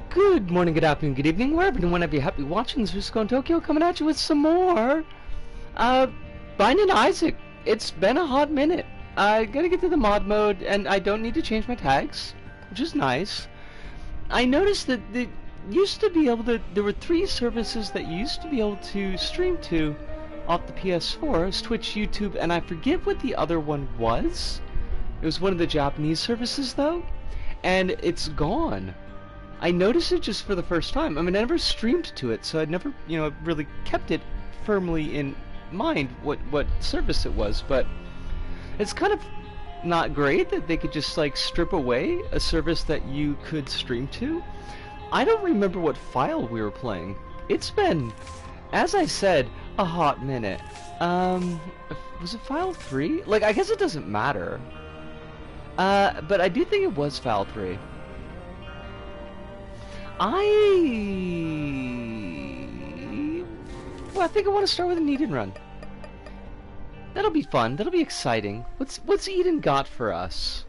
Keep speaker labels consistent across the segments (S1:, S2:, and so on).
S1: Good morning, good afternoon, good evening, wherever and whenever you're happy watching this. Just going Tokyo, coming at you with some more. Binding Isaac. It's been a hot minute. I gotta get to the mod mode, and I don't need to change my tags, which is nice. I noticed that they used to be able to. There were 3 services that you used to be able to stream to off the PS4. It was Twitch, YouTube, and I forget what the other one was. It was one of the Japanese services, though, and it's gone. I noticed it just for the first time. I mean, I never streamed to it, so I'd never, really kept it firmly in mind what service it was. But it's kind of not great that they could just like strip away a service that you could stream to. I don't remember what file we were playing. It's been, as I said, a hot minute. Was it file 3? Like, I guess it doesn't matter. But I do think it was file 3. I think I want to start with an Eden run. That'll be fun. That'll be exciting. What's Eden got for us?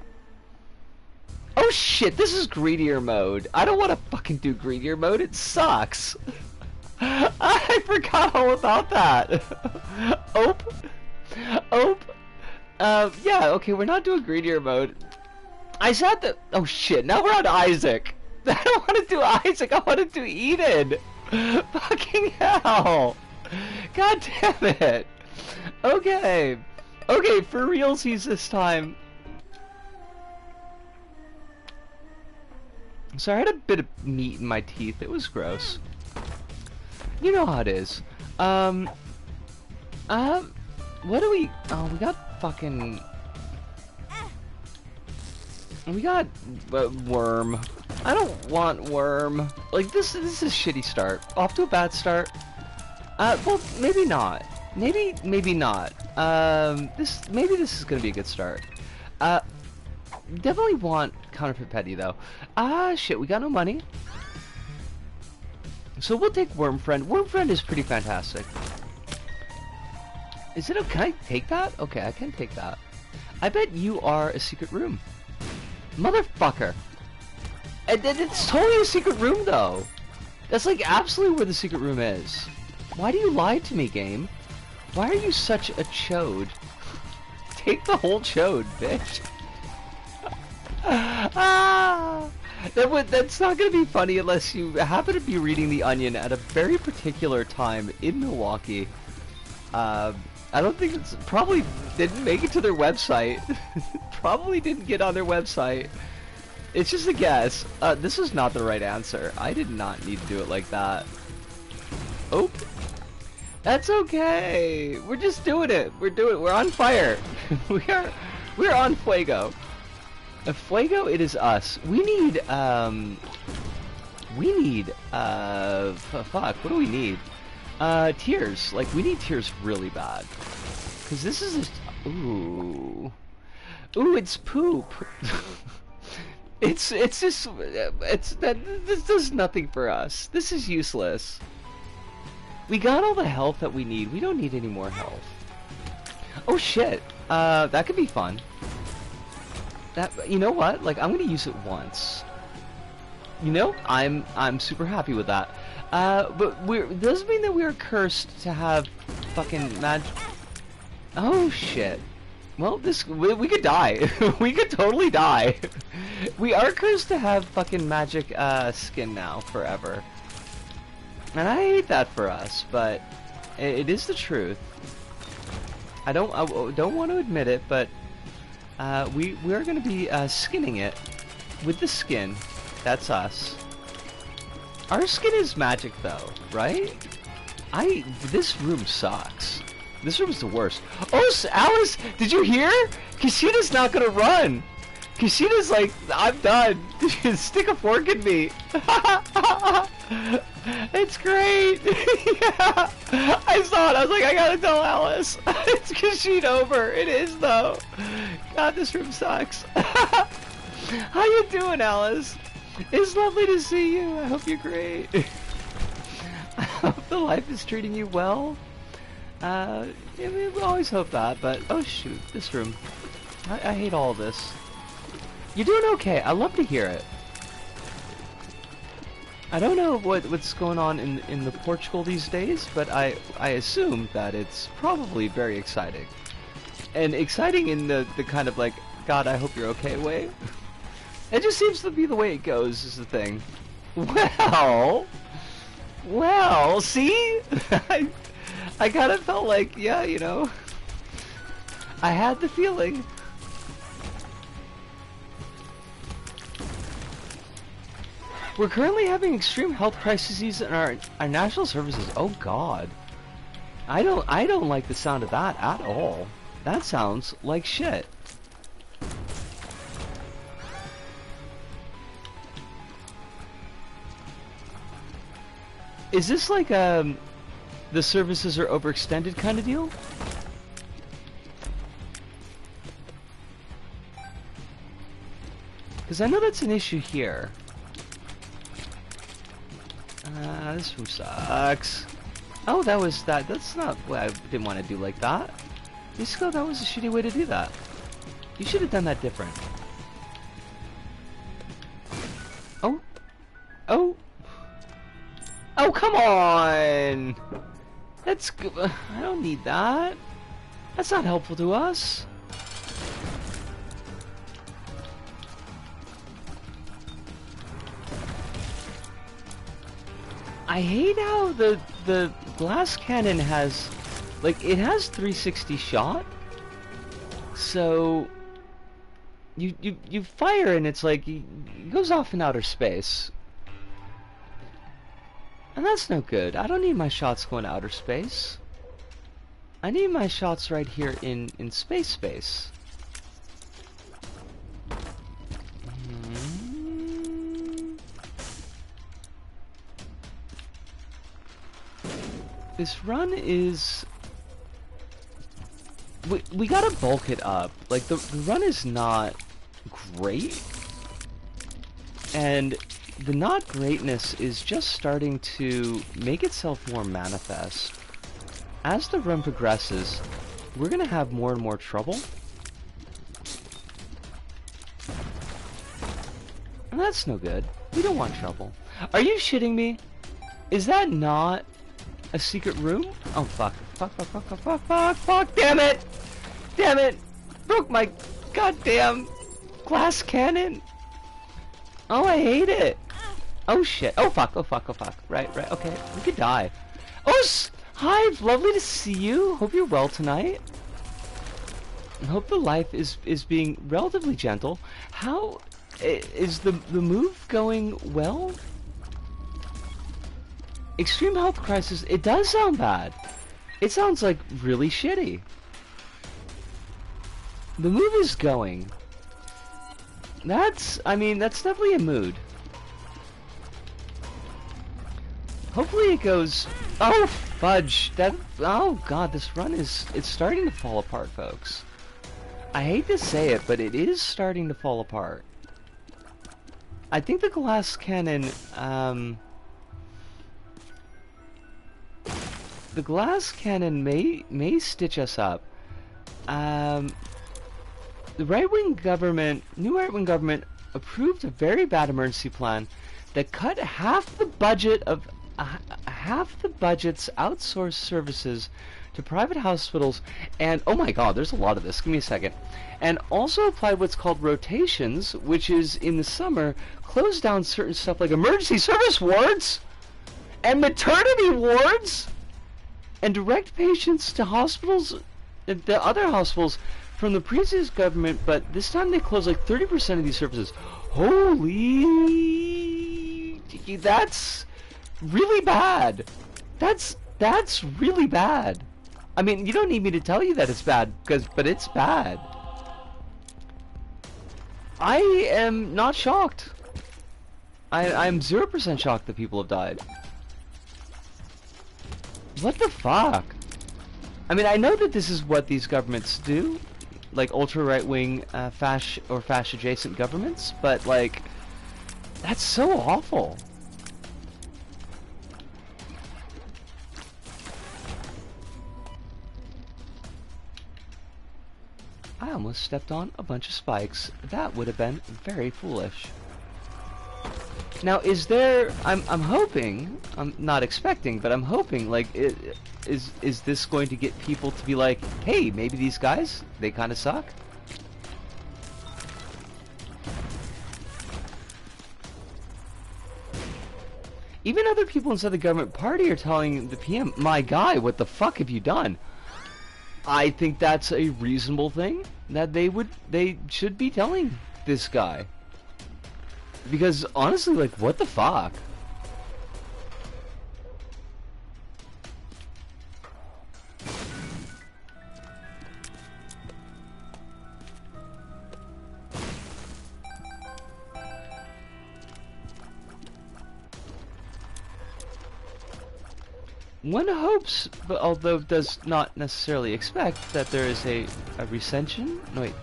S1: Oh shit! This is greedier mode. I don't want to fucking do greedier mode. It sucks. I forgot all about that. Yeah. Okay, we're not doing greedier mode. I said that. Oh shit! Now we're on Isaac. I don't want to do Isaac, I want to do Eden! Fucking hell! God damn it! Okay. Okay, for realsies this time. So I had a bit of meat in my teeth, it was gross. You know how it is. What do we... Oh, we got fucking... We got worm. I don't want worm. Like this is a shitty start. Off to a bad start. Well, maybe not. Maybe not. Maybe this is gonna be a good start. Definitely want counterfeit petty though. Shit, we got no money. So we'll take worm friend. Worm friend is pretty fantastic. Is it okay? Can I take that? Okay, I can take that. I bet you are a secret room. Motherfucker. And it's totally a secret room, though. That's like absolutely where the secret room is. Why do you lie to me, game? Why are you such a chode? Take the whole chode, bitch. That's not gonna be funny unless you happen to be reading The Onion at a very particular time in Milwaukee. I don't think it's... Probably didn't make it to their website. Probably didn't get on their website. It's just a guess. This is not the right answer. I did not need to do it like that. Oh. That's okay. We're just doing it. We're on fire. We're on fuego. Fuego, it is us. We need, fuck, what do we need? Tears. Like, we need tears really bad. Cause this is just, ooh, it's poop. This does nothing for us. This is useless. We got all the health that we need. We don't need any more health. Oh shit. That could be fun. You know what? Like, I'm gonna use it once. You know, I'm super happy with that. But it doesn't mean that we're cursed to have fucking magic. Oh shit. Well, we could die. We could totally die. We are cursed to have fucking magic skin now forever. And I hate that for us, but it is the truth. I don't want to admit it, but we're gonna be skinning it with the skin. That's us. Our skin is magic though, right? This room sucks. This room's the worst. Oh, Alice, did you hear? Kishina's not gonna run. Kishina's like, I'm done. Stick a fork in me. It's great. Yeah. I saw it. I was like, I gotta tell Alice. It's Kishina over. It is though. God, this room sucks. How you doing, Alice? It's lovely to see you. I hope you're great. I hope the life is treating you well. Yeah, we always hope that, but oh shoot, this room. I hate all this. You're doing okay. I love to hear it. I don't know what's going on in the Portugal these days, but I assume that it's probably very exciting. And exciting in the kind of like, God, I hope you're okay way. It just seems to be the way it goes, is the thing. Well, see? I kind of felt like, yeah, you know, I had the feeling. We're currently having extreme health crises in our national services. Oh God. I don't like the sound of that at all. That sounds like shit. Is this like the services are overextended kind of deal? Because I know that's an issue here. This room sucks. Oh, that's not what I didn't want to do like that. Disco, that was a shitty way to do that. You should have done that different. Oh. Oh. Oh, come on! That's good. I don't need that. That's not helpful to us. I hate how the glass cannon has, like, it has 360 shot. So you fire and it's like it goes off in outer space. And that's no good. I don't need my shots going to outer space. I need my shots right here in space. This run is... We gotta bulk it up. Like, the run is not great. And the not greatness is just starting to make itself more manifest. As the run progresses, we're gonna have more and more trouble. And that's no good. We don't want trouble. Are you shitting me? Is that not a secret room? Oh fuck. Fuck, damn it! Damn it! Broke my goddamn glass cannon! Oh, I hate it! Oh shit. Oh fuck. Right, okay. We could die. Oh, hi, lovely to see you. Hope you're well tonight. I hope the life is being relatively gentle. How is the move going well? Extreme health crisis, it does sound bad. It sounds like really shitty. The move is going. I mean, that's definitely a mood. Hopefully it goes... Oh, fudge. Oh, God, this run it's starting to fall apart, folks. I hate to say it, but it is starting to fall apart. I think the glass cannon, the glass cannon may stitch us up. The new right-wing government approved a very bad emergency plan that cut half the budget's outsourced services to private hospitals, and oh my god, there's a lot of this. Give me a second. And also applied what's called rotations, which is in the summer close down certain stuff like emergency service wards and maternity wards, and direct patients to hospitals, the other hospitals from the previous government, but this time they closed like 30% of these services. Holy, that's really bad. That's really bad. I mean, you don't need me to tell you that it's bad, but it's bad. I am not shocked. I'm 0% shocked that people have died. What the fuck? I mean, I know that this is what these governments do, like ultra right-wing, fascist-adjacent governments, but like, that's so awful. I almost stepped on a bunch of spikes. That would have been very foolish. Now, is there? I'm hoping. I'm not expecting, but I'm hoping. Like, is this going to get people to be like, hey, maybe these guys, they kind of suck? Even other people inside the government party are telling the PM, my guy, what the fuck have you done? I think that's a reasonable thing that they should be telling this guy. Because honestly, like, what the fuck? One hopes, but although does not necessarily expect, that there is a recension. No, wait.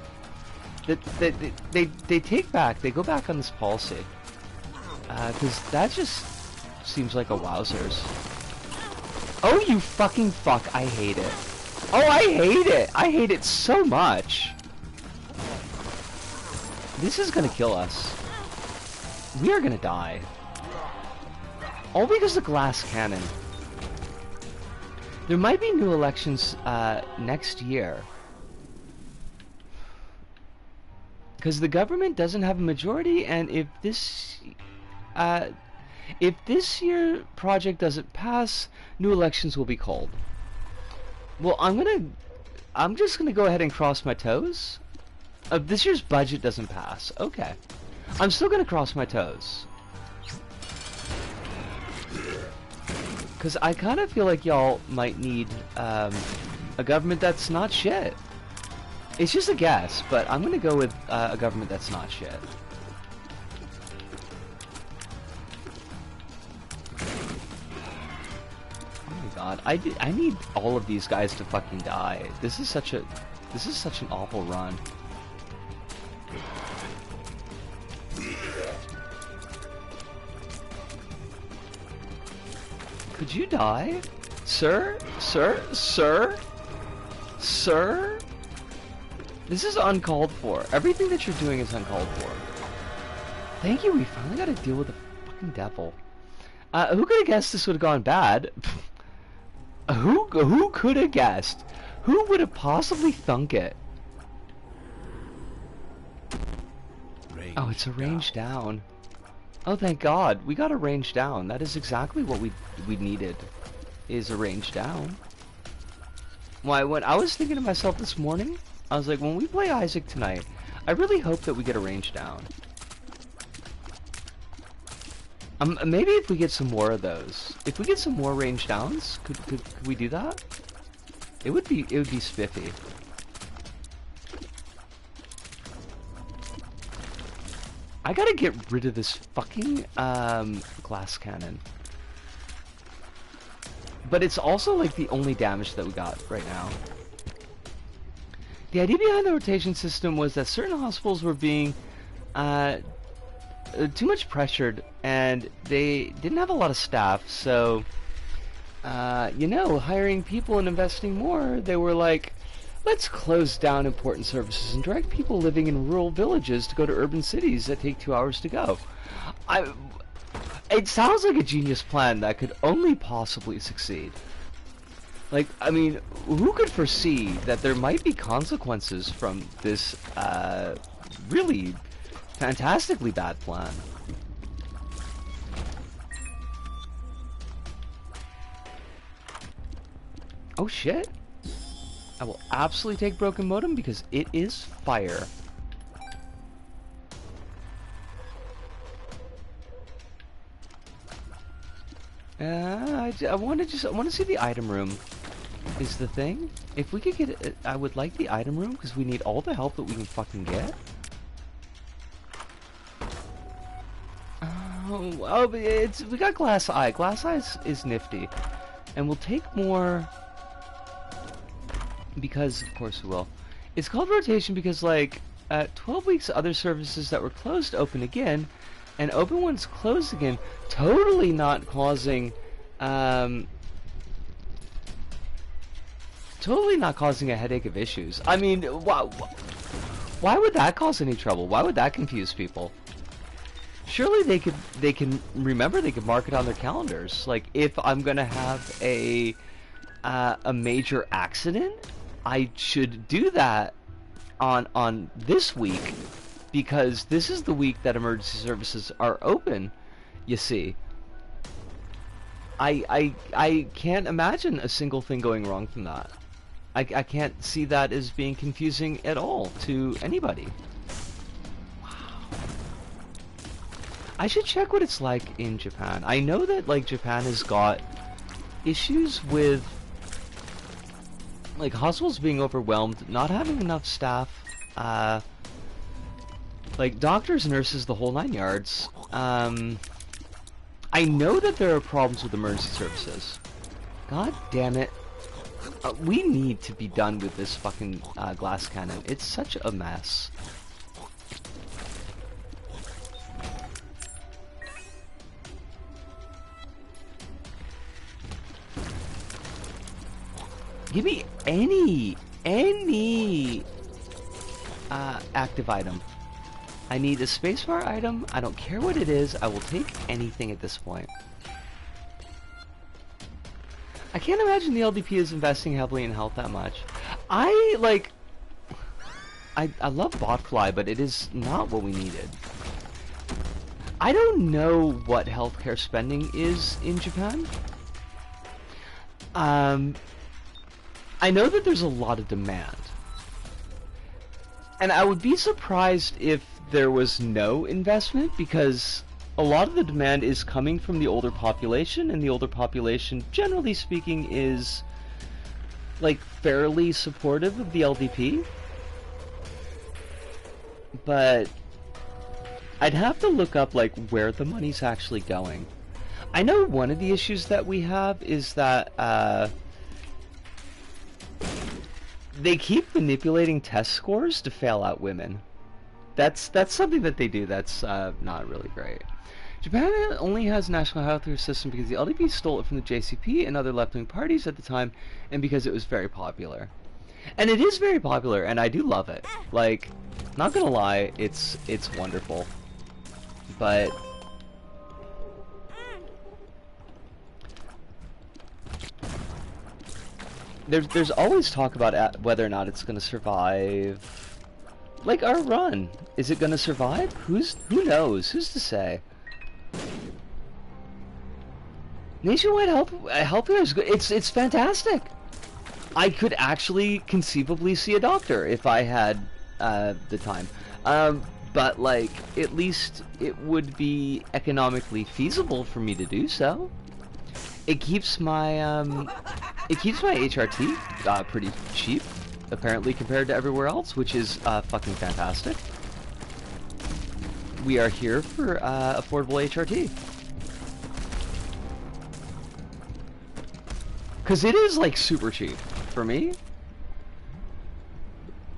S1: They take back, they go back on this policy, because that just seems like a wowzers. Oh, you fucking fuck! I hate it. Oh, I hate it. I hate it so much. This is gonna kill us. We are gonna die. All because of glass cannon. There might be new elections next year. Because the government doesn't have a majority, and if this year project doesn't pass, new elections will be called. Well, I'm just gonna go ahead and cross my toes. This year's budget doesn't pass. Okay, I'm still gonna cross my toes. Because I kind of feel like y'all might need a government that's not shit. It's just a guess, but I'm gonna go with a government that's not shit. Oh my god, I need all of these guys to fucking die. This is such an awful run. Could you die? Sir? Sir? Sir? Sir? This is uncalled for. Everything that you're doing is uncalled for. Thank you, we finally got to deal with the fucking devil. Who could have guessed this would have gone bad? Who could have guessed? Who would have possibly thunk it? Oh, it's a range down. Oh, thank God. We got a range down. That is exactly what we needed, is a range down. Why, when I was thinking to myself this morning, I was like, when we play Isaac tonight, I really hope that we get a range down. Maybe if we get some more of those. If we get some more range downs, could we do that? It would be spiffy. I gotta get rid of this fucking glass cannon. But it's also like the only damage that we got right now. The idea behind the rotation system was that certain hospitals were being too much pressured, and they didn't have a lot of staff, so you know, hiring people and investing more, they were like, let's close down important services and direct people living in rural villages to go to urban cities that take 2 hours to go. It sounds like a genius plan that could only possibly succeed. Like, I mean, who could foresee that there might be consequences from this really fantastically bad plan? Oh shit. I will absolutely take Broken Modem because it is fire. I want to see the item room. Is the thing. If we could get it, I would like the item room because we need all the help that we can fucking get. Oh, but we got Glass Eye. Glass Eye is nifty, and we'll take more because, of course, we will. It's called rotation because, like, 12 weeks, other services that were closed open again, and open ones closed again. Totally not causing. Totally not causing a headache of issues. I mean, why would that cause any trouble? Why would that confuse people? Surely they can remember, they can mark it on their calendars. Like, if I'm gonna have a major accident, I should do that on this week, because this is the week that emergency services are open, you see. I can't imagine a single thing going wrong from that. I can't see that as being confusing at all to anybody. Wow. I should check what it's like in Japan. I know that, like, Japan has got issues with, like, hospitals being overwhelmed, not having enough staff, like, doctors, nurses, the whole 9 yards. I know that there are problems with emergency services. God damn it. We need to be done with this fucking glass cannon. It's such a mess. Give me any active item. I need a spacebar item. I don't care what it is. I will take anything at this point. I can't imagine the LDP is investing heavily in health that much. I love Botfly, but it is not what we needed. I don't know what healthcare spending is in Japan. I know that there's a lot of demand. And I would be surprised if there was no investment, because a lot of the demand is coming from the older population, and the older population, generally speaking, is, like, fairly supportive of the LDP. But I'd have to look up, like, where the money's actually going. I know one of the issues that we have is that they keep manipulating test scores to fail out women. That's something that they do that's not really great. Japan only has a national healthcare system because the LDP stole it from the JCP and other left-wing parties at the time, and because it was very popular. And it is very popular, and I do love it. Like, not gonna lie, it's wonderful. But there's always talk about whether or not it's gonna survive. Like our run, is it gonna survive? Who knows? Who's to say? Nationwide healthcare is good. It's fantastic. I could actually conceivably see a doctor if I had the time. But like, at least it would be economically feasible for me to do so. It keeps my HRT pretty cheap, apparently, compared to everywhere else, which is fucking fantastic. We are here for affordable HRT. Because it is, like, super cheap for me.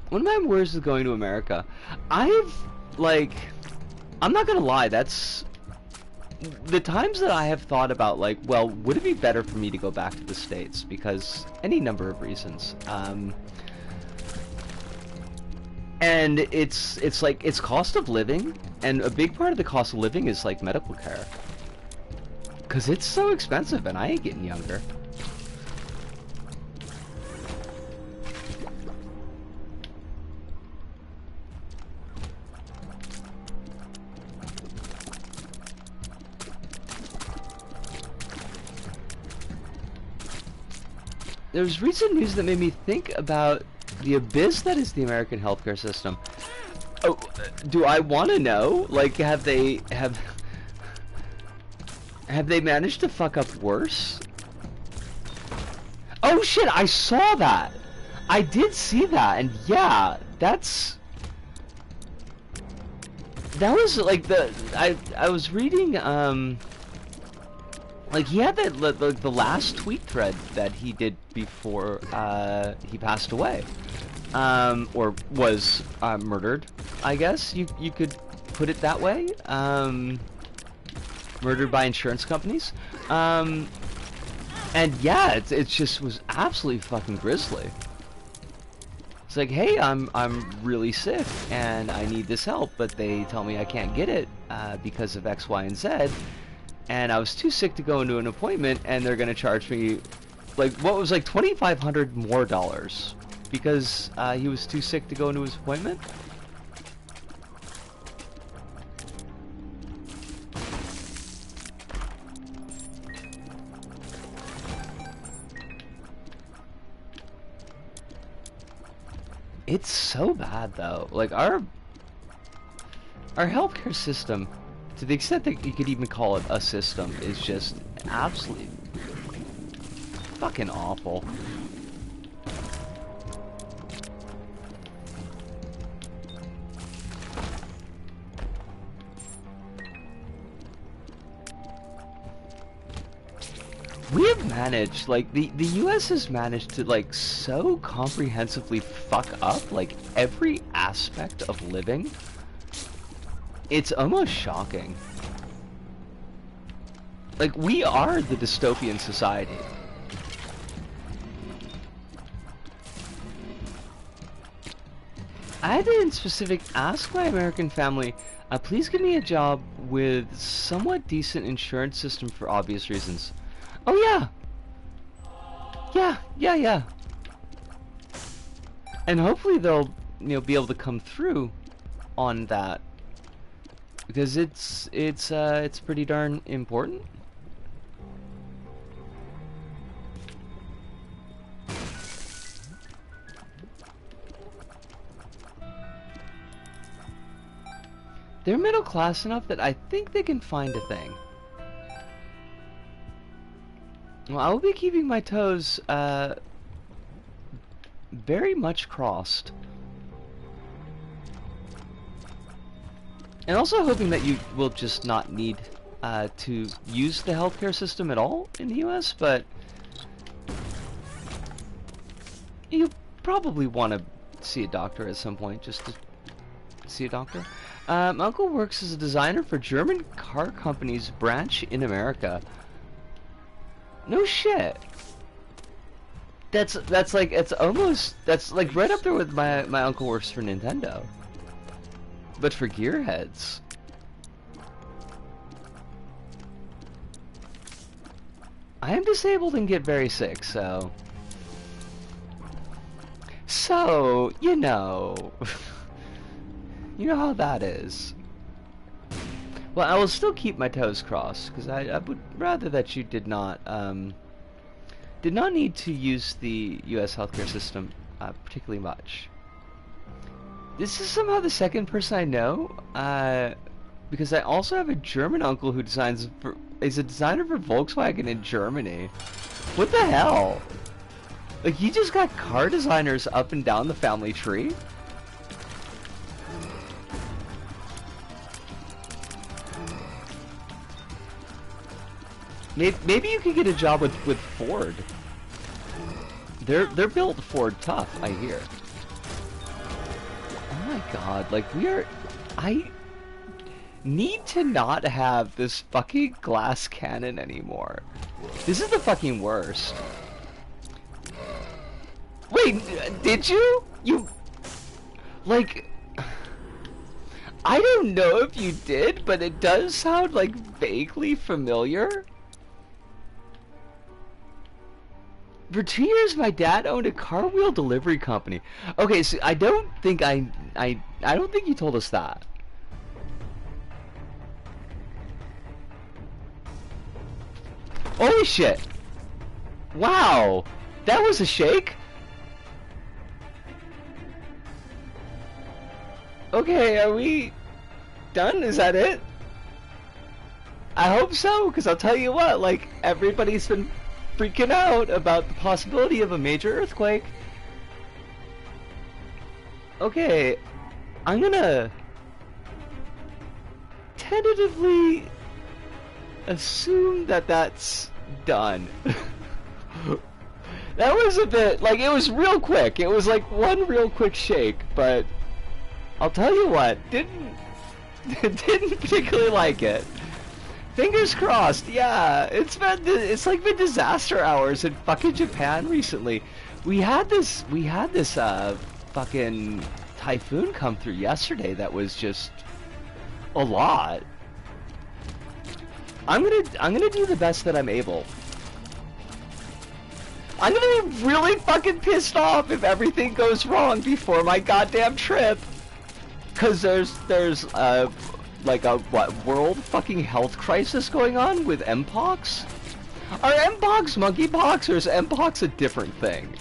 S1: One of my worries is going to America. I'm not gonna lie, that's the times that I have thought about, like, well, would it be better for me to go back to the States? Because any number of reasons. And it's like, it's cost of living, and a big part of the cost of living is, like, medical care. Because it's so expensive, and I ain't getting younger. There's recent news that made me think about the abyss that is the American healthcare system. Oh, do I want to know? Like, have they managed to fuck up worse? Oh shit, I saw that! I did see that, and yeah, that was like I was reading, like, he had the last tweet thread that he did before he passed away, or was murdered, I guess you could put it that way. Murdered by insurance companies, and yeah, it just was absolutely fucking grisly. It's like, hey, I'm really sick and I need this help, but they tell me I can't get it because of X, Y, and Z, and I was too sick to go into an appointment, and they're gonna charge me like what was like $2,500 more because he was too sick to go into his appointment. It's so bad though. Like our healthcare system, to the extent that you could even call it a system, is just absolutely fucking awful. We have managed, like, the US has managed to, like, so comprehensively fuck up, like, every aspect of living. It's almost shocking. Like, we are the dystopian society. I had to in specific ask my American family, please give me a job with somewhat decent insurance system for obvious reasons. Oh yeah. And hopefully they'll, you know, be able to come through on that, because it's pretty darn important. They're middle class enough that I think they can find a thing. Well, I will be keeping my toes very much crossed. And also hoping that you will just not need to use the healthcare system at all in the US, but you probably want to see a doctor at some point, just to see a doctor. My uncle works as a designer for German car company's branch in America. No shit. That's like, it's almost, that's like right up there with my uncle works for Nintendo, but for gearheads. I am disabled and get very sick, so you know, you know how that is. Well, I will still keep my toes crossed, because I would rather that you did not need to use the U.S. healthcare system particularly much. This is somehow the second person I know, because I also have a German uncle who is a designer for Volkswagen in Germany. What the hell? Like, he just got car designers up and down the family tree? Maybe you could get a job with Ford. They're built Ford tough, I hear. Oh my god, like I need to not have this fucking glass cannon anymore. This is the fucking worst. Wait, did you? Like, I don't know if you did, but it does sound like vaguely familiar. For 2 years, my dad owned a car wheel delivery company. Okay, so I don't think I don't think you told us that. Holy shit! Wow, that was a shake. Okay, are we done? Is that it? I hope so, because I'll tell you what, like, everybody's been freaking out about the possibility of a major earthquake. Okay, I'm gonna tentatively assume that that's done. That was a bit, like, it was real quick. It was like one real quick shake, but I'll tell you what, didn't particularly like it. Fingers crossed. Yeah, it's like been disaster hours in fucking Japan recently. We had this fucking typhoon come through yesterday that was just a lot. I'm gonna do the best that I'm able. I'm gonna be really fucking pissed off if everything goes wrong before my goddamn trip. Cause there's like a world fucking health crisis going on with Mpox? Are Mpox monkeypox or is Mpox a different thing?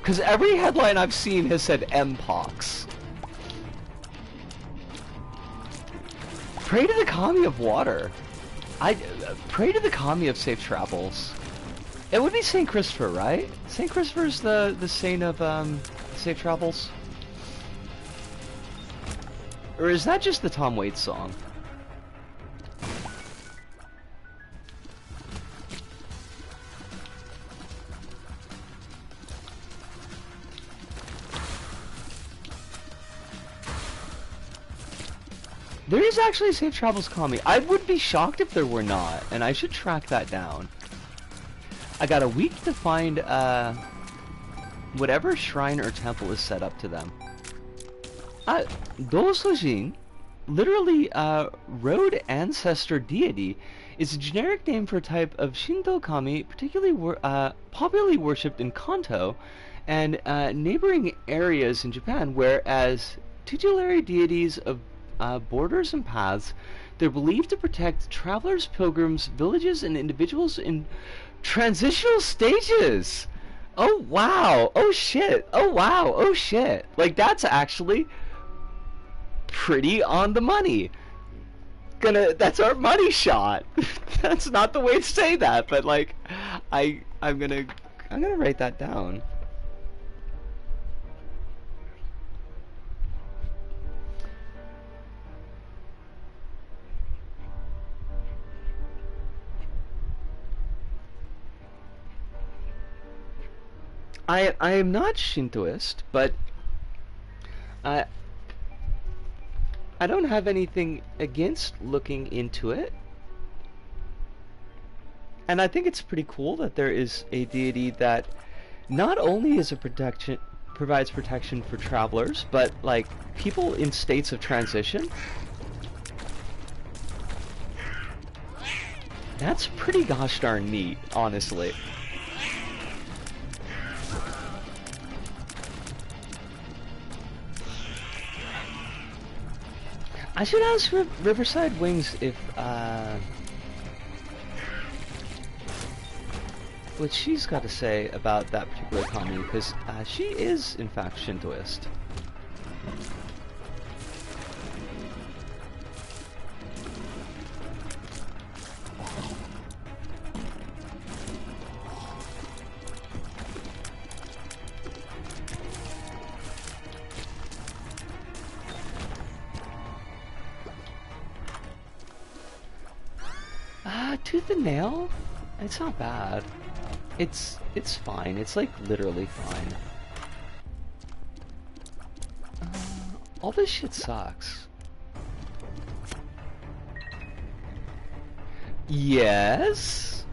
S1: Cause every headline I've seen has said Mpox. Pray to the kami of water. I pray to the kami of safe travels. It would be Saint Christopher, right? Saint Christopher's the saint of safe travels. Or is that just the Tom Waits song? There is actually a Safe Travels Kami. I would be shocked if there were not, and I should track that down. I got a week to find whatever shrine or temple is set up to them. Dosojin, literally road ancestor deity, is a generic name for a type of Shinto kami particularly popularly worshipped in Kanto and neighboring areas in Japan, whereas tutelary deities of borders and paths, they're believed to protect travelers, pilgrims, villages, and individuals in transitional stages. Oh wow! Oh shit! Oh wow! Oh shit! Like, that's actually pretty on the money. That's our money shot. That's not the way to say that, but like, I'm gonna write that down. I am not Shintoist, but I don't have anything against looking into it. And I think it's pretty cool that there is a deity that not only is provides protection for travelers, but like people in states of transition. That's pretty gosh darn neat, honestly. I should ask Riverside Wings if, what she's got to say about that particular kami, because she is, in fact, Shintoist. Tooth and nail? It's not bad. It's fine. It's like literally fine. All this shit sucks. Yes?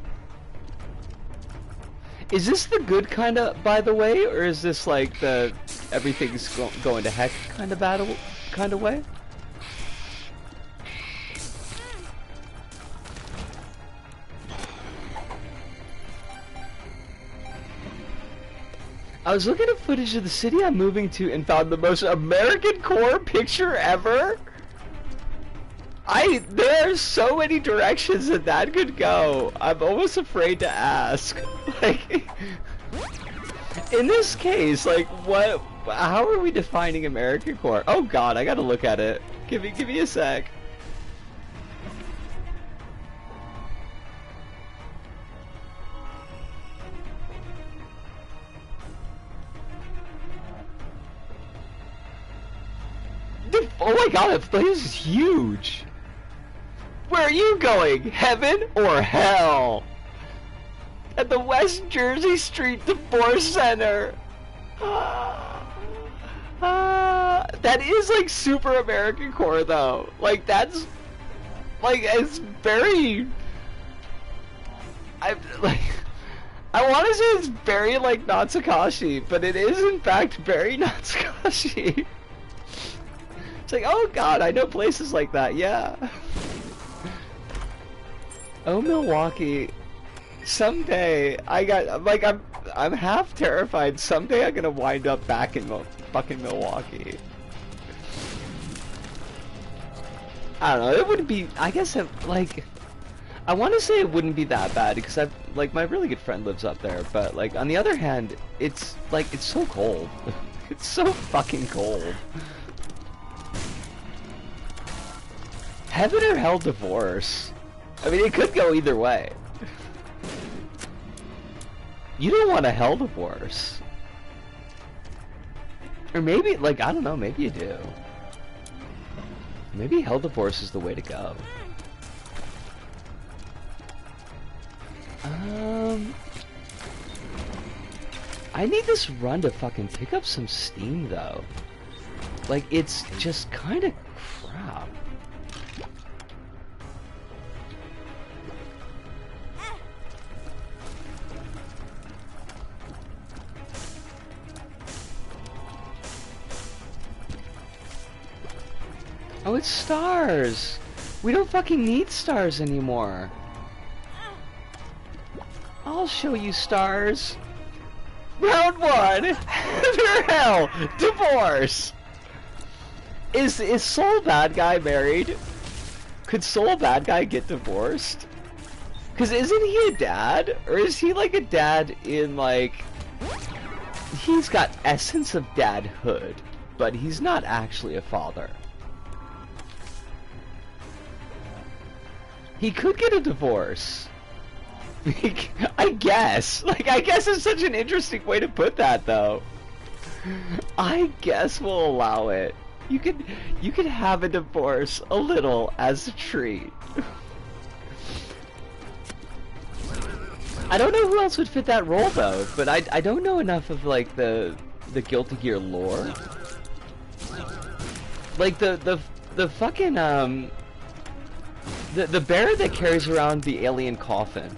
S1: Is this the good kind of, by the way, or is this like the everything's going to heck kind of battle kind of way? I was looking at footage of the city I'm moving to and found the most American core picture ever. There are so many directions that could go. I'm almost afraid to ask. Like, in this case, like, how are we defining American core? Oh god, I gotta look at it. Give me a sec. Oh my god, that place is huge! Where are you going? Heaven or hell? At the West Jersey Street Divorce Center! That is like super American core though. Like, that's... like, it's very... I want to say it's very like Natsukashi, but it is in fact very Natsukashi. It's like, oh god, I know places like that, yeah. Oh, Milwaukee. Someday, I'm half terrified. Someday I'm gonna wind up back in fucking Milwaukee. I don't know, it wouldn't be, I guess, I want to say it wouldn't be that bad, because my really good friend lives up there, but, like, on the other hand, it's so cold. It's so fucking cold. Heaven or hell divorce? I mean, it could go either way. You don't want a hell divorce. Or maybe, like, I don't know, maybe you do. Maybe hell divorce is the way to go. I need this run to fucking pick up some steam, though. Like, it's just kind of crap. Oh, it's stars! We don't fucking need stars anymore. I'll show you stars. Round 1! Heaven or hell! Divorce! Is Soul Bad Guy married? Could Soul Bad Guy get divorced? Cause isn't he a dad? Or is he like a dad in like... He's got essence of dadhood, but he's not actually a father. He could get a divorce. I guess. Like, I guess it's such an interesting way to put that, though. I guess we'll allow it. You could have a divorce a little as a treat. I don't know who else would fit that role, though, but I don't know enough of, like, the Guilty Gear lore. Like, the fucking, the bear that carries around the alien coffin,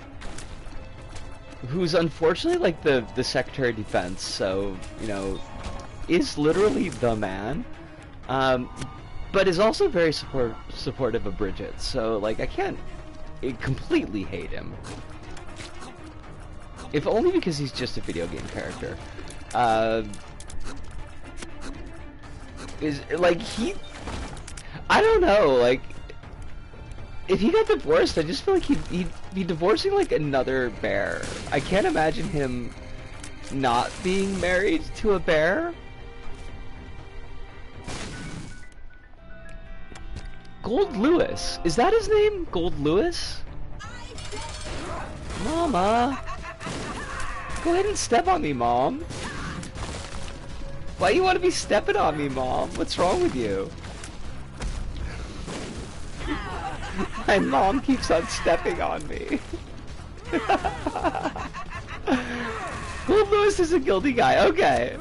S1: who's unfortunately like the Secretary of Defense, so, you know, is literally the man, but is also very supportive of Bridget, so, like, I can't completely hate him. If only because he's just a video game character. Is, like, I don't know, like, if he got divorced, I just feel like he'd be divorcing, like, another bear. I can't imagine him not being married to a bear. Gold Lewis. Is that his name? Gold Lewis? Mama. Go ahead and step on me, Mom. Why you want to be stepping on me, Mom? What's wrong with you? My mom keeps on stepping on me. Gold Lewis is a guilty guy. Okay.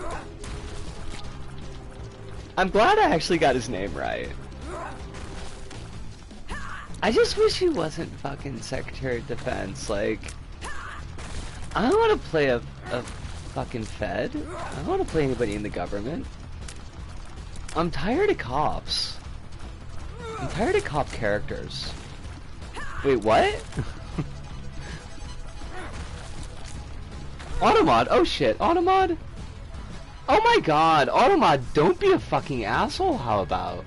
S1: I'm glad I actually got his name right. I just wish he wasn't fucking Secretary of Defense. Like, I don't want to play a fucking Fed. I don't want to play anybody in the government. I'm tired of cops. I'm tired of cop characters. Wait, what? Automod? Oh shit, Automod? Oh my god, Automod, don't be a fucking asshole, how about?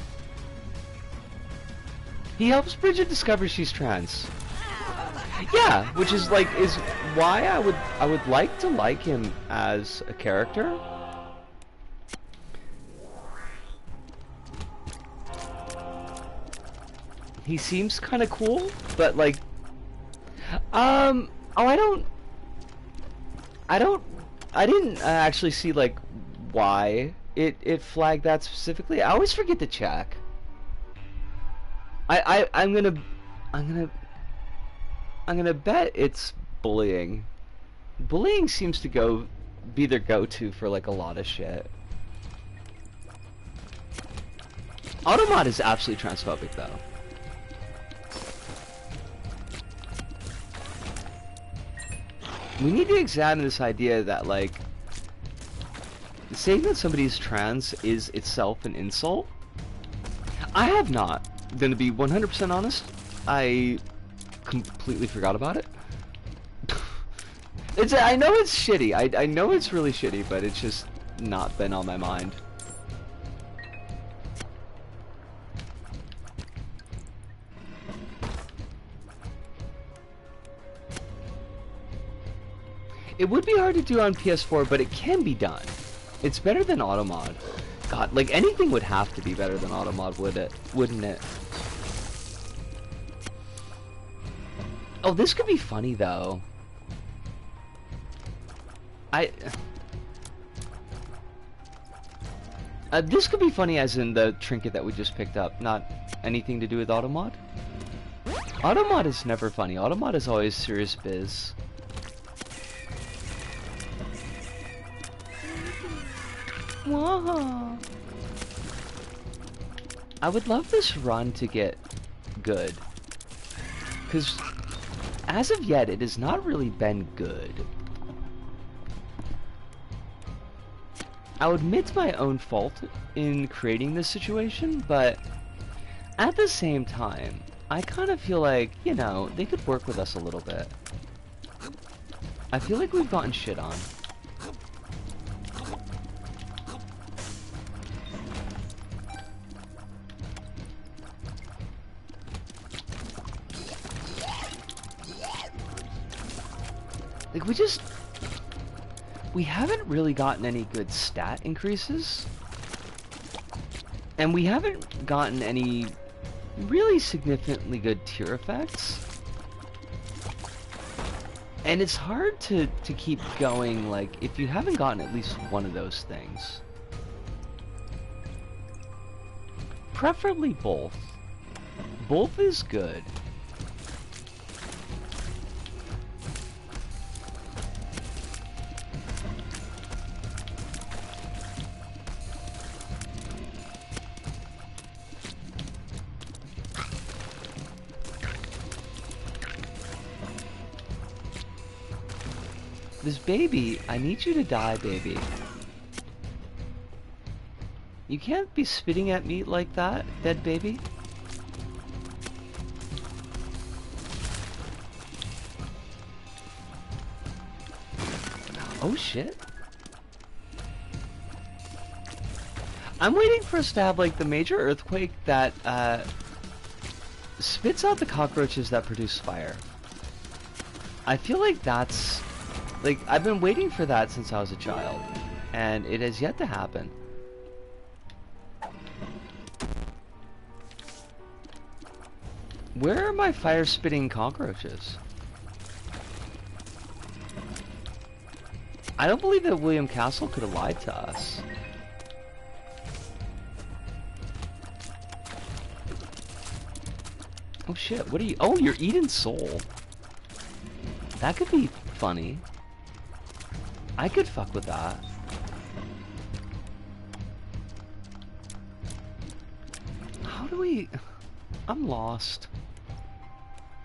S1: He helps Bridget discover she's trans. Yeah, which is like, is why I would like to like him as a character. He seems kind of cool, but like, oh, I didn't actually see like why it flagged that specifically. I always forget to check. I'm gonna bet it's bullying. Bullying seems to be their go-to for like a lot of shit. Automod is absolutely transphobic though. We need to examine this idea that, like, saying that somebody's trans is itself an insult. I have not. Gonna be 100% honest. I completely forgot about it. I know it's shitty. I know it's really shitty, but it's just not been on my mind. It would be hard to do on PS4, but it can be done. It's better than Automod. God, like anything would have to be better than Automod, wouldn't it? Oh, this could be funny though. This could be funny as in the trinket that we just picked up, not anything to do with Automod. Automod is never funny. Automod is always serious biz. Whoa. I would love this run to get good, because as of yet it has not really been good. I'll admit my own fault in creating this situation, but at the same time I kind of feel like, you know, they could work with us a little bit. I feel like we've gotten shit on. Like, we haven't really gotten any good stat increases. And we haven't gotten any really significantly good tier effects. And it's hard to keep going, like, if you haven't gotten at least one of those things. Preferably both. Both is good. This baby, I need you to die, baby. You can't be spitting at me like that, dead baby. Oh shit. I'm waiting for us to have like the major earthquake that spits out the cockroaches that produce fire. I feel like that's... like, I've been waiting for that since I was a child, and it has yet to happen. Where are my fire-spitting cockroaches? I don't believe that William Castle could have lied to us. Oh shit, what are you... oh, you're eating soul. That could be funny. I could fuck with that. How do we... I'm lost.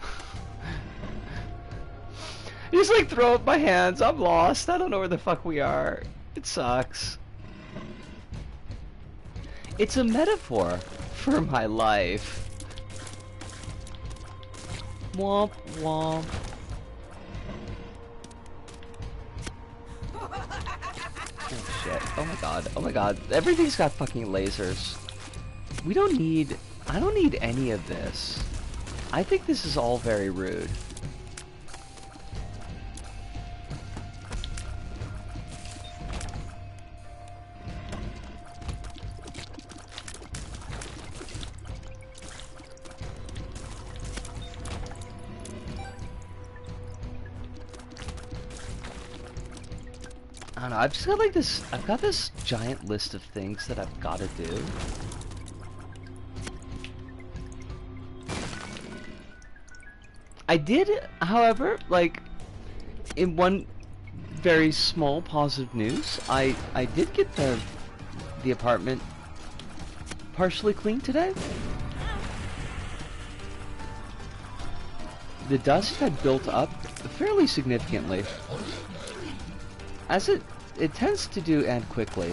S1: I just like throw up my hands. I'm lost. I don't know where the fuck we are. It sucks. It's a metaphor for my life. Womp womp. Oh shit. Oh my god. Oh my god. Everything's got fucking lasers. We don't need... I don't need any of this. I think this is all very rude. I don't know, I've just got like this, I've got this giant list of things that I've got to do. I did, however, like, in one very small positive news, I did get the apartment partially cleaned today. the dust had built up fairly significantly, as it tends to do, and quickly.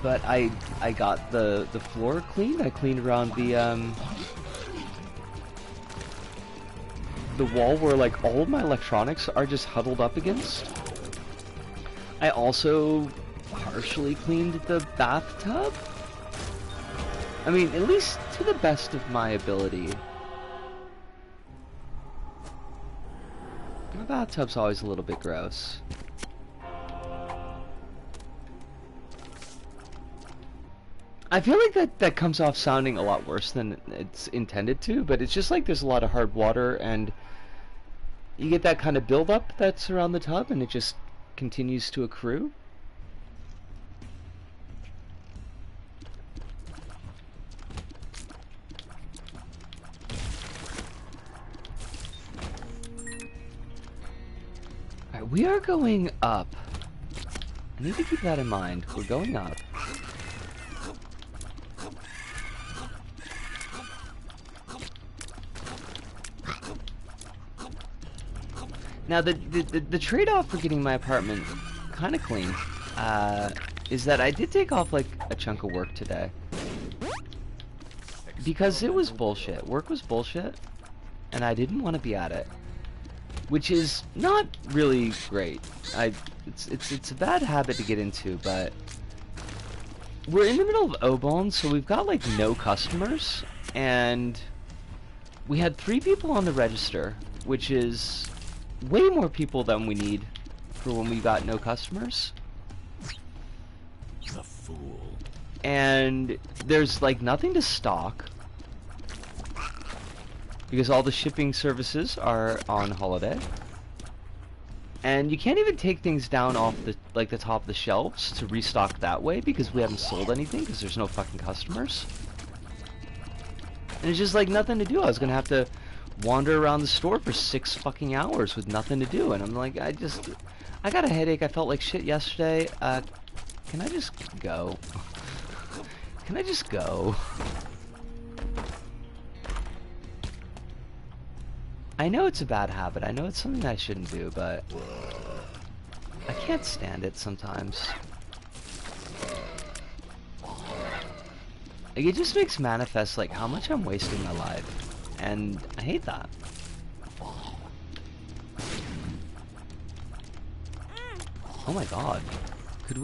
S1: But I got the floor cleaned. I cleaned around the wall where like all of my electronics are just huddled up against. I also partially cleaned the bathtub. I mean, at least to the best of my ability. My bathtub's always a little bit gross. I feel like that comes off sounding a lot worse than it's intended to, but it's just like there's a lot of hard water and you get that kind of buildup that's around the tub and it just continues to accrue. Alright, we are going up. I need to keep that in mind. We're going up. Now, the trade-off for getting my apartment kind of clean is that I did take off, like, a chunk of work today. Because it was bullshit. Work was bullshit, and I didn't want to be at it. Which is not really great. It's a bad habit to get into, but we're in the middle of Obon, so we've got, like, no customers, and we had 3 people on the register, which is way more people than we need for when we got no customers.
S2: The fool.
S1: And there's like nothing to stock because all the shipping services are on holiday. And you can't even take things down off the the top of the shelves to restock that way because we haven't sold anything because there's no fucking customers. And it's just like nothing to do. I was gonna have to wander around the store for 6 fucking hours with nothing to do, and I'm like, I got a headache. I felt like shit yesterday. Can I just go? Can I just go? I know it's a bad habit. I know it's something I shouldn't do, but I can't stand it sometimes. Like, it just makes manifest like how much I'm wasting my life. And I hate that. Oh my god. Could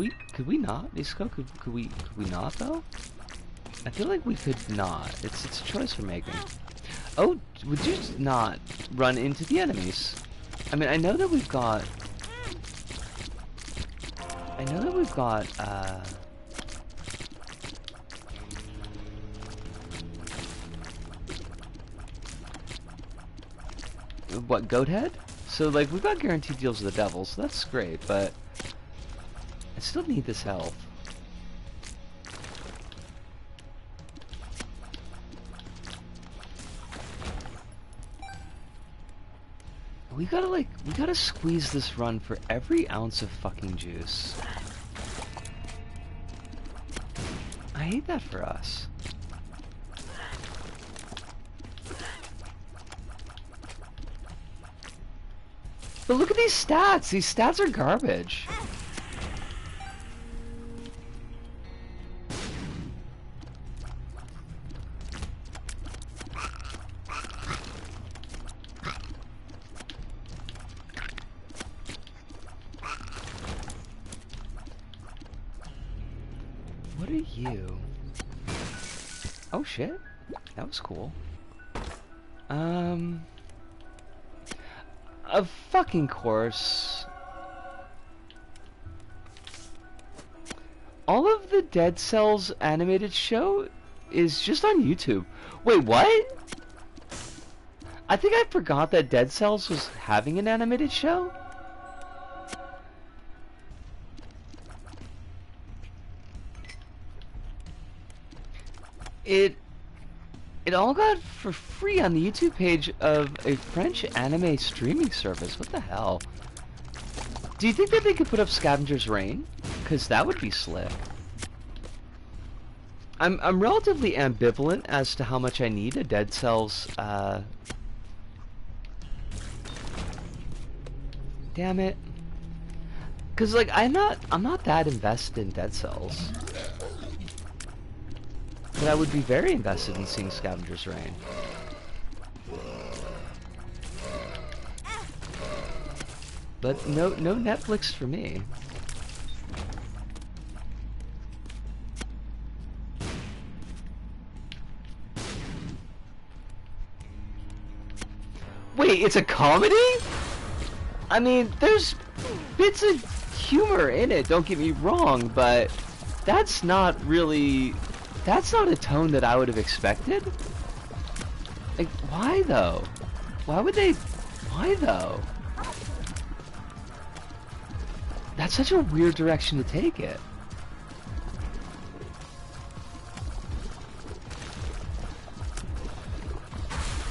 S1: we not, Disco? Could we not though? I feel like we could not. It's a choice we're making. Oh, would you not run into the enemies? I mean, I know that we've got what, goat head? So like we've got guaranteed deals with the devil, so that's great, but I still need this health. We gotta squeeze this run for every ounce of fucking juice. I hate that for us. But look at these stats! These stats are garbage. What are you? Oh shit. That was cool. Of fucking course. All of the Dead Cells animated show is just on YouTube. Wait, what? I think I forgot that Dead Cells was having an animated show. It all got for free on the YouTube page of a French anime streaming service. What the hell? Do you think that they could put up Scavenger's Reign? Because that would be slick. I'm relatively ambivalent as to how much I need a Dead Cells. Damn it. Cause like I'm not that invested in Dead Cells, but I would be very invested in seeing Scavenger's Reign. But no Netflix for me. Wait, it's a comedy? I mean, there's bits of humor in it, don't get me wrong, but that's not a tone that I would have expected. Like, why though? Why though? That's such a weird direction to take it.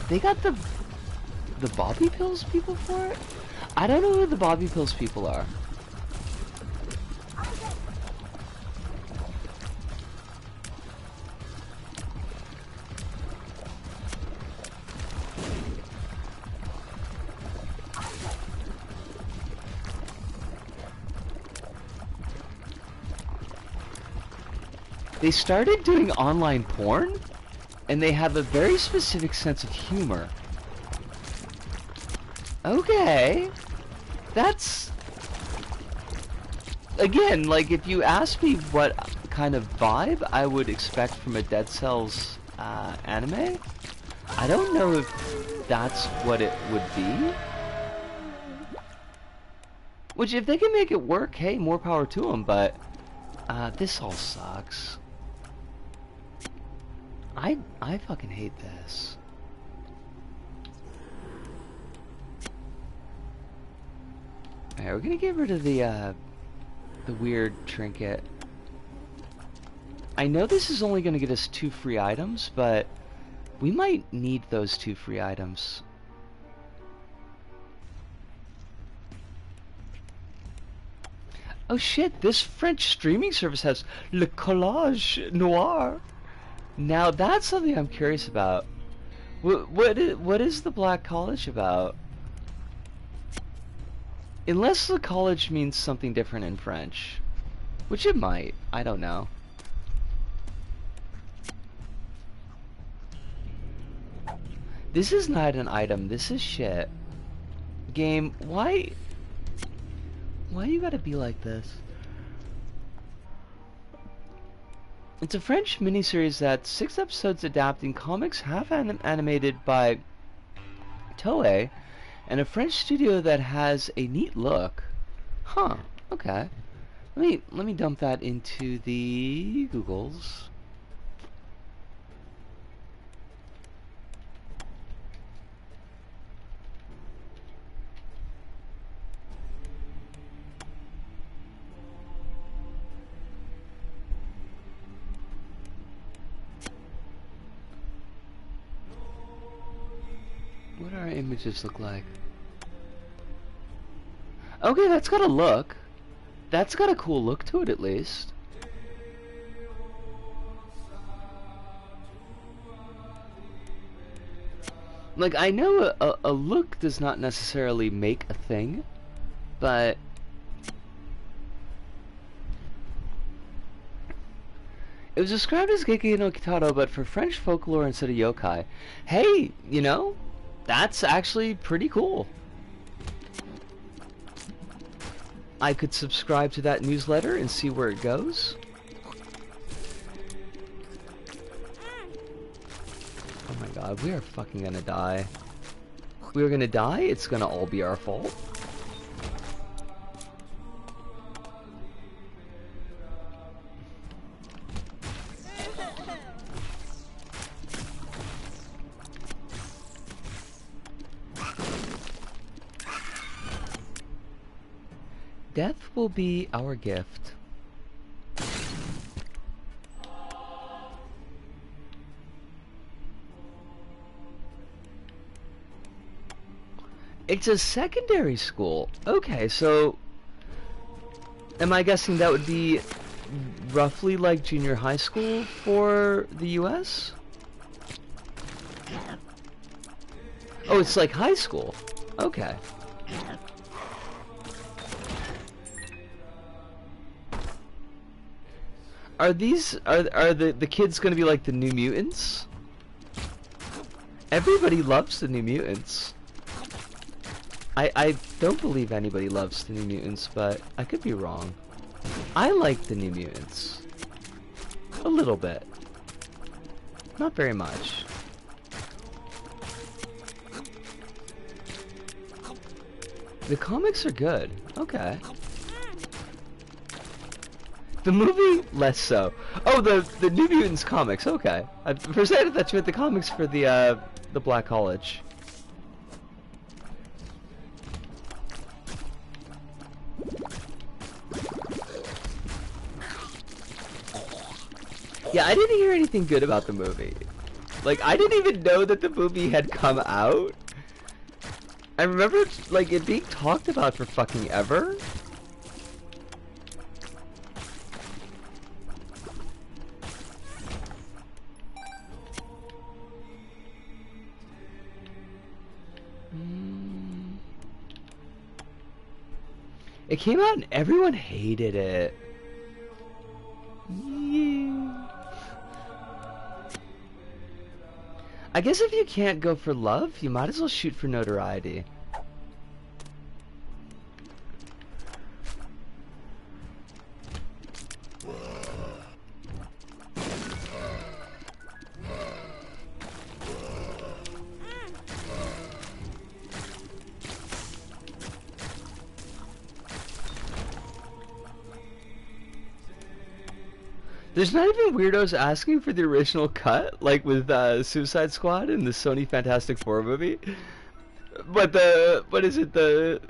S1: They got the Bobby Pills people for it? I don't know who the Bobby Pills people are. They started doing online porn, and they have a very specific sense of humor. Okay, that's... Again, like, if you ask me what kind of vibe I would expect from a Dead Cells anime, I don't know if that's what it would be. Which, if they can make it work, hey, more power to them, but this all sucks. I fucking hate this. Alright, we're gonna get rid of the weird trinket. I know this is only gonna get us 2 free items, but we might need those 2 free items. Oh shit, this French streaming service has Le Collage Noir. Now that's something I'm curious about. What is the Black College about? Unless the college means something different in French. Which it might. I don't know. This is not an item. This is shit. Game, why you gotta be like this? It's a French miniseries that's 6 episodes adapting comics half animated by PtaER, and a French studio that has a neat look. Huh, okay. Let me dump that into the Googles. What do our images look like? Okay, that's got a look. That's got a cool look to it, at least. Like, I know a look does not necessarily make a thing, but... It was described as Geiki no Kitaro, but for French folklore instead of yokai. Hey, you know, that's actually pretty cool. I could subscribe to that newsletter and see where it goes. Oh my god, we are fucking gonna die. We are gonna die, it's gonna all be our fault. Death will be our gift. It's a secondary school. Okay, so am I guessing that would be roughly like junior high school for the US? Oh, it's like high school. Okay. Are the kids gonna be like the New Mutants? Everybody loves the New Mutants. I don't believe anybody loves the New Mutants, but I could be wrong. I like the New Mutants. A little bit. Not very much. The comics are good. Okay. The movie, less so. Oh, the New Mutants comics. Okay. For a second, I thought you meant the comics for the Black College. Yeah, I didn't hear anything good about the movie. Like, I didn't even know that the movie had come out. I remember, like, it being talked about for fucking ever. It came out and everyone hated it. Yeah. I guess if you can't go for love, you might as well shoot for notoriety. There's not even weirdos asking for the original cut, like with Suicide Squad and the Sony Fantastic Four movie. But what is it, the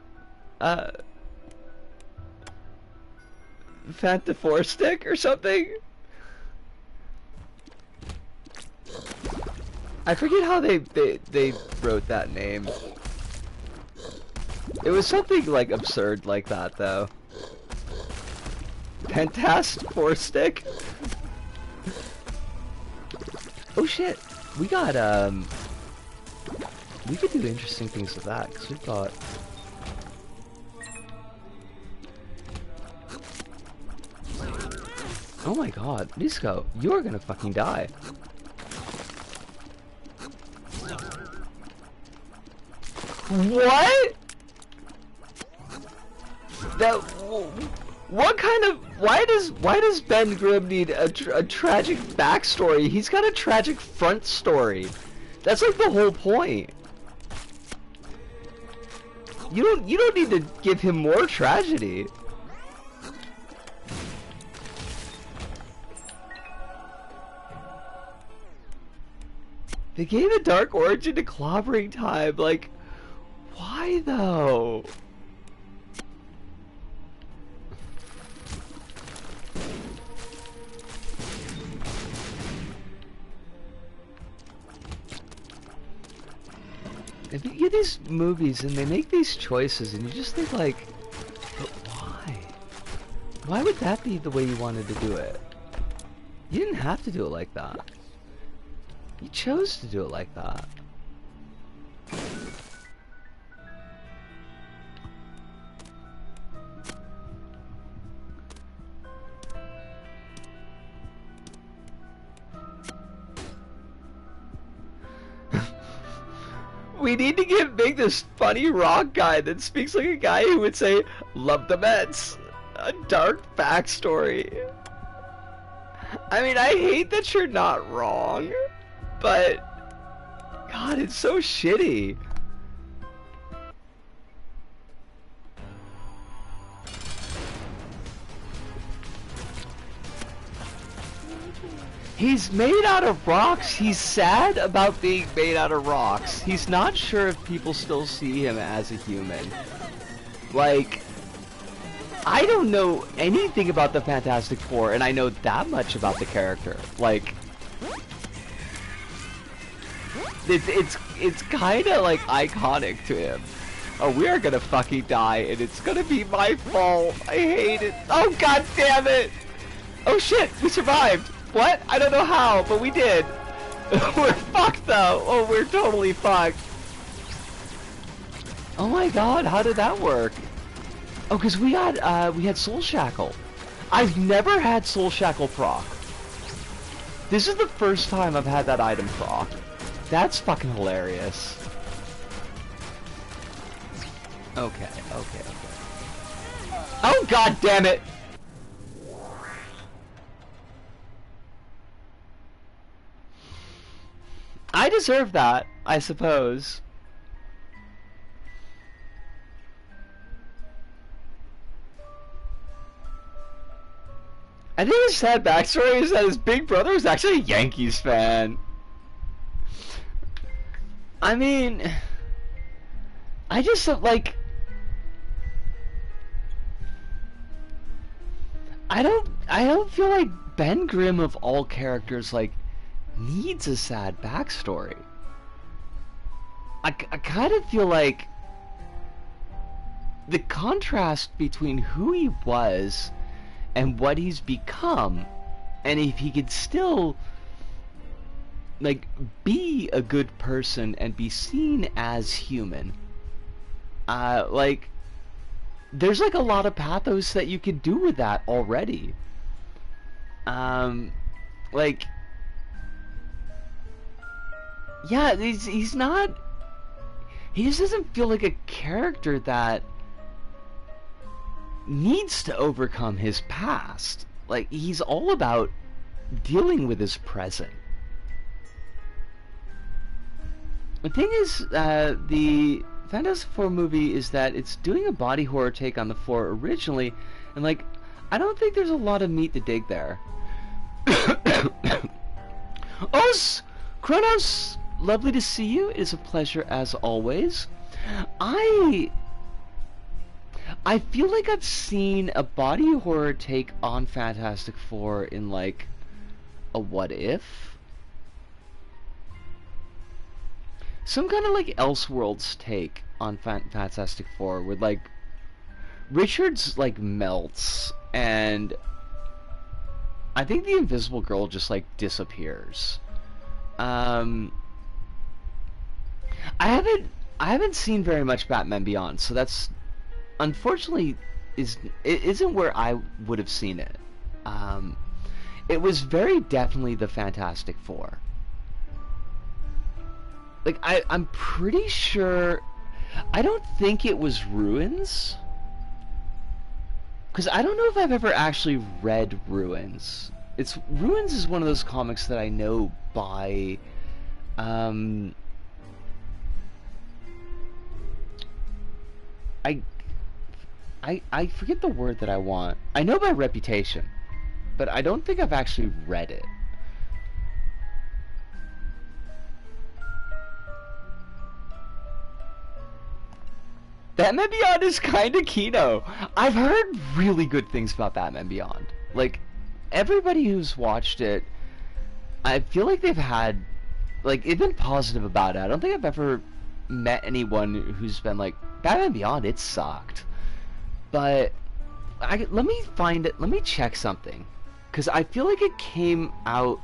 S1: Fantafour stick or something? I forget how they wrote that name. It was something like absurd like that though. Fantastic Four stick? Oh shit, we got we could do interesting things with that, because we've got oh my god, Nisco, you're gonna fucking die. What? That what kind of why does Ben Grimm need a tragic backstory? He's got a tragic front story. That's like the whole point. You don't need to give him more tragedy. They gave a dark origin to Clobbering Time. Like, why though? If you get these movies and they make these choices and you just think like, but why? Why would that be the way you wanted to do it? You didn't have to do it like that. You chose to do it like that. We need to give Big this funny rock guy that speaks like a guy who would say, "Love the Mets." A dark backstory. I mean, I hate that you're not wrong, but God, it's so shitty. He's made out of rocks. He's sad about being made out of rocks. He's not sure if people still see him as a human. Like, I don't know anything about the Fantastic Four, and I know that much about the character. Like, it's kind of like iconic to him. Oh, we are gonna fucking die, and it's gonna be my fault. I hate it. Oh, god damn it! Oh shit, we survived! What? I don't know how, but we did. We're fucked though. Oh, we're totally fucked. Oh my god, how did that work? Oh, because we had Soul Shackle. I've never had Soul Shackle proc. This is the first time I've had that item proc. That's fucking hilarious. Okay. Oh god damn it! I deserve that, I suppose. I think his sad backstory is that his big brother is actually a Yankees fan. I mean, I just like, I don't feel like Ben Grimm of all characters like needs a sad backstory. I kind of feel like the contrast between who he was and what he's become, and if he could still like be a good person and be seen as human, like there's like a lot of pathos that you could do with that already. Like, yeah, he's not, he just doesn't feel like a character that needs to overcome his past. Like, he's all about dealing with his present. The thing is, the Fantastic Four movie is that it's doing a body horror take on the Four originally, and like, I don't think there's a lot of meat to dig there. Os! Kronos! Lovely to see you. It is a pleasure as always. I feel like I've seen a body horror take on Fantastic Four in like a What If? Some kind of like Elseworlds take on Fantastic Four where like Richards like melts and I think the Invisible Girl just like disappears. I haven't seen very much Batman Beyond, so that's unfortunately it isn't where I would have seen it. It was very definitely the Fantastic Four. Like I'm pretty sure, I don't think it was Ruins, because I don't know if I've ever actually read Ruins. Ruins is one of those comics that I know by I forget the word that I want. I know by reputation, but I don't think I've actually read it. Batman Beyond is kind of Kino. I've heard really good things about Batman Beyond. Like, everybody who's watched it, I feel like they've been positive about it. I don't think I've ever met anyone who's been like, Batman Beyond, it sucked. But let me find it. Let me check something, because I feel like it came out.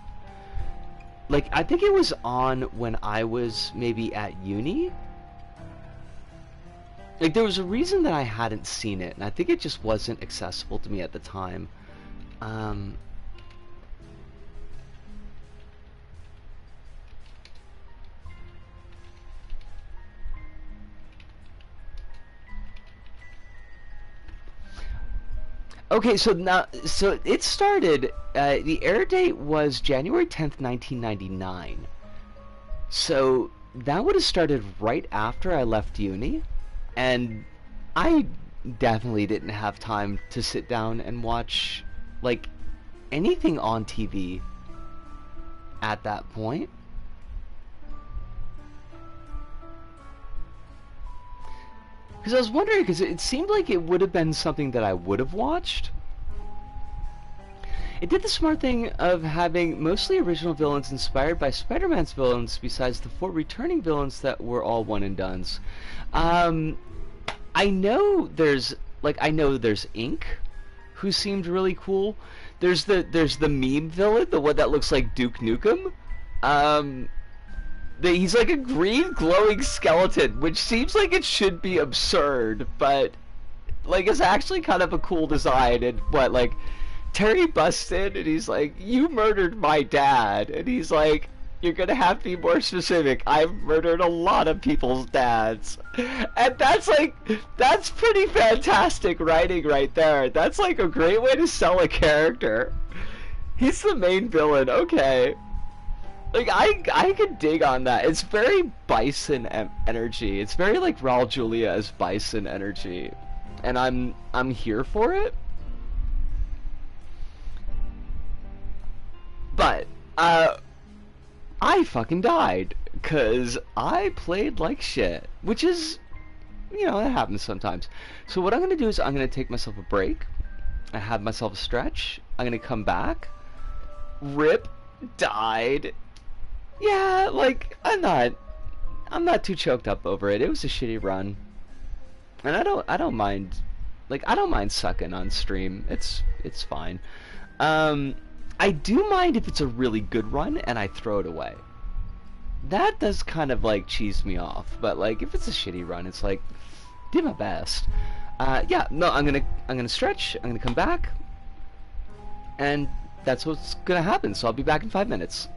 S1: Like, I think it was on when I was maybe at uni. Like, there was a reason that I hadn't seen it, and I think it just wasn't accessible to me at the time. Okay, so it started, the air date was January 10th, 1999. So that would have started right after I left uni, and I definitely didn't have time to sit down and watch, like, anything on TV at that point. Because I was wondering, because it seemed like it would have been something that I would have watched. It did the smart thing of having mostly original villains inspired by Spider-Man's villains, besides the 4 returning villains that were all one-and-dones. I know there's Ink, who seemed really cool. There's the meme villain, the one that looks like Duke Nukem. Um, he's like a green glowing skeleton, which seems like it should be absurd, but like it's actually kind of a cool design. And what, like, Terry busts in and he's like, "You murdered my dad," and he's like, "You're gonna have to be more specific. I've murdered a lot of people's dads." And that's pretty fantastic writing right there. That's like a great way to sell a character. He's the main villain, okay. Like, I could dig on that. It's very Bison energy. It's very like Raul Julia as Bison energy. And I'm here for it. But, I fucking died. Because I played like shit. Which is, you know, it happens sometimes. So what I'm going to do is I'm going to take myself a break. I have myself a stretch. I'm going to come back. Rip. Died. Yeah, like, I'm not too choked up over it. It was a shitty run. And I don't mind, like, I don't mind sucking on stream. It's fine. I do mind if it's a really good run and I throw it away. That does kind of like cheese me off, but like if it's a shitty run, it's like did my best. Yeah, no, I'm gonna stretch. I'm gonna come back, and that's what's gonna happen. So I'll be back in 5 minutes.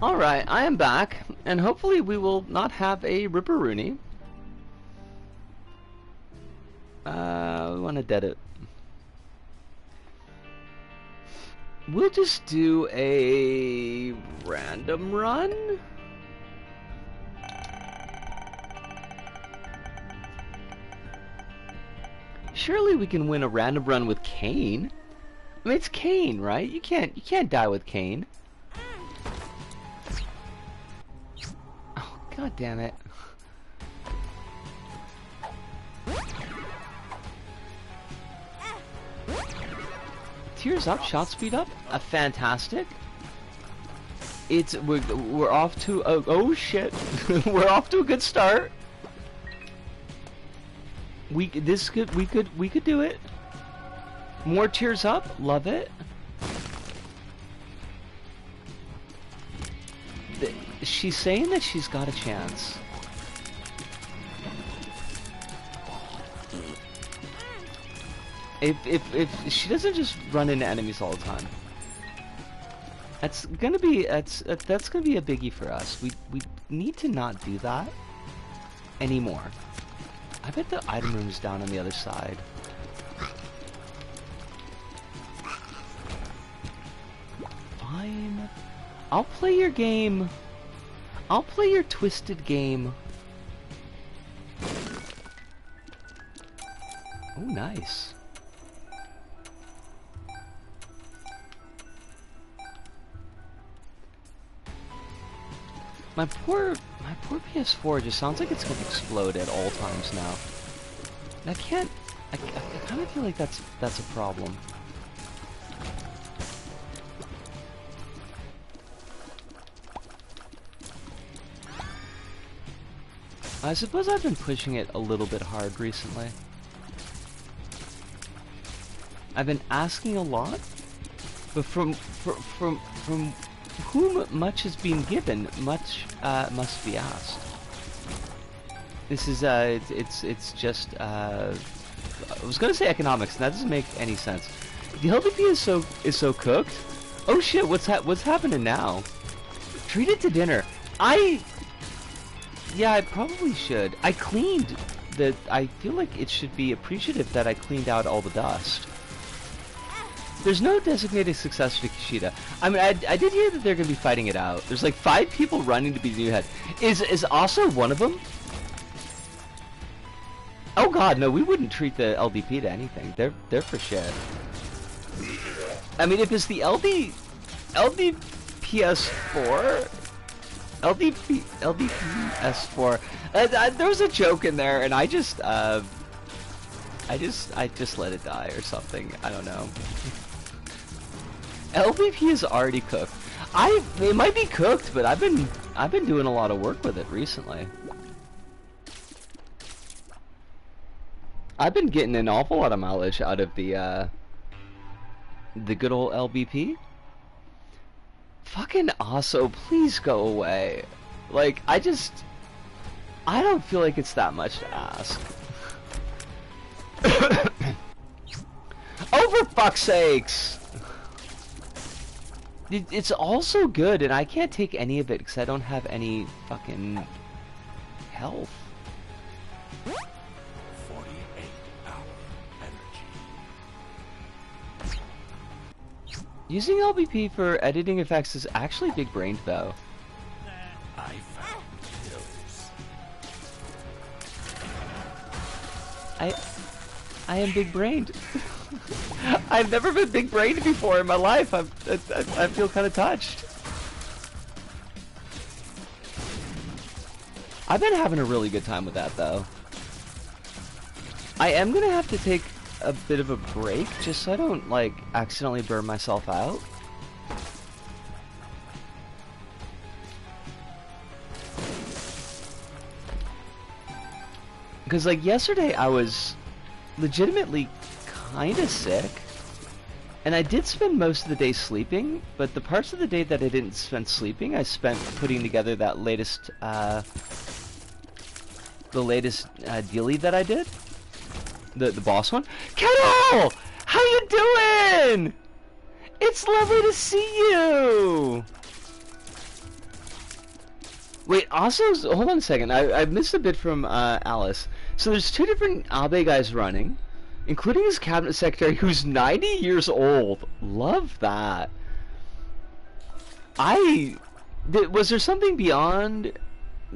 S1: Alright, I am back, and hopefully we will not have a Ripperoonie. We want to dead it. We'll just do a random run. Surely we can win a random run with Kane. I mean, it's Kane, right? You can't die with Kane. Oh, god damn it. Tears up, shot speed up, fantastic. We're off to a, oh shit, we're off to a good start. We could do it. More tears up, love it. She's saying that she's got a chance. If she doesn't just run into enemies all the time, that's gonna be a biggie for us. We need to not do that anymore. I bet the item room is down on the other side. Fine. I'll play your game. I'll play your twisted game. Oh, nice. My poor PS4 just sounds like it's gonna explode at all times now. And I kind of feel like that's a problem. I suppose I've been pushing it a little bit hard recently. I've been asking a lot, but from whom much is being given, much must be asked. This is it's just I was gonna say economics, and that doesn't make any sense. The LDP is so cooked. Oh shit! What's happening now? Treat it to dinner. Yeah, I probably should. I cleaned the. I feel like it should be appreciative that I cleaned out all the dust. There's no designated success for Kishida. I mean, I did hear that they're gonna be fighting it out. There's like 5 people running to be the new head. Is also one of them? Oh god, no, we wouldn't treat the LDP to anything. They're for shit. I mean, if it's the LDPS4, LDPS4, there was a joke in there, and I just let it die or something. I don't know. LVP is already cooked. It might be cooked, but I've been doing a lot of work with it recently. I've been getting an awful lot of mileage out of the good old LBP. Fucking Aso, please go away. Like, I don't feel like it's that much to ask. Oh, for fuck's sakes! It's also good, and I can't take any of it because I don't have any fucking health.
S2: 48-hour energy.
S1: Using LBP for editing effects is actually big-brained, though.
S2: I found kills.
S1: I am big-brained. I've never been big-brained before in my life. I feel kind of touched. I've been having a really good time with that, though. I am gonna have to take a bit of a break just so I don't, like, accidentally burn myself out. Because, like, yesterday I was legitimately kind of sick, and I did spend most of the day sleeping, but the parts of the day that I didn't spend sleeping, I spent putting together that latest, dealie that I did. The boss one. Kettle! How you doing? It's lovely to see you! Wait, also, hold on a second. I missed a bit from Alice. So there's two different Abe guys running, including his cabinet secretary who's 90 years old. Love that. Was there something beyond?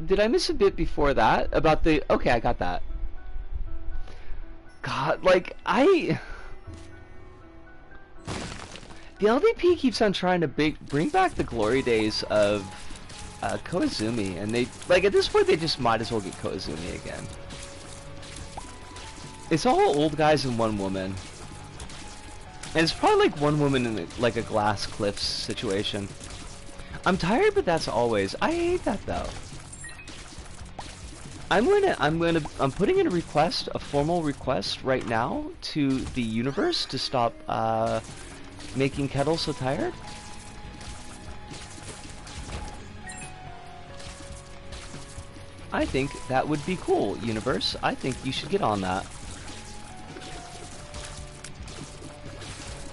S1: Did I miss a bit before that about the? Okay, I got that. God, like the LDP keeps on trying to bring back the glory days of Koizumi, and they like at this point they just might as well get Koizumi again. It's all old guys and one woman, and it's probably like one woman in like a glass cliffs situation. I'm tired, but that's always. I hate that though. I'm putting in a request, a formal request right now to the universe to stop making Kettle so tired. I think that would be cool, universe. I think you should get on that.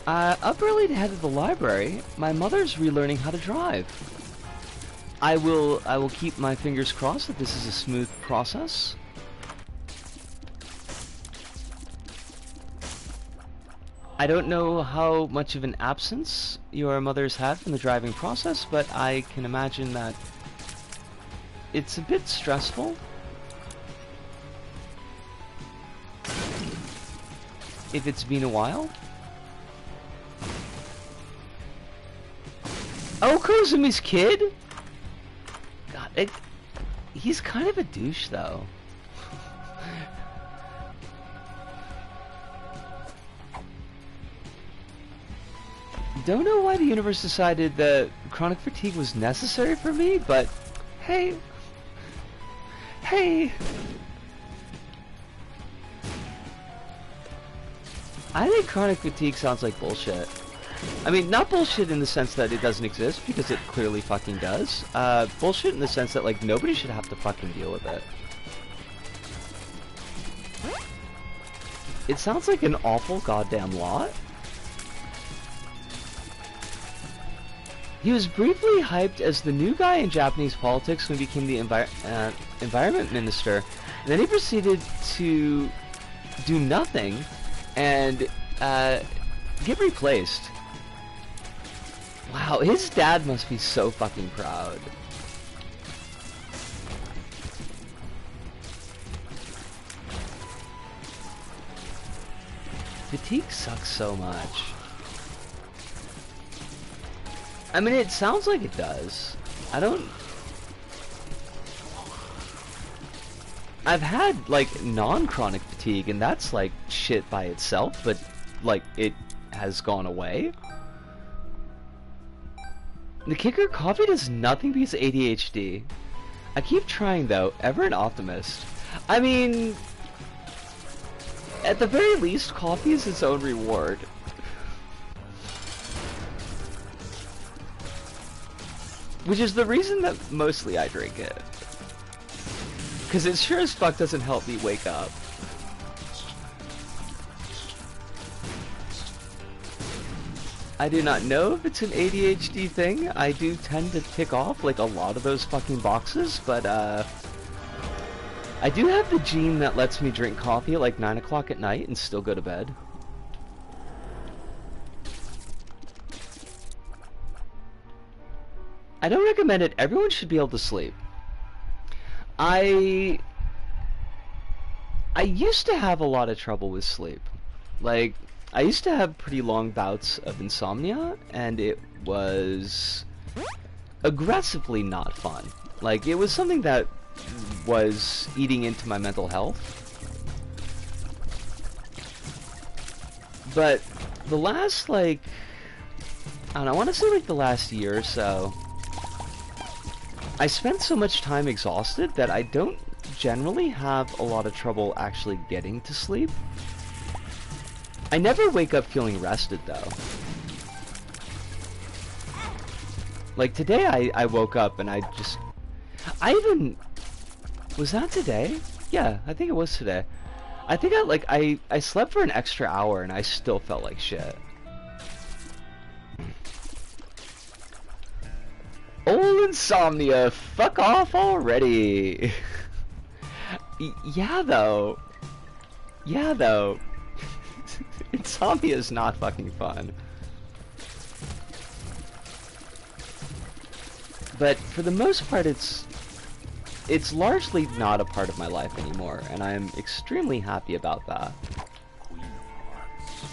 S1: Up early to head to the library. My mother's relearning how to drive. I will keep my fingers crossed that this is a smooth process. I don't know how much of an absence your mother's had from the driving process, but I can imagine that it's a bit stressful. If it's been a while. Oh, Kozumi's kid? God, he's kind of a douche, though. Don't know why the universe decided that chronic fatigue was necessary for me, but hey. Hey! I think chronic fatigue sounds like bullshit. I mean, not bullshit in the sense that it doesn't exist, because it clearly fucking does. Bullshit in the sense that, like, nobody should have to fucking deal with it. It sounds like an awful goddamn lot. He was briefly hyped as the new guy in Japanese politics when he became the environment minister. And then he proceeded to do nothing and get replaced. Wow, his dad must be so fucking proud. Fatigue sucks so much. I mean, it sounds like it does. I've had, like, non-chronic fatigue, and that's, like, shit by itself, but, like, it has gone away. The kicker, coffee does nothing because of ADHD. I keep trying, though, ever an optimist. I mean, at the very least, coffee is its own reward. Which is the reason that mostly I drink it. Because it sure as fuck doesn't help me wake up. I do not know if it's an ADHD thing. I do tend to tick off like a lot of those fucking boxes, but I do have the gene that lets me drink coffee at like 9 o'clock at night and still go to bed. I don't recommend it. Everyone should be able to sleep. I used to have a lot of trouble with sleep. Like, I used to have pretty long bouts of insomnia, and it was aggressively not fun. Like, it was something that was eating into my mental health. But the last, like, I don't know, I want to say like the last year or so, I spent so much time exhausted that I don't generally have a lot of trouble actually getting to sleep. I never wake up feeling rested, though. Like, today I woke up and was that today? Yeah, I think it was today. I think I slept for an extra hour and I still felt like shit. Old insomnia, fuck off already. Yeah, though. Yeah, though. Insomnia is not fucking fun. But for the most part, it's largely not a part of my life anymore, and I'm extremely happy about that.
S2: Queen of Hearts.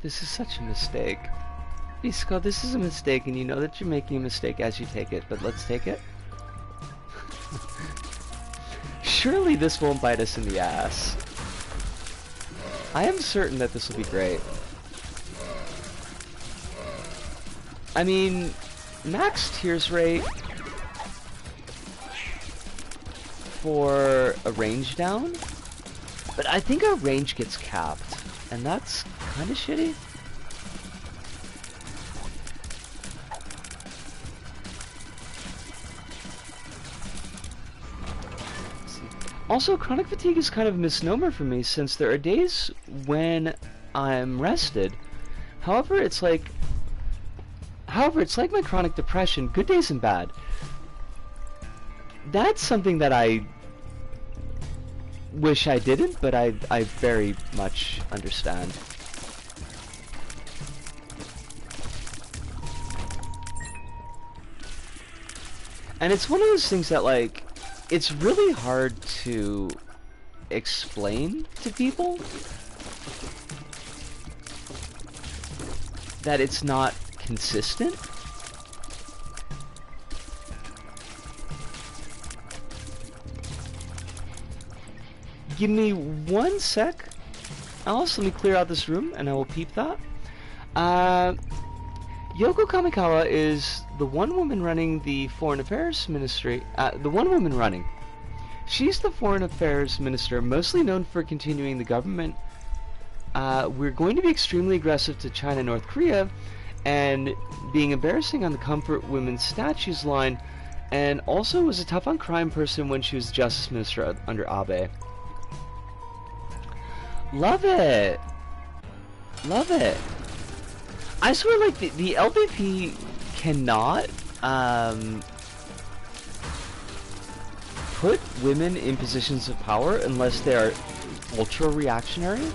S1: This is such a mistake. Bisco, this is a mistake, and you know that you're making a mistake as you take it, but let's take it. Surely this won't bite us in the ass. I am certain that this will be great. I mean, max tears rate for a range down, but I think our range gets capped, and that's kind of shitty. Also, chronic fatigue is kind of a misnomer for me, since there are days when I'm rested. However, it's like my chronic depression, good days and bad. That's something that I wish I didn't, but I very much understand. And it's one of those things that, like, it's really hard to explain to people that it's not consistent. Give me 1 sec. Alice, let me clear out this room and I will peep that. Yoko Kamikawa is the one woman running the Foreign Affairs Ministry. The one woman running. She's the Foreign Affairs Minister, mostly known for continuing the government. We're going to be extremely aggressive to China and North Korea, and being embarrassing on the Comfort Women's Statues line, and also was a tough on crime person when she was Justice Minister under Abe. Love it! Love it! I swear, like, the LDP cannot, put women in positions of power unless they are ultra-reactionary.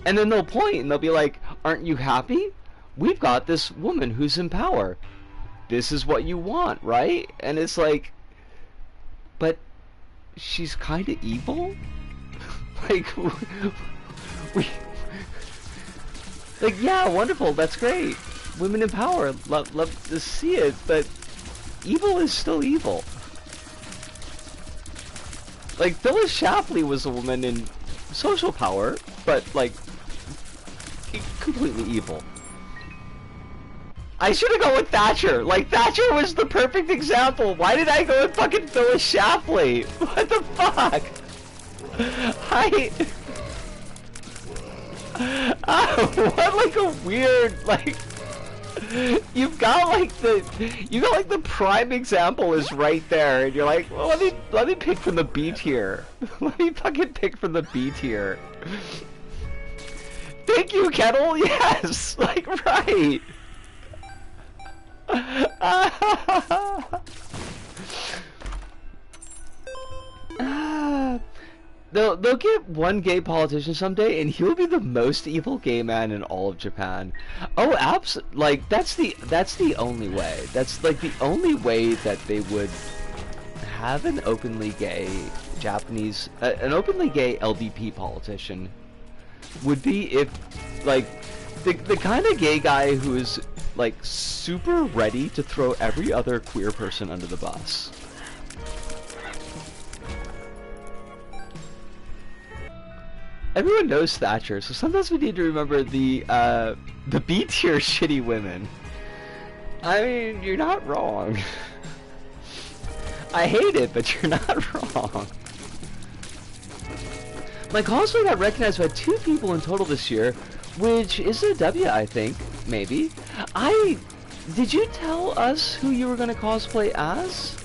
S1: And then they'll point and they'll be like, aren't you happy? We've got this woman who's in power. This is what you want, right? And it's like, but she's kind of evil? Like, like, yeah, wonderful, that's great. Women in power, love to see it, but evil is still evil. Like, Phyllis Shapley was a woman in social power, but, like, completely evil. I should have gone with Thatcher. Like, Thatcher was the perfect example. Why did I go with fucking Phyllis Shapley? What the fuck? What, like, a weird, like, you've got like the prime example is right there, and you're like, well, let me pick from the B tier. Let me fucking pick from the B tier. Thank you, Kettle. Yes, like, right. They'll get one gay politician someday, and he'll be the most evil gay man in all of Japan. Oh, like, that's the only way. That's like the only way that they would have an openly gay Japanese, an openly gay LDP politician would be if, like, the kind of gay guy who is, like, super ready to throw every other queer person under the bus. Everyone knows Thatcher, so sometimes we need to remember the B tier shitty women. I mean, you're not wrong. I hate it, but you're not wrong. My cosplay got recognized by 2 people in total this year. which is a W, I think, maybe. Did you tell us who you were gonna cosplay as?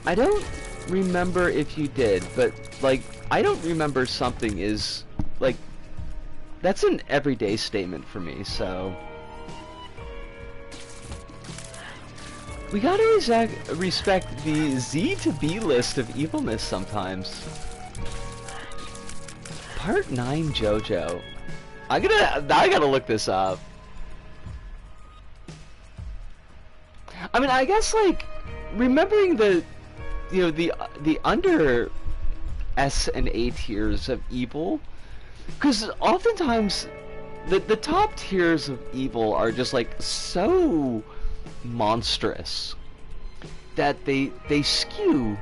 S1: I don't remember if you did, but, like, I don't remember something is, like, that's an everyday statement for me, so... We gotta respect the Z to B list of evilness sometimes. Part 9 JoJo. I gotta look this up. I mean, I guess, like, remembering the, you know, the under S and A tiers of evil, because oftentimes the top tiers of evil are just, like, so monstrous that they skew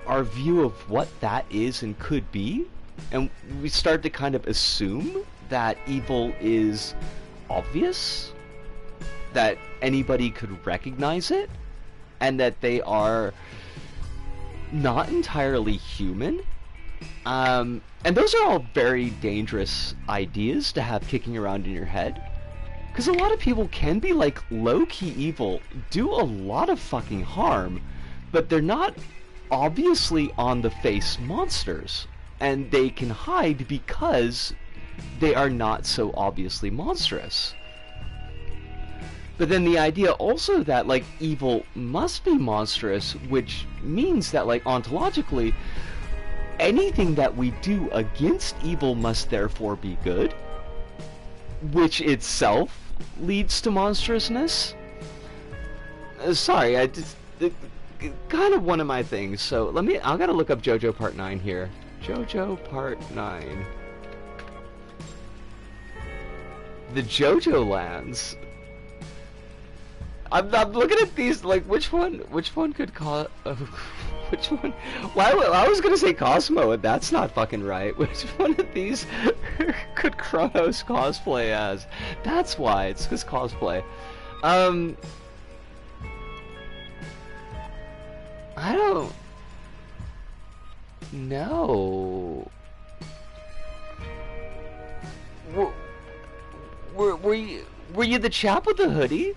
S1: our view of what that is and could be, and we start to kind of assume that evil is obvious, that anybody could recognize it, and that they are not entirely human. And those are all very dangerous ideas to have kicking around in your head. Because a lot of people can be, like, low-key evil, do a lot of fucking harm, but they're not obviously on-the-face monsters. And they can hide because they are not so obviously monstrous. But then the idea also that, like, evil must be monstrous, which means that, like, ontologically, anything that we do against evil must therefore be good, which itself leads to monstrousness. Sorry, I just... kind of one of my things, so I gotta look up JoJo Part 9 here. JoJo Part 9. The JoJo lands. I'm looking at these, like, which one could which one? Why, I was gonna say Cosmo, and that's not fucking right. Which one of these could Kronos cosplay as? That's why, it's because cosplay. I don't know. Were you the chap with the hoodie?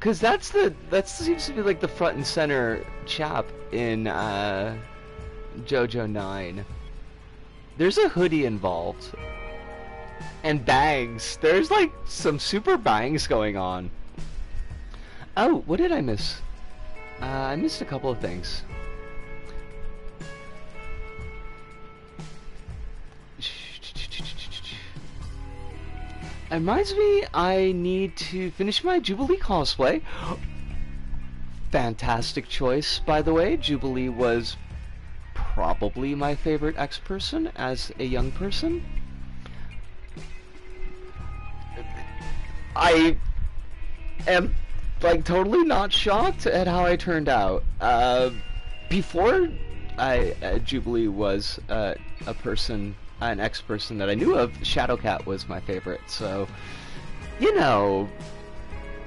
S1: Cause that seems to be like the front and center chap in JoJo 9. There's a hoodie involved. And bangs. There's like some super bangs going on. Oh, what did I miss? I missed a couple of things. It reminds me, I need to finish my Jubilee cosplay. Fantastic choice, by the way. Jubilee was probably my favorite X-person as a young person. I am, like, totally not shocked at how I turned out. Before Jubilee was a person, an X-person that I knew of, Shadowcat was my favorite. So, you know,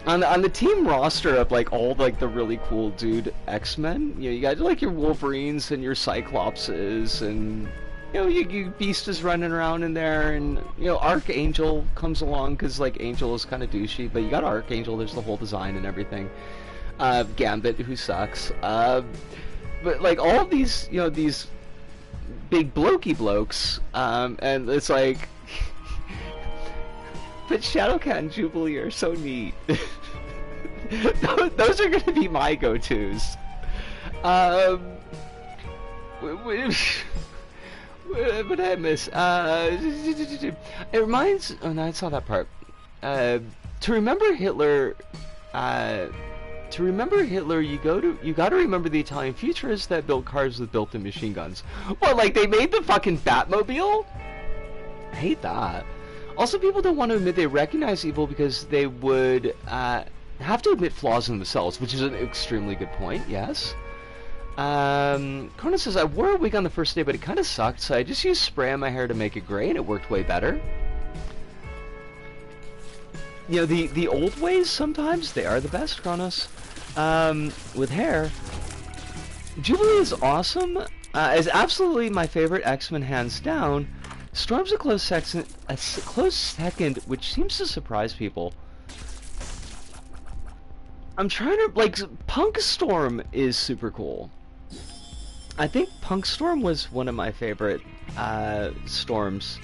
S1: on the team roster of, like, all, like, the really cool dude X-Men, you know, you got, like, your Wolverines and your Cyclopses, and, you know, you Beast is running around in there, and, you know, Archangel comes along because, like, Angel is kind of douchey, but you got Archangel, there's the whole design and everything. Gambit, who sucks. But, like, all of these, you know, these big blokes, and it's like... But Shadowcat and Jubilee are so neat. Those are gonna be my go-tos. What did I miss? It reminds... Oh, no, I saw that part. To remember Hitler... you gotta remember the Italian futurists that built cars with built-in machine guns. What, like they made the fucking Batmobile? I hate that. Also, people don't want to admit they recognize evil because they would have to admit flaws in themselves, which is an extremely good point, yes. Corona says, I wore a wig on the first day, but it kind of sucked, so I just used spray on my hair to make it gray, and it worked way better. You know, the old ways, sometimes, they are the best, Kronos. With hair. Jubilee is awesome. Is absolutely my favorite X-Men, hands down. Storm's a close second, close second, which seems to surprise people. I'm trying to, like, Punk Storm is super cool. I think Punk Storm was one of my favorite storms.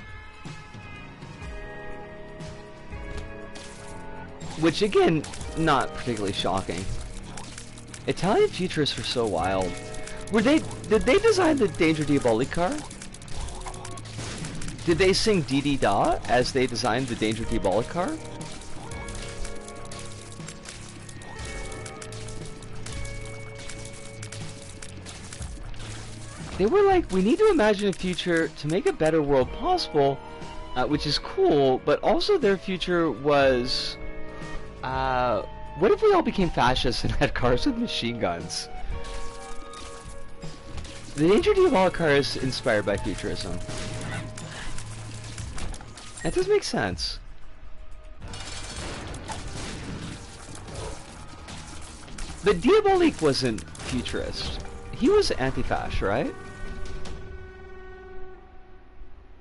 S1: Which, again, not particularly shocking. Italian futurists were so wild. Did they design the Danger Diabolique car? Did they sing Dee Dee Da as they designed the Danger Diabolique car? They were like, we need to imagine a future to make a better world possible, which is cool, but also their future was, what if we all became fascists and had cars with machine guns? The Danger Diabolique car is inspired by futurism. That does make sense. But Diabolique wasn't futurist. He was anti-fasc, right?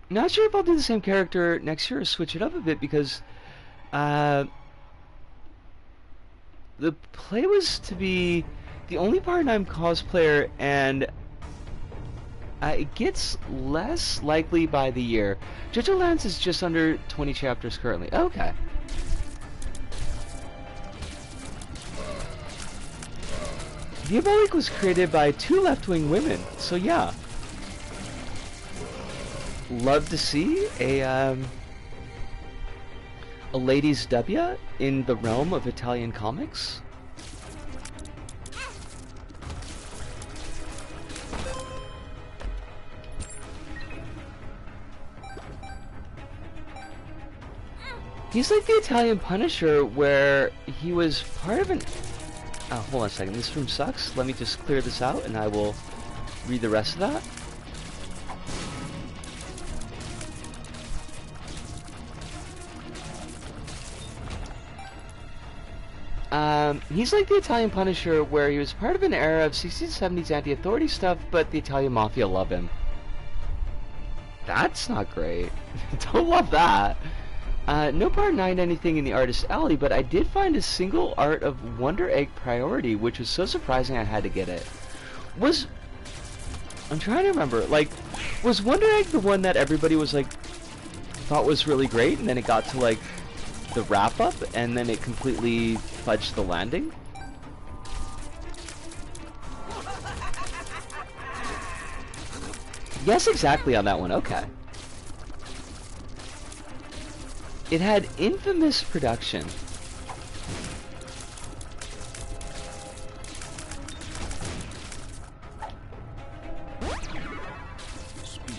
S1: Not sure if I'll do the same character next year or switch it up a bit because the play was to be the only part-time cosplayer, and it gets less likely by the year. JoJo Lands is just under 20 chapters currently. Okay. Diabolique was created by 2 left-wing women, so yeah. Love to see a ladies' W in the realm of Italian comics. He's like the Italian Punisher, where he was part of an... Oh, hold on a second. This room sucks. Let me just clear this out, and I will read the rest of that. He's like the Italian Punisher, where he was part of an era of 60s and 70s anti-authority stuff, but the Italian Mafia love him. That's not great. Don't love that. No part 9 anything in the Artist Alley, but I did find a single art of Wonder Egg Priority, which was so surprising I had to get it. I'm trying to remember, like, was Wonder Egg the one that everybody was like, thought was really great, and then it got to like the wrap up, and then it completely fudged the landing? Yes, exactly on that one, okay. It had infamous production.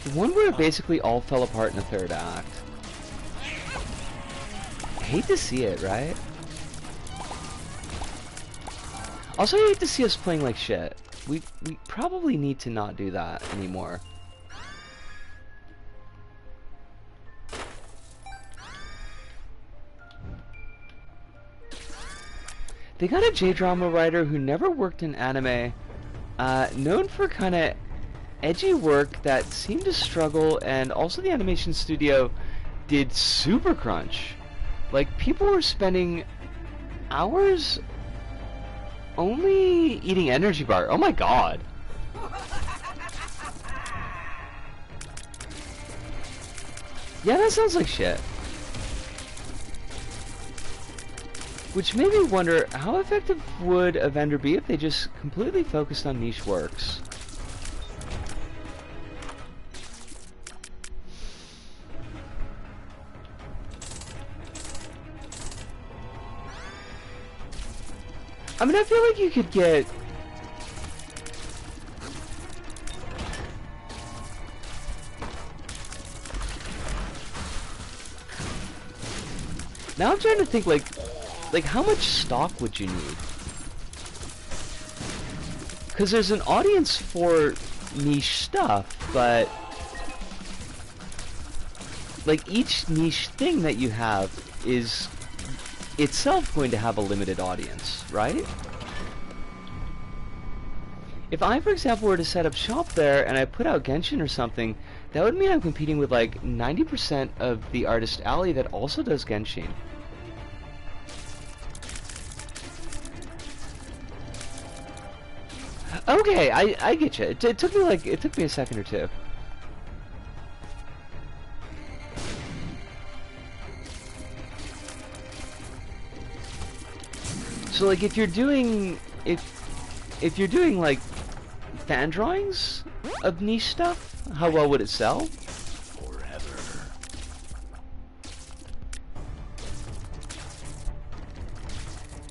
S1: The one where it basically all fell apart in the 3rd act. I hate to see it, right? Also, I hate to see us playing like shit. We probably need to not do that anymore. They got a J-drama writer who never worked in anime, known for kind of edgy work that seemed to struggle, and also the animation studio did super crunch. Like, people were spending hours only eating energy bar. Oh my god. Yeah, that sounds like shit. Which made me wonder, how effective would a vendor be if they just completely focused on niche works? I mean, I feel like you could get... Now I'm trying to think, like how much stock would you need? Because there's an audience for niche stuff, but like each niche thing that you have is itself going to have a limited audience, right? If I, for example, were to set up shop there and I put out Genshin or something, that would mean I'm competing with like 90% of the artist alley that also does Genshin. Okay, I get you. It took me a second or two. So like if you're doing like fan drawings of niche stuff, how well would it sell?
S2: Forever.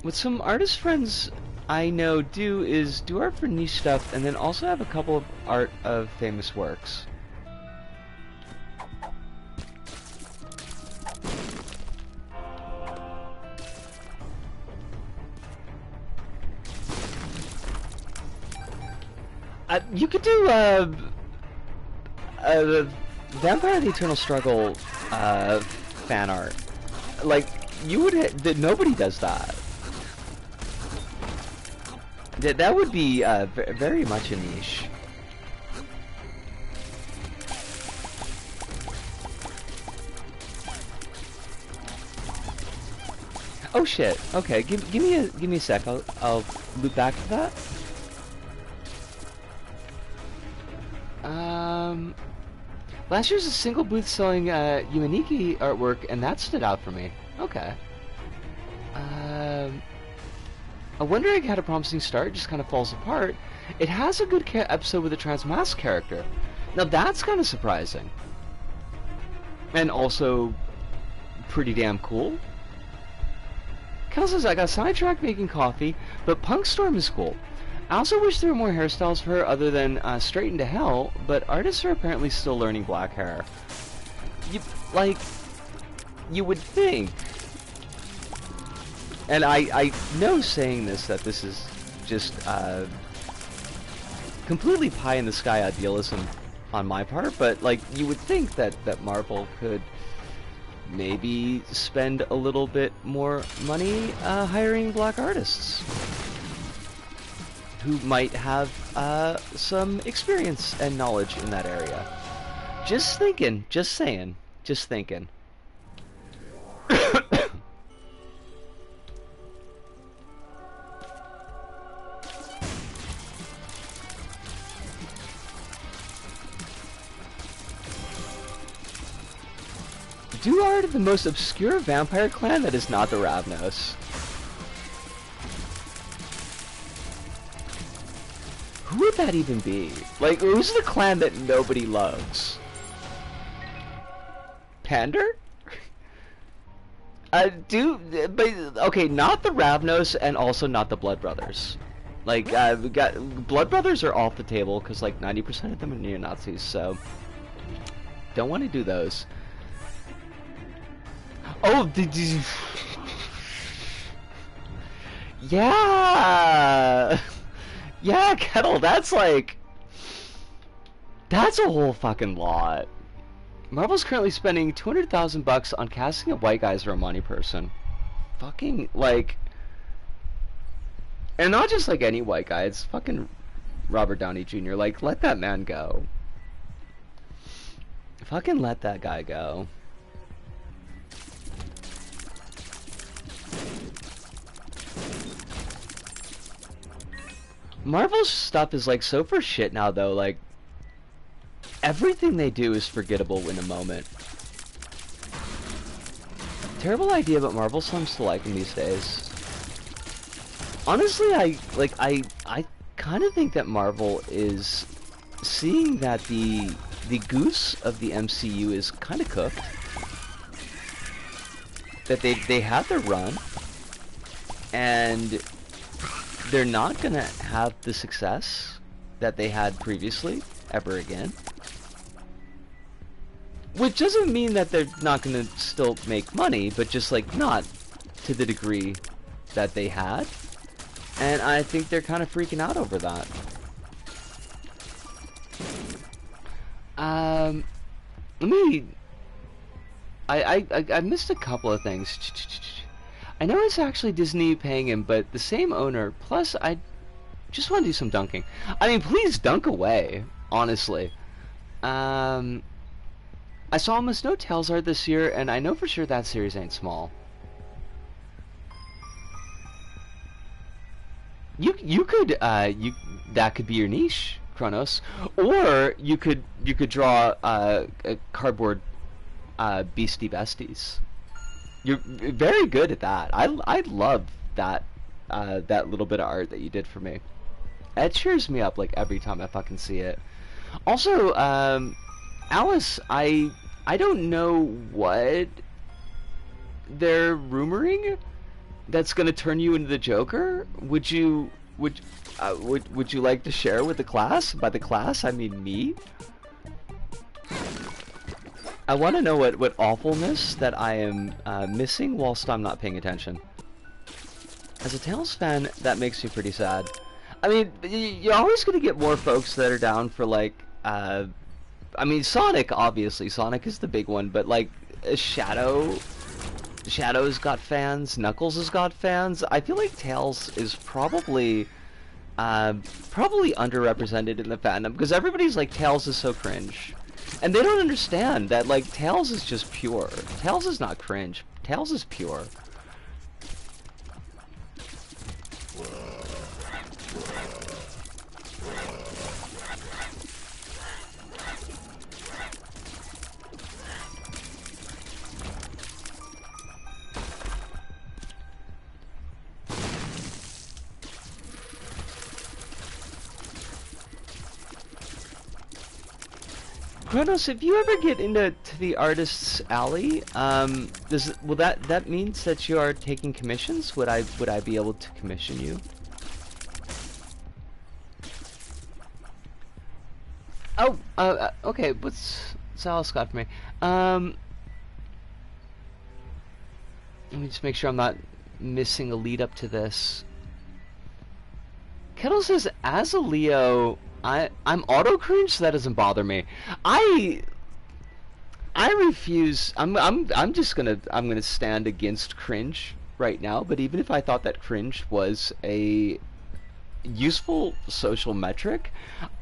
S1: What some artist friends I know do is do art for niche stuff and then also have a couple of art of famous works. You could do Vampire the Eternal Struggle fan art. Like you would nobody does that. That would be very much a niche. Oh shit. Okay, give me a sec. I'll loop back to that. Last year's a single booth selling Yumaniki artwork, and that stood out for me. Okay. A Wonder Egg had a promising start, just kind of falls apart. It has a good episode with a Transmask character. Now that's kind of surprising. And also pretty damn cool. Kel says, I got sidetracked making coffee, but Punk Storm is cool. I also wish there were more hairstyles for her other than straighten to hell, but artists are apparently still learning black hair. You would think. And I know saying this that this is just completely pie in the sky idealism on my part, but like you would think that Marvel could maybe spend a little bit more money hiring black artists who might have some experience and knowledge in that area. Just thinking, just saying, just thinking. Do art of the most obscure vampire clan that is not the Ravnos. Who would that even be? Like, who's the clan that nobody loves? Pander? But okay, not the Ravnos and also not the Blood Brothers. Like, we got Blood Brothers are off the table because like 90% of them are neo-Nazis, so don't want to do those. Oh, did you? Yeah, yeah, Kettle. That's a whole fucking lot. Marvel's currently spending $200,000 on casting a white guy as a Romani person. Fucking like, and not just like any white guy. It's fucking Robert Downey Jr. Like, let that man go. Fucking let that guy go. Marvel's stuff is like so for shit now though, like everything they do is forgettable in a moment. Terrible idea, but Marvel seems to like them these days. Honestly, I kind of think that Marvel is seeing that the goose of the MCU is kind of cooked. That they had their run and they're not gonna have the success that they had previously ever again. Which doesn't mean that they're not gonna still make money, but just like not to the degree that they had. And I think they're kind of freaking out over that. I missed a couple of things. I know it's actually Disney paying him, but the same owner. Plus, I Just want to do some dunking. I mean, please dunk away, honestly. I saw almost no Tails art this year, and I know for sure that series ain't small. You could that could be your niche, Kronos, or you could draw a cardboard beastie besties. You're very good at that. I love that that little bit of art that you did for me. It cheers me up like every time I fucking see it. Also, Alice, I don't know what they're rumoring that's gonna turn you into the Joker. Would you like to share with the class? By the class, I mean me. I want to know what awfulness that I am missing whilst I'm not paying attention. As a Tails fan, that makes me pretty sad. I mean, you're always going to get more folks that are down for, like, I mean, Sonic, obviously. Sonic is the big one, but, like, Shadow's got fans, Knuckles has got fans. I feel like Tails is probably underrepresented in the fandom, because everybody's like, Tails is so cringe. And they don't understand that, like, Tails is just pure. Tails is not cringe. Tails is pure. Kronos, if you ever get into the artist's alley, will that means that you are taking commissions? Would I be able to commission you? Oh, okay. What's Alice got for me? Let me just make sure I'm not missing a lead up to this. Kettle says, as a Leo, I'm auto cringe, so that doesn't bother me. I refuse. I'm just gonna stand against cringe right now. But even if I thought that cringe was a useful social metric,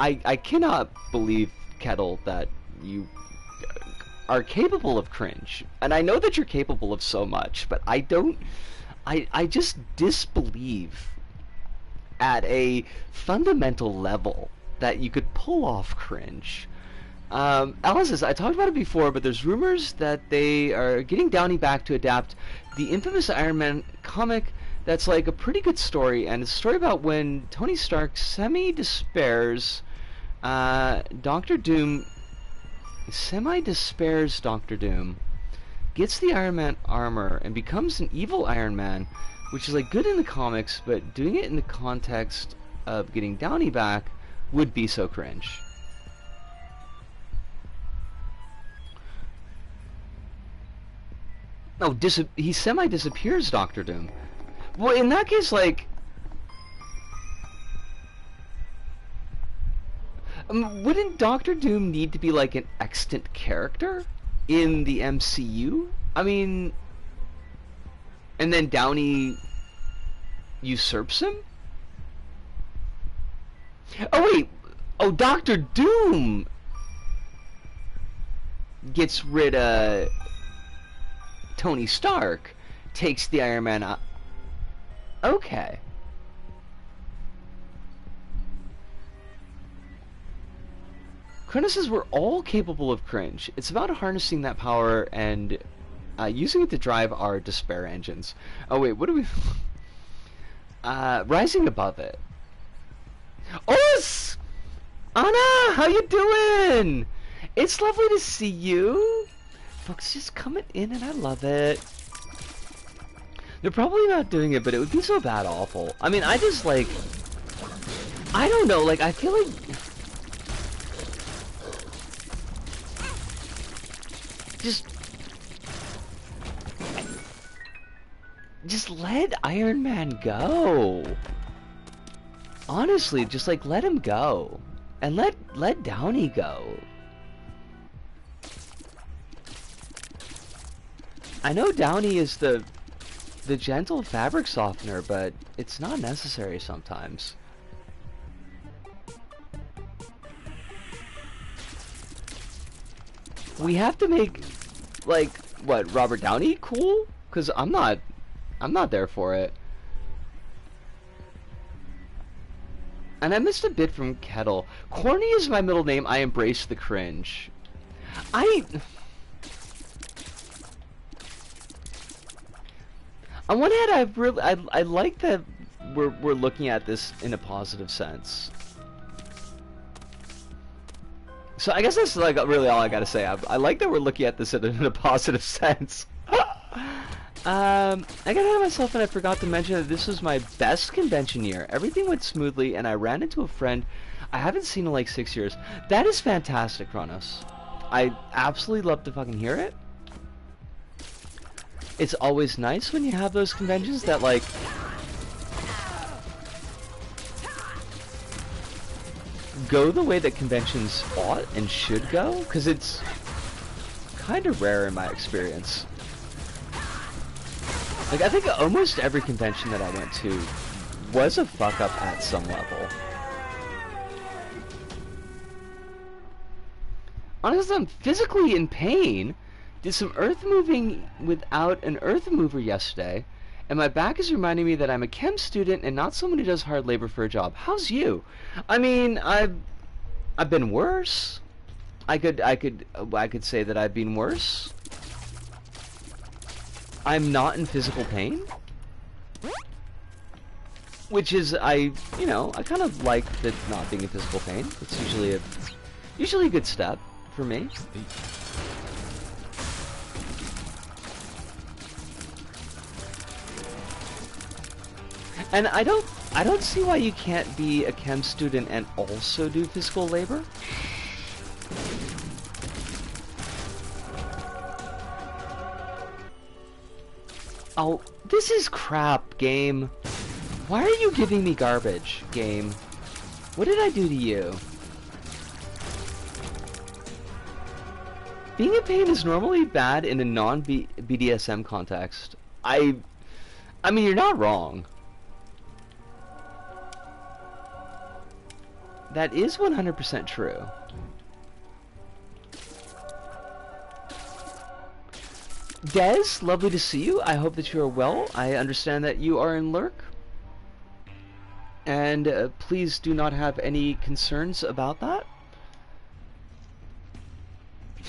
S1: I cannot believe, Kettle, that you are capable of cringe. And I know that you're capable of so much, but I just disbelieve at a fundamental level that you could pull off cringe. Alice says, I talked about it before, but there's rumors that they are getting Downey back to adapt the infamous Iron Man comic that's like a pretty good story, and it's a story about when Tony Stark semi-despairs Doctor Doom, gets the Iron Man armor and becomes an evil Iron Man, which is like good in the comics, but doing it in the context of getting Downey back would be so cringe. Oh, he semi-disappears, Doctor Doom. Well, in that case, like, wouldn't Doctor Doom need to be like an extant character in the MCU? I mean, and then Downey usurps him? Oh wait, oh, Doctor Doom gets rid of Tony Stark, takes the Iron Man out. Okay. Kronos says we're all capable of cringe. It's about harnessing that power and using it to drive our despair engines. Oh wait, what do we... rising above it. Oh, Anna, how you doing? It's lovely to see you. Folks just coming in, and I love it. They're probably not doing it, but it would be so bad awful. I mean, I just, like... I don't know, like, I feel like... Just let Iron Man go. Honestly, just, like, let him go. And let Downey go. I know Downey is the gentle fabric softener, but it's not necessary sometimes. We have to make, like, what, Robert Downey cool? Because I'm not there for it. And I missed a bit from Kettle. Corny is my middle name. I embrace the cringe. On one hand, I like that we're looking at this in a positive sense. So I guess that's like really all I gotta say. I like that we're looking at this in a positive sense. I got ahead of myself and I forgot to mention that this was my best convention year. Everything went smoothly and I ran into a friend I haven't seen in like 6 years. That is fantastic, Kronos. I absolutely love to fucking hear it. It's always nice when you have those conventions that like go the way that conventions ought and should go, because it's kind of rare in my experience. Like, I think almost every convention that I went to was a fuck up at some level. Honestly, I'm physically in pain. Did some earth moving without an earth mover yesterday, and my back is reminding me that I'm a chem student and not someone who does hard labor for a job. How's you? I mean, I've been worse. I could say that I've been worse. I'm not in physical pain, which is I kind of like that not being in physical pain. It's usually a good step for me. And I don't see why you can't be a chem student and also do physical labor. Oh, this is crap, game. Why are you giving me garbage, game? What did I do to you? Being in pain is normally bad in a non-BDSM context. I mean, you're not wrong. That is 100% true. Des, lovely to see you. I hope that you are well. I understand that you are in lurk. And please do not have any concerns about that.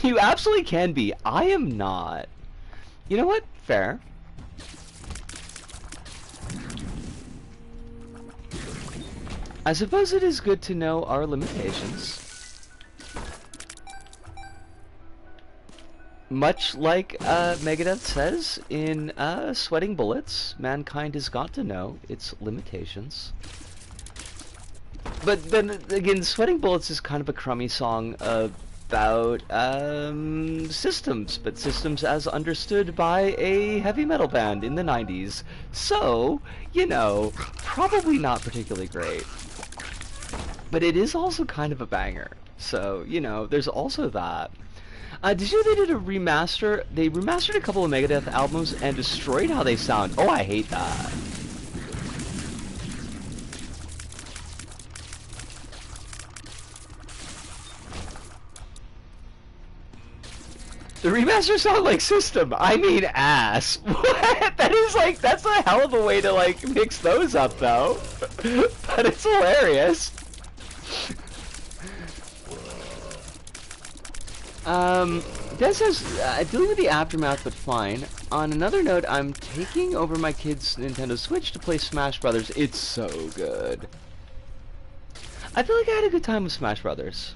S1: You absolutely can be. I am not. You know what? Fair. I suppose it is good to know our limitations. Much like Megadeth says in Sweating Bullets, mankind has got to know its limitations. But then again, Sweating Bullets is kind of a crummy song about systems, but systems as understood by a heavy metal band in the 90s. So, you know, probably not particularly great. But it is also kind of a banger. So, you know, there's also that. Did you know they did a remaster? They remastered a couple of Megadeth albums and destroyed how they sound. Oh, I hate that. The remasters sound like System. I mean ass. What? That is like, that's a hell of a way to like mix those up though. But it's hilarious. Des says, dealing with the aftermath, but fine. On another note, I'm taking over my kid's Nintendo Switch to play Smash Brothers. It's so good. I feel like I had a good time with Smash Brothers.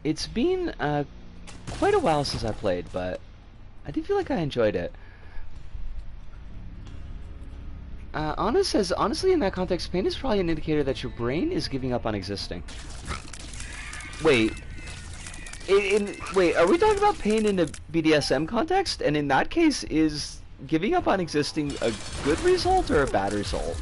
S1: It's been quite a while since I played, but I do feel like I enjoyed it. Anna says, honestly, in that context, pain is probably an indicator that your brain is giving up on existing. Wait. Wait, are we talking about pain in a BDSM context? And in that case, is giving up on existing a good result or a bad result?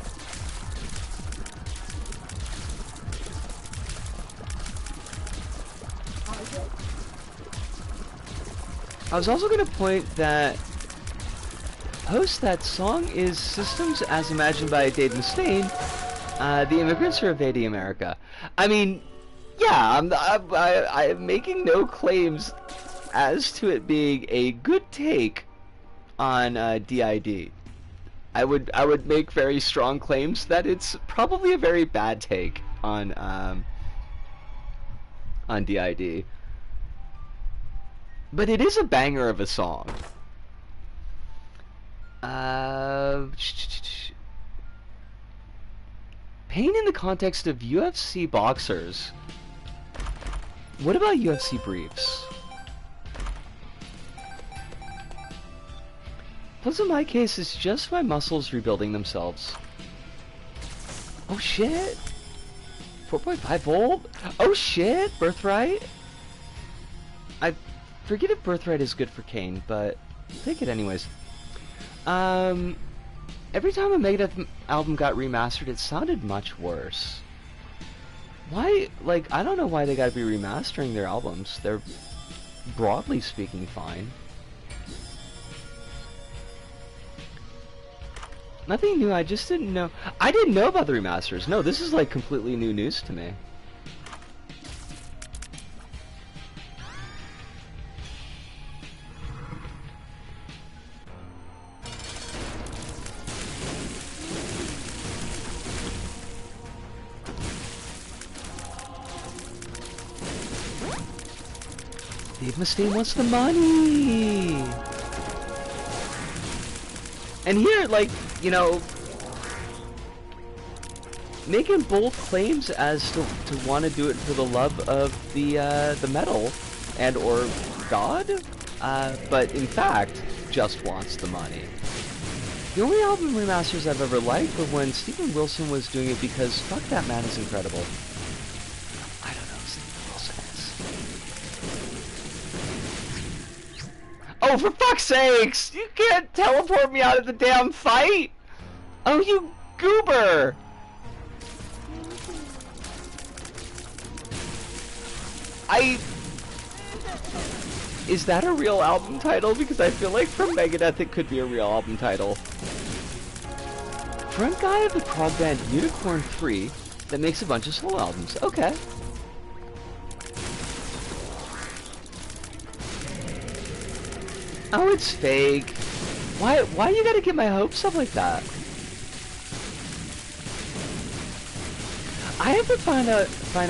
S1: I was also going to point that host that song is Systems as Imagined by Dave Mustaine, The Immigrants Are Invading America. I mean, Yeah, I'm making no claims as to it being a good take on DID. I would make very strong claims that it's probably a very bad take on DID. But it is a banger of a song. Pain in the context of UFC boxers. What about UFC briefs? Plus, in my case, it's just my muscles rebuilding themselves. Oh shit! 4.5 volt? Oh shit! Birthright? I forget if Birthright is good for Kane, but I'll take it anyways. Every time a Megadeth album got remastered, it sounded much worse. Why? Like, I don't know why they gotta be remastering their albums. They're, broadly speaking, fine. Nothing new, I just didn't know. I didn't know about the remasters. No, this is like completely new news to me. Dave Mustaine wants the money! And here, like, you know, making bold claims as to want to do it for the love of the metal and or God, but in fact, just wants the money. The only album remasters I've ever liked were when Steven Wilson was doing it because fuck, that man is incredible. I don't know who Steven Wilson is. Oh, for fuck's sakes! You can't teleport me out of the damn fight! Oh, you goober! Is that a real album title? Because I feel like from Megadeth it could be a real album title. Front guy of the prog band Unicorn 3 that makes a bunch of solo albums. Okay. Oh, it's fake. Why you gotta get my hopes up like that? I have to find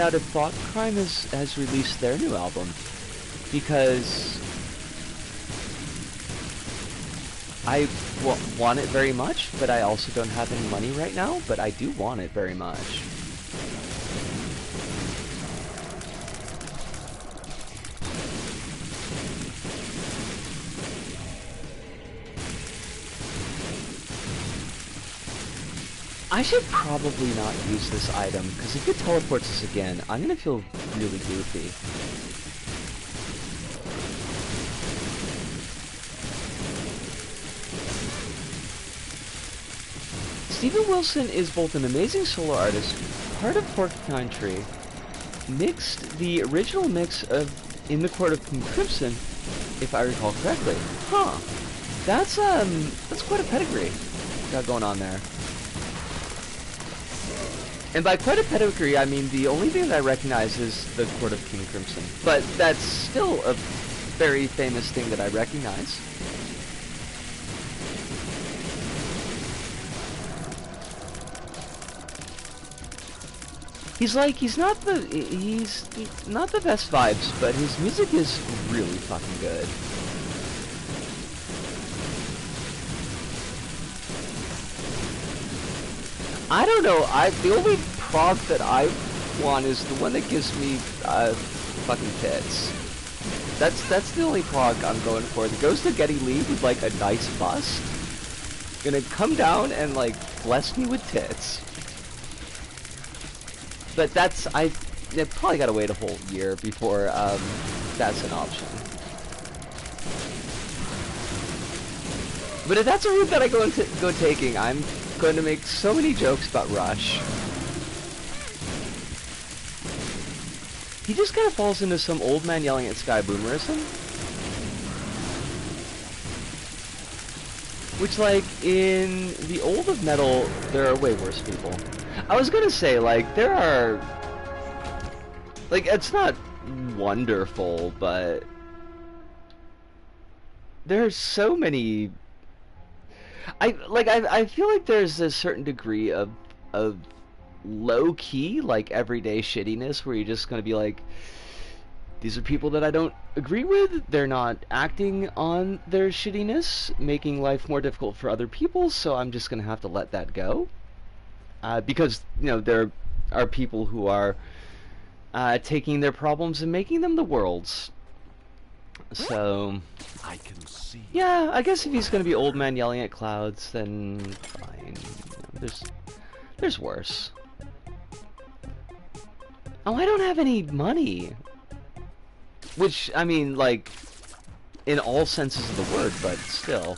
S1: out if Thought Crime has released their new album, because I want it very much, but I also don't have any money right now, but I do want it very much. I should probably not use this item, because if it teleports us again, I'm gonna feel really goofy. Steven Wilson is both an amazing solo artist, part of Porcupine Tree, mixed the original mix of In the Court of King Crimson, if I recall correctly. Huh. That's quite a pedigree got going on there. And by quite a pedigree, I mean the only thing that I recognize is the Court of King Crimson. But that's still a very famous thing that I recognize. He's not the best vibes, but his music is really fucking good. I don't know, the only prog that I want is the one that gives me fucking tits. That's the only prog I'm going for. That goes to Geddy Lee with like a nice bust. Gonna come down and like bless me with tits. But that's I probably gotta wait a whole year before that's an option. But if that's a route that I go taking, I'm going to make so many jokes about Rush. He just kind of falls into some old man yelling at Sky Boomerism. Which, like, in the old of metal, there are way worse people. I was gonna say, like, there are... Like, it's not wonderful, but there's so many. I feel like there's a certain degree of low key, like everyday shittiness, where you're just gonna be like, these are people that I don't agree with. They're not acting on their shittiness, making life more difficult for other people. So I'm just gonna have to let that go, because there are people who are taking their problems and making them the world's. So
S2: I can see.
S1: yeah, I guess if he's gonna be old man yelling at clouds, then fine. There's worse. Oh, I don't have any money. Which, I mean, like, in all senses of the word, but still.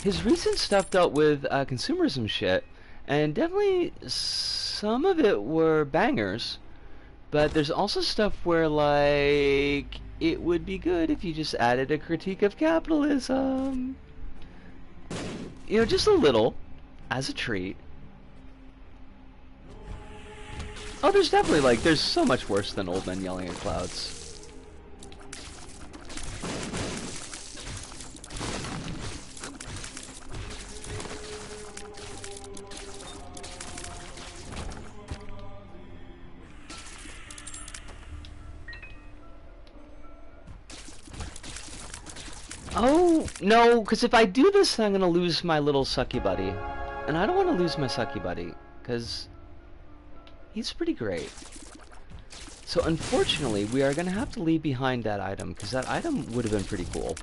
S1: His recent stuff dealt with consumerism shit, and definitely some of it were bangers, but there's also stuff where, like, it would be good if you just added a critique of capitalism. Just a little, as a treat. Oh, there's definitely, like, there's so much worse than old men yelling at clouds. Oh, no, because if I do this, then I'm going to lose my little sucky buddy. And I don't want to lose my sucky buddy, because he's pretty great. So unfortunately, we are going to have to leave behind that item, because that item would have been pretty cool.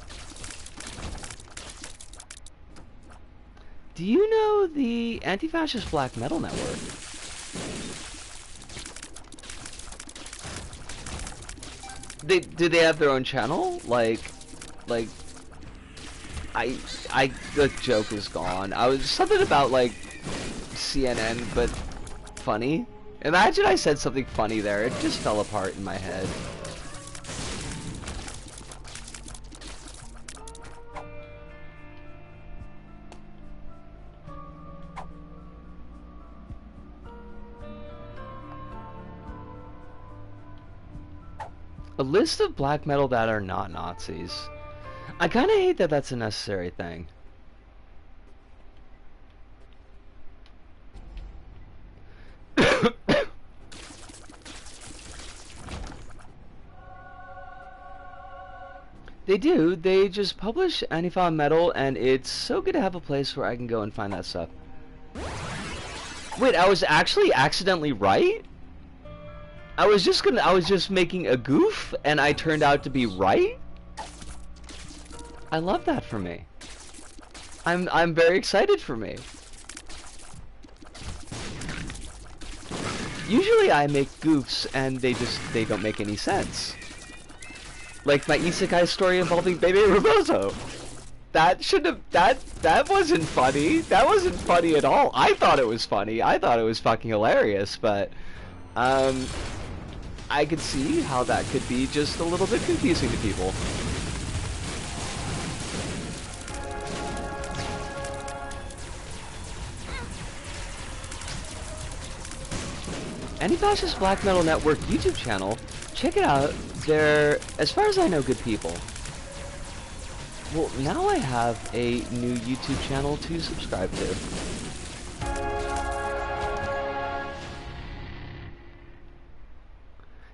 S1: Do you know the Anti-Fascist Black Metal Network? Do they have their own channel? Like, the joke is gone. I was something about, like, CNN, but funny. Imagine I said something funny there. It just fell apart in my head. A list of black metal that are not Nazis. I kind of hate that that's a necessary thing. They do. They just publish Antifa metal, and it's so good to have a place where I can go and find that stuff. Wait, I was actually accidentally right? I was just making a goof, and I turned out to be right? I love that for me. I'm very excited for me. Usually I make goofs and they don't make any sense. Like my isekai story involving Bebe Rebozo. That wasn't funny. That wasn't funny at all. I thought it was funny. I thought it was fucking hilarious, but I could see how that could be just a little bit confusing to people. Anti-Fascist Black Metal Network YouTube channel, check it out. They're, as far as I know, good people. Well, now I have a new YouTube channel to subscribe to.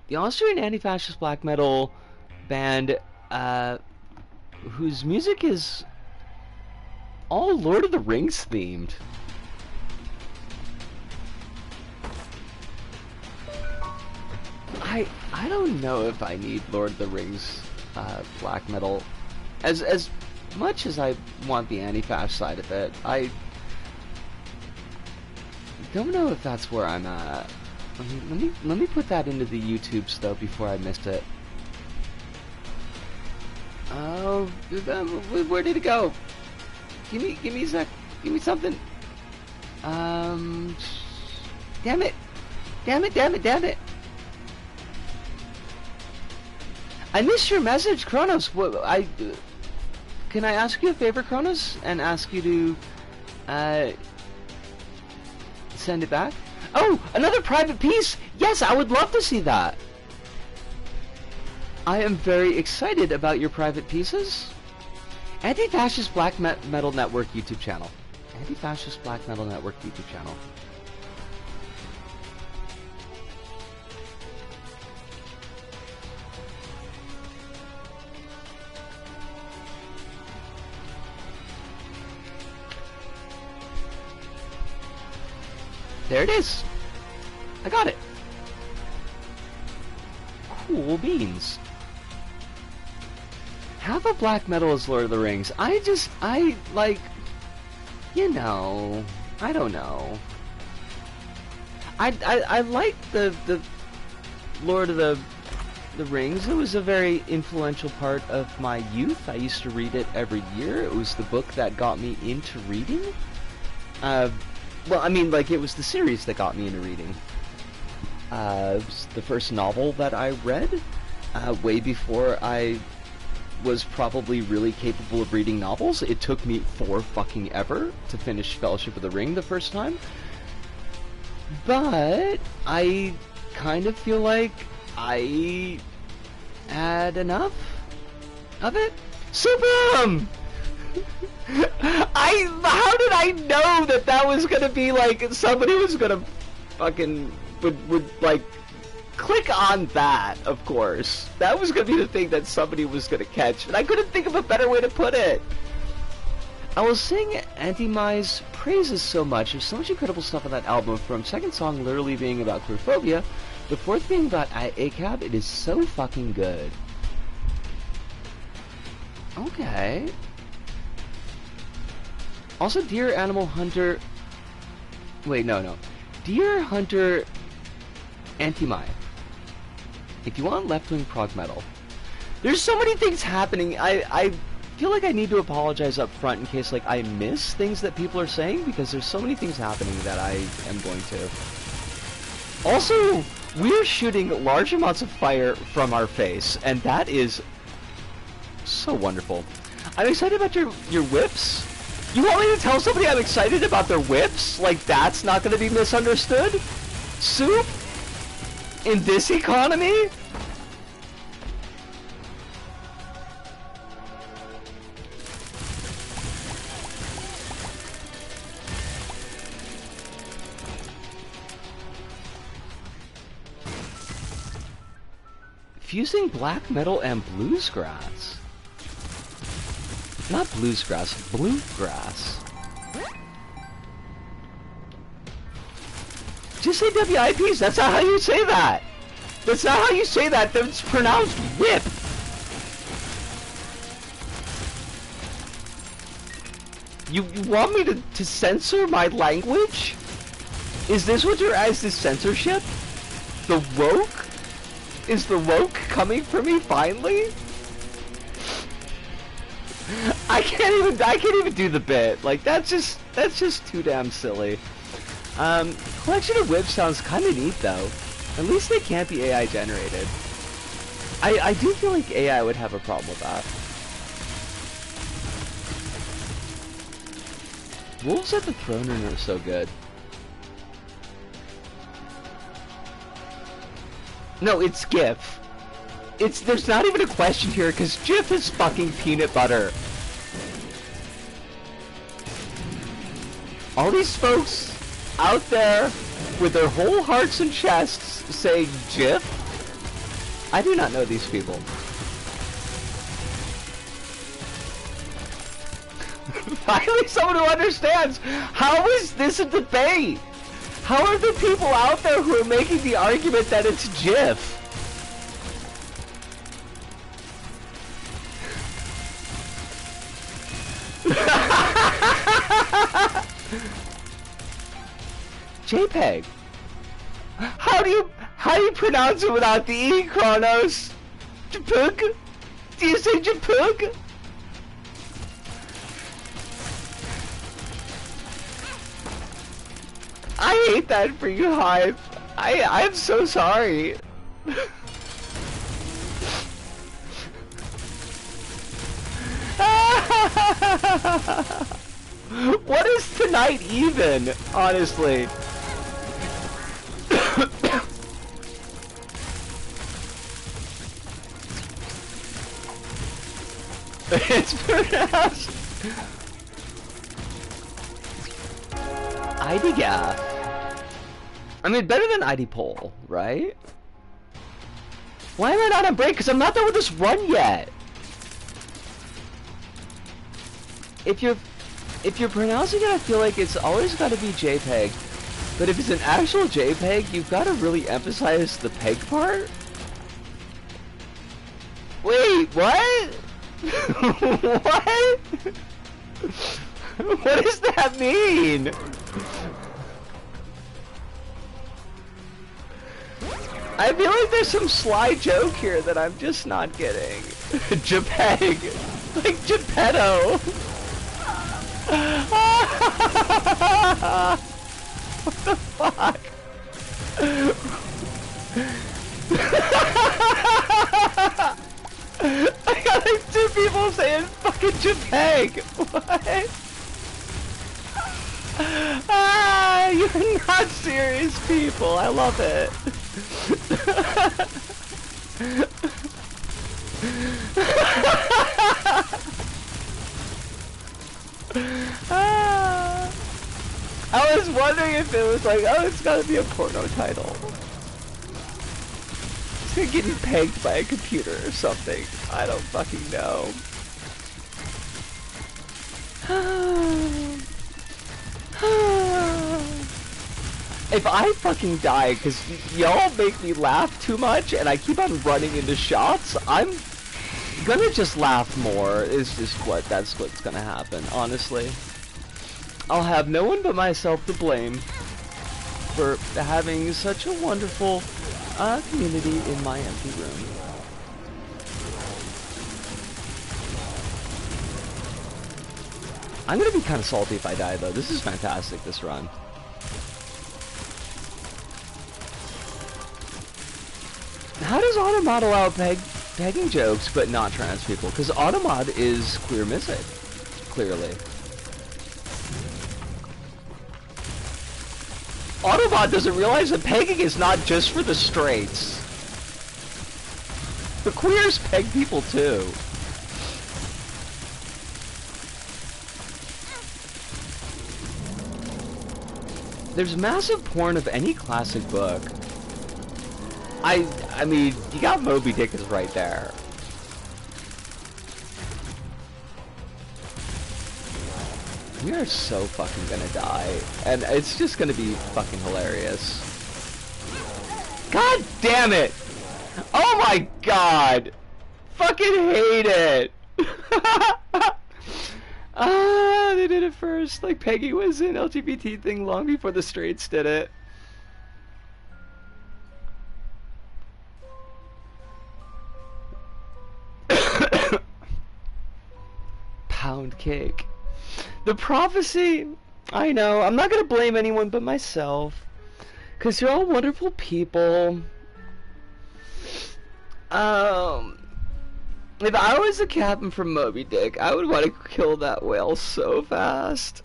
S1: The Austrian anti-fascist black metal band, whose music is all Lord of the Rings themed. I don't know if I need Lord of the Rings black metal as much as I want the anti-fascist side of it. I don't know if that's where I'm at. Let me put that into the YouTubes though before I missed it. Oh, where did it go? Give me a sec. Give me something. Damn it! Damn it! Damn it! Damn it! I missed your message, Kronos. Can I ask you a favor, Kronos, and ask you to send it back? Oh, another private piece! Yes, I would love to see that! I am very excited about your private pieces. Anti-Fascist Black Metal Network YouTube channel. Anti-Fascist Black Metal Network YouTube channel. There it is! I got it! Cool beans. Half of black metal is Lord of the Rings. I like, you know, I don't know. I like the Lord of the Rings. It was a very influential part of my youth. I used to read it every year. It was the book that got me into reading. Well, I mean, like, it was the series that got me into reading. It was the first novel that I read, way before I was probably really capable of reading novels. It took me fucking ever to finish Fellowship of the Ring the first time. But I kind of feel like I had enough of it. Super! How did I know that that was gonna be like somebody was gonna fucking would like click on that? Of course, that was gonna be the thing that somebody was gonna catch, and I couldn't think of a better way to put it. I will sing Anti-Mai's praises so much. There's so much incredible stuff on that album, from second song literally being about queerphobia, the fourth being about ACAB. It is so fucking good. Okay. Also, Dear Animal Hunter... Wait, no. Dear Hunter Anti-Mai. If you want left-wing prog metal. There's so many things happening. I feel like I need to apologize up front in case like I miss things that people are saying, because there's so many things happening that I am going to. Also, we're shooting large amounts of fire from our face, and that is so wonderful. I'm excited about your whips. You want me to tell somebody I'm excited about their whips? Like, that's not going to be misunderstood? Soup? In this economy? Fusing black metal and bluesgrass. Not bluesgrass, bluegrass. Just say WIPs, that's not how you say that! That's not how you say that, it's pronounced whip! You want me to censor my language? Is this what your eyes is censorship? The woke? Is the woke coming for me finally? I can't even do the bit. Like, that's just too damn silly. Collection of whips sounds kind of neat though. At least they can't be AI generated. I do feel like AI would have a problem with that. Wolves at the Throne Room are so good. No, it's GIF. There's not even a question here, because GIF is fucking peanut butter. All these folks out there with their whole hearts and chests saying GIF? I do not know these people. Finally someone who understands. How is this a debate? How are the people out there who are making the argument that it's GIF? JPEG. How do you pronounce it without the E, Kronos? JPEG? Do you say JPEG? I hate that for you, Hive. I'm so sorry. What is tonight even, honestly? It's pronounced ID Gaff. I mean, better than ID Poll, right? Why am I not on break? Because I'm not done with this run yet. If you're pronouncing it, I feel like it's always got to be JPEG. But if it's an actual JPEG, you've got to really emphasize the peg part. Wait, what? What? What does that mean? I feel like there's some sly joke here that I'm just not getting. JPEG. Like Geppetto. What the fuck? I got like 2 people saying fucking JPEG. What? Ah, you're not serious people. I love it. I was wondering if it was like, oh, it's gotta be a porno title. It's gonna get pegged by a computer or something. I don't fucking know. If I fucking die because y'all make me laugh too much and I keep on running into shots, I'm gonna just laugh more. Is just that's what's gonna happen, honestly. I'll have no one but myself to blame for having such a wonderful community in my empty room. I'm gonna be kind of salty if I die though. This is fantastic, this run. How does Automod allow pegging jokes but not trans people? Because Automod is queer music, clearly. Autobot doesn't realize that pegging is not just for the straights. The queers peg people too. There's massive porn of any classic book. I mean, you got Moby Dick is right there. We are so fucking gonna die, and it's just gonna be fucking hilarious. God damn it! Oh my god! Fucking hate it! Ah, they did it first. Like, Peggy was an LGBT thing long before the straights did it. Pound cake. The prophecy, I know, I'm not gonna blame anyone but myself, because you're all wonderful people. If I was the captain from Moby Dick, I would want to kill that whale so fast.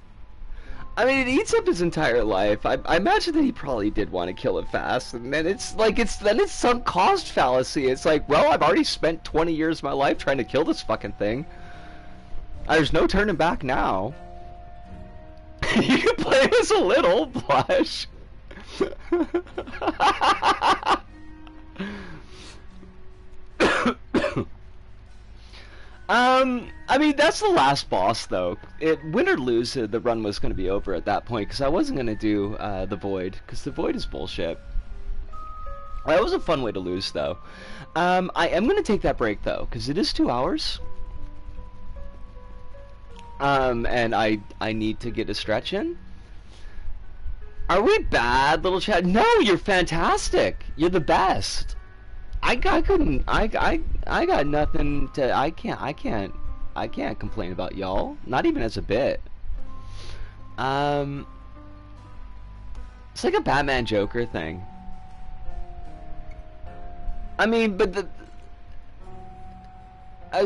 S1: I mean, it eats up his entire life. I imagine that he probably did want to kill it fast, and then it's like, then it's sunk cost fallacy. It's like, well, I've already spent 20 years of my life trying to kill this fucking thing. There's no turning back now. You can play this a little, Blush. I mean, that's the last boss, though. Win or lose, the run was going to be over at that point, because I wasn't going to do the Void, because the Void is bullshit. That was a fun way to lose, though. I am going to take that break, though, because it is 2 hours. And I need to get a stretch in. Are we bad, little chat? No, you're fantastic. You're the best. I got nothing to. I can't complain about y'all. Not even as a bit. It's like a Batman Joker thing. I mean, but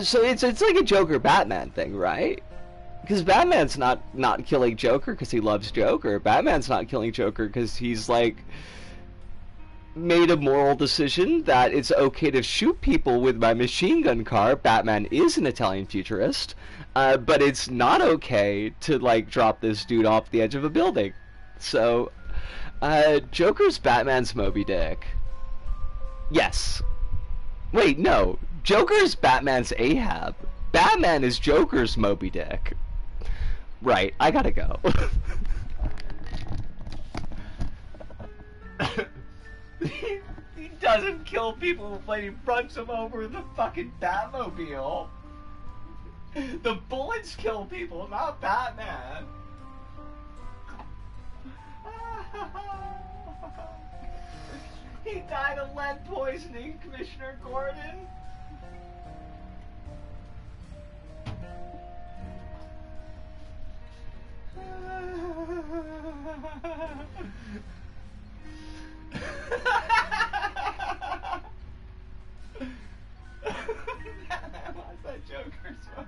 S1: so it's like a Joker Batman thing, right? Because Batman's not killing Joker because he loves Joker. Batman's not killing Joker because he's like made a moral decision that it's okay to shoot people with my machine gun car. Batman is an Italian futurist, but it's not okay to like drop this dude off the edge of a building. So, Joker's Batman's Moby Dick. Yes. Wait, no. Joker's Batman's Ahab. Batman is Joker's Moby Dick. Right, I gotta go. He doesn't kill people when he runs them over the fucking Batmobile. The bullets kill people, not Batman. He died of lead poisoning, Commissioner Gordon. Batman wants that Joker smoking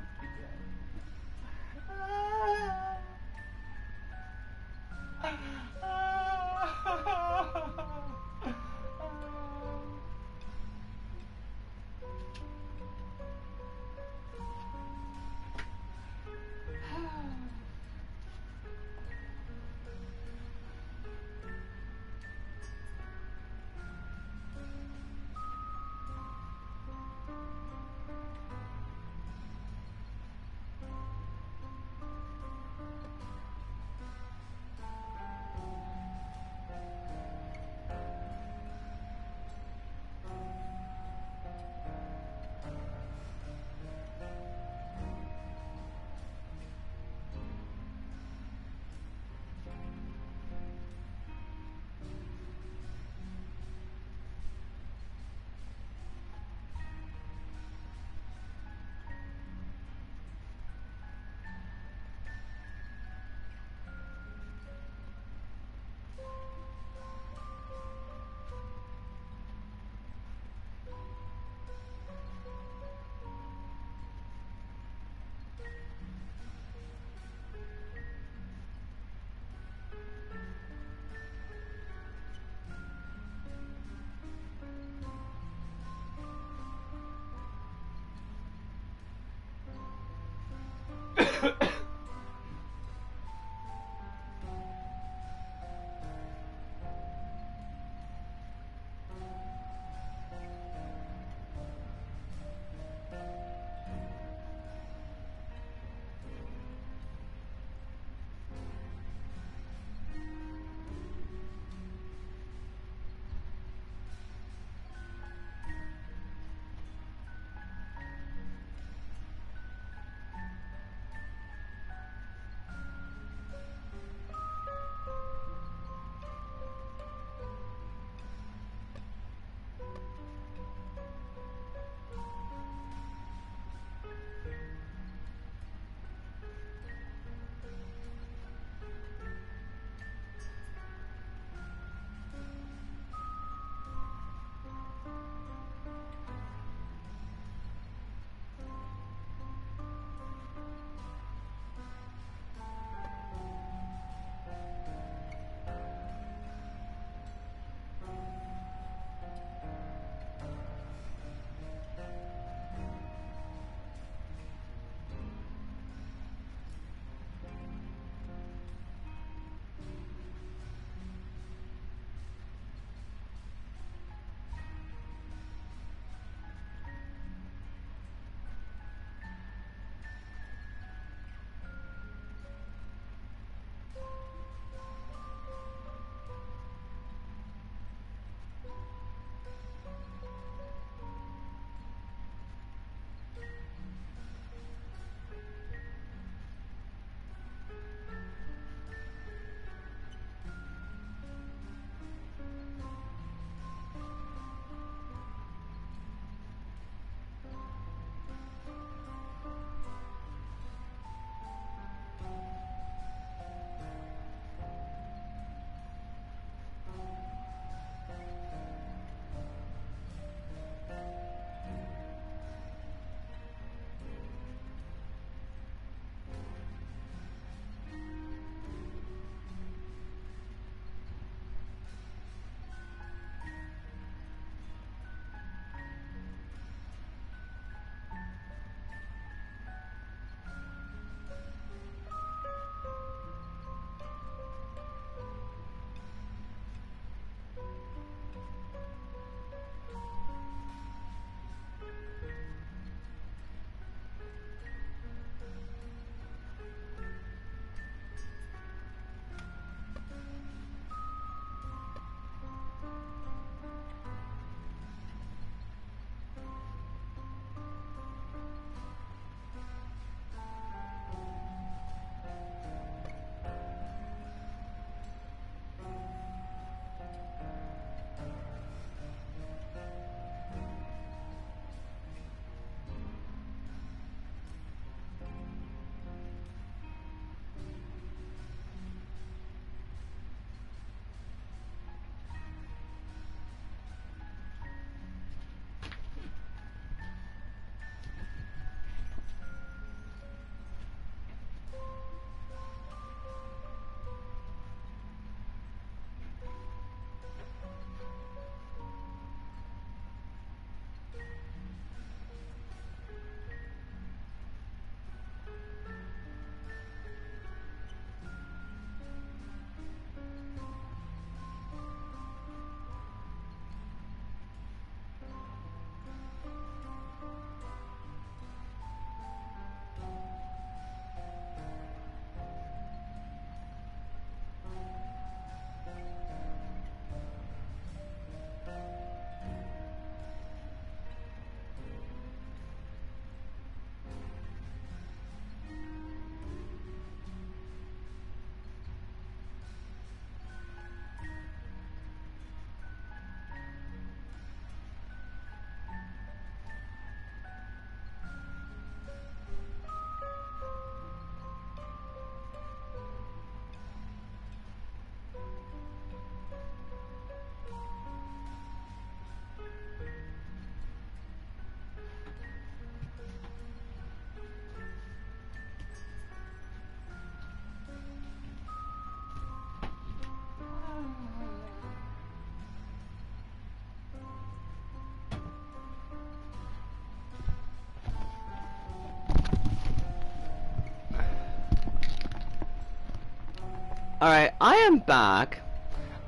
S1: Alright, I am back.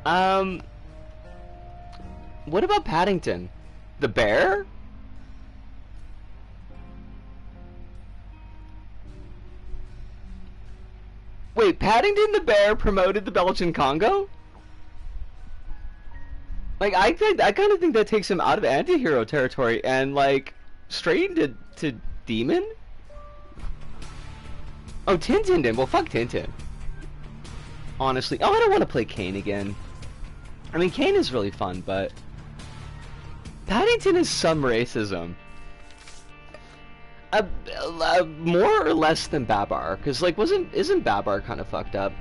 S1: What about Paddington? The bear? Wait, Paddington the bear promoted the Belgian Congo? Like, I kind of think that takes him out of anti-hero territory and, like, straight to demon? Oh, Tintin did. Well, fuck Tintin. Honestly. Oh, I don't want to play Kane again. I mean, Kane is really fun, but Paddington is some racism. More or less than Babar, because like isn't Babar kind of fucked up?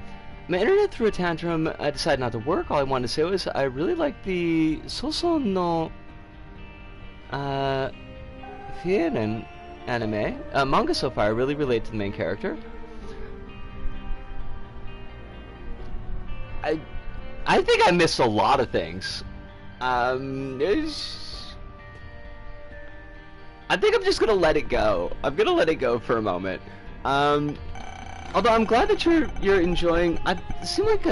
S1: My internet threw a tantrum. I decided not to work. All I wanted to say was I really like the Soso no Fieren anime manga so far. I really relate to the main character. I think I missed a lot of things. I think I'm just gonna let it go. I'm gonna let it go for a moment. Although I'm glad that you're enjoying. I seem like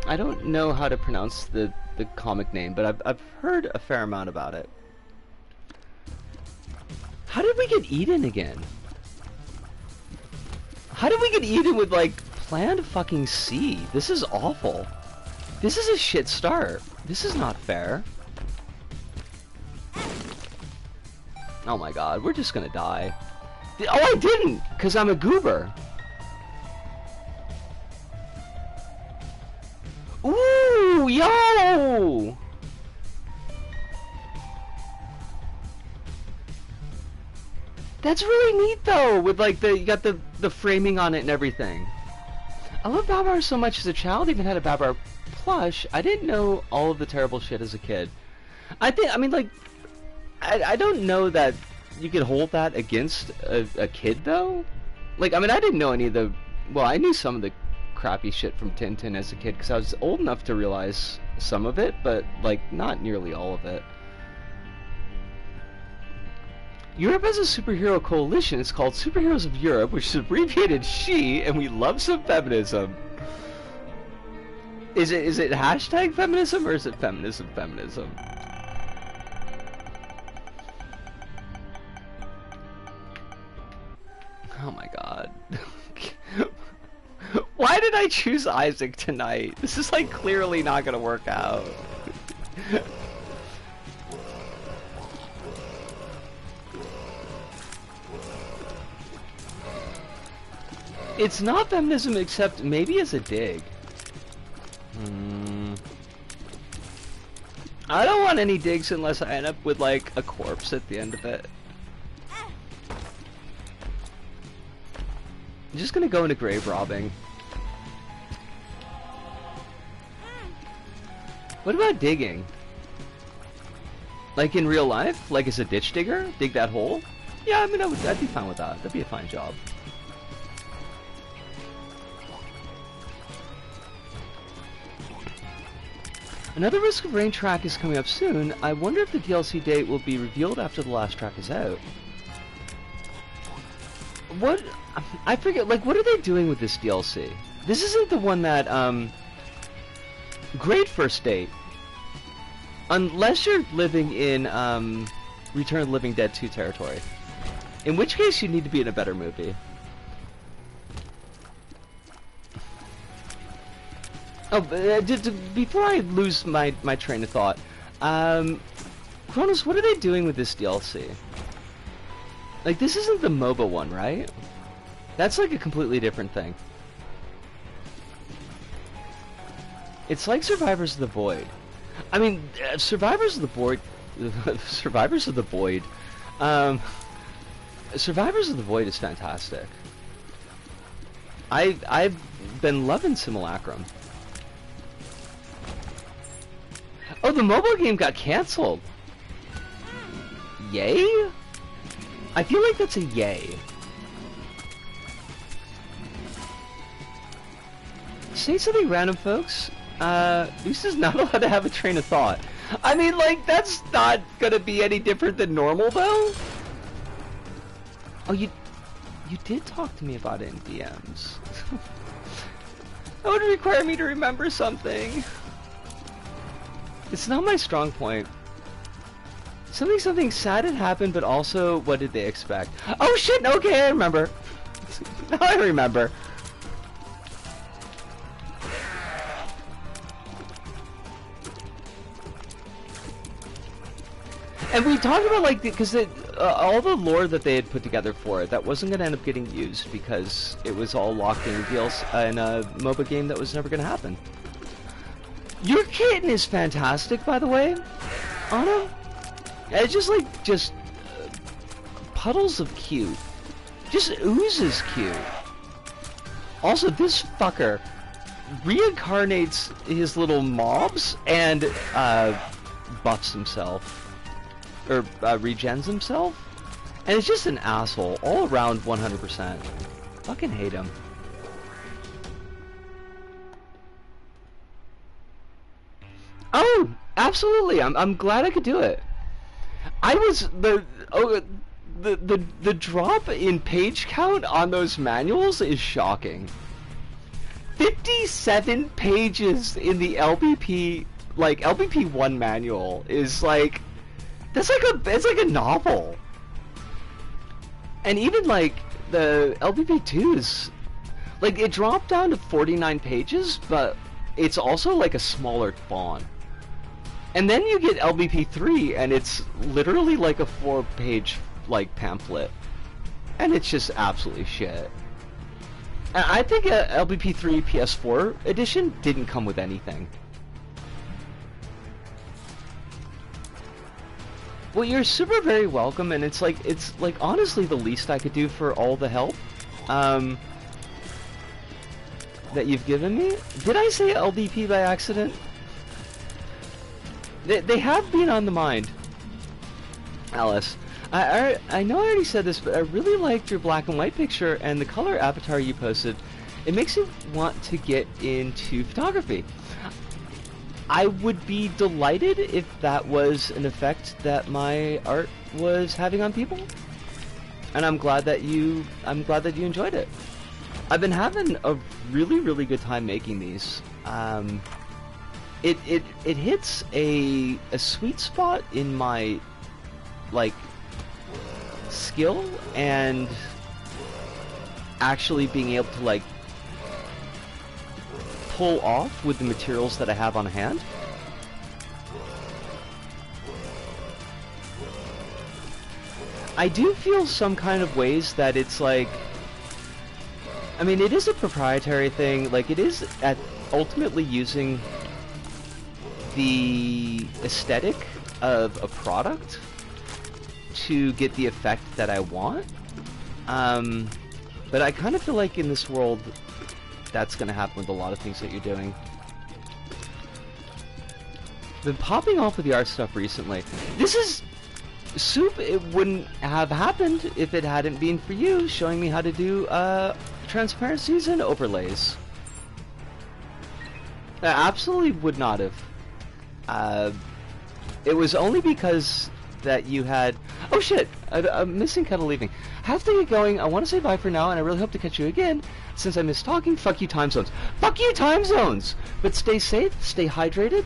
S1: I don't know how to pronounce the comic name, but I've heard a fair amount about it. How did we get Eden again? How did we get Eden with like planned fucking C? This is awful. This is a shit start. This is not fair. Oh my god, we're just gonna die. Oh, I didn't! Because I'm a goober. Ooh, yo! That's really neat though, with like you got the framing on it and everything. I love Babar so much as a child, even had a Babar plush. I didn't know all of the terrible shit as a kid. I mean like, I don't know that you could hold that against a kid though. Like, I mean, I didn't know any of the, well, I knew some of the crappy shit from Tintin as a kid because I was old enough to realize some of it, but like not nearly all of it. Europe has a superhero coalition. It's called Superheroes of Europe, which is abbreviated SHE, and we love some feminism. Is it hashtag feminism or is it feminism? Oh my god. Why did I choose Isaac tonight? This is like clearly not gonna work out. It's not feminism except maybe as a dig. I don't want any digs unless I end up with like a corpse at the end of it. I'm just gonna go into grave robbing. What about digging? Like in real life? Like as a ditch digger? Dig that hole? Yeah, I mean I'd be fine with that. That'd be a fine job. Another Risk of Rain track is coming up soon. I wonder if the DLC date will be revealed after the last track is out. What? I forget, like, what are they doing with this DLC? This isn't the one that, great first date. Unless you're living in, Return of the Living Dead 2 territory. In which case, you need to be in a better movie. Oh, before I lose my train of thought, Kronos, what are they doing with this DLC? Like, this isn't the MOBA one, right? That's like a completely different thing. It's like Survivors of the Void. I mean, Survivors of the Void... Survivors of the Void... Survivors of the Void is fantastic. I've been loving Simulacrum. Oh, the mobile game got cancelled. Yay? I feel like that's a yay. Say something random, folks. This is not allowed to have a train of thought. I mean, like, that's not gonna be any different than normal, though. Oh, you did talk to me about it in DMs. That would require me to remember something. It's not my strong point. Something sad had happened, but also, what did they expect? Oh shit, okay, I remember. Now I remember. And we talked about, like, because all the lore that they had put together for it, that wasn't going to end up getting used because it was all locked in deals in a MOBA game that was never going to happen. Your kitten is fantastic, by the way, Anna. It's just like, puddles of cute. Just oozes cute. Also, this fucker reincarnates his little mobs and buffs himself. Or regens himself. And it's just an asshole all around 100%. Fucking hate him. Oh, absolutely. I'm glad I could do it. I was the drop in page count on those manuals is shocking. 57 pages in the LBP, like LBP 1 manual is like, it's like a novel. And even like the LBP 2's, like, it dropped down to 49 pages, but it's also like a smaller font. And then you get LBP 3 and it's literally like a 4-page like pamphlet. And it's just absolutely shit. And I think a LBP 3 PS4 edition didn't come with anything. Well, you're super very welcome, and it's like honestly the least I could do for all the help that you've given me. Did I say LDP by accident? They have been on the mind, Alice. I know I already said this, but I really liked your black and white picture and the color avatar you posted. It makes me want to get into photography. I would be delighted if that was an effect that my art was having on people, and I'm glad that you enjoyed it. I've been having a really good time making these. It hits a sweet spot in my like skill and actually being able to like pull off with the materials that I have on hand. I do feel some kind of ways that it's like, I mean, it is a proprietary thing, like it is ultimately using the aesthetic of a product to get the effect that I want. But I kind of feel like in this world that's going to happen with a lot of things that you're doing. Been popping off with the art stuff recently. This is soup. It wouldn't have happened if it hadn't been for you showing me how to do transparencies and overlays. I absolutely would not have. It was only because that you had... Oh shit! I'm missing kind of leaving. I have to get going. I want to say bye for now, and I really hope to catch you again. Since I miss talking, fuck you time zones. Fuck you time zones! But stay safe, stay hydrated,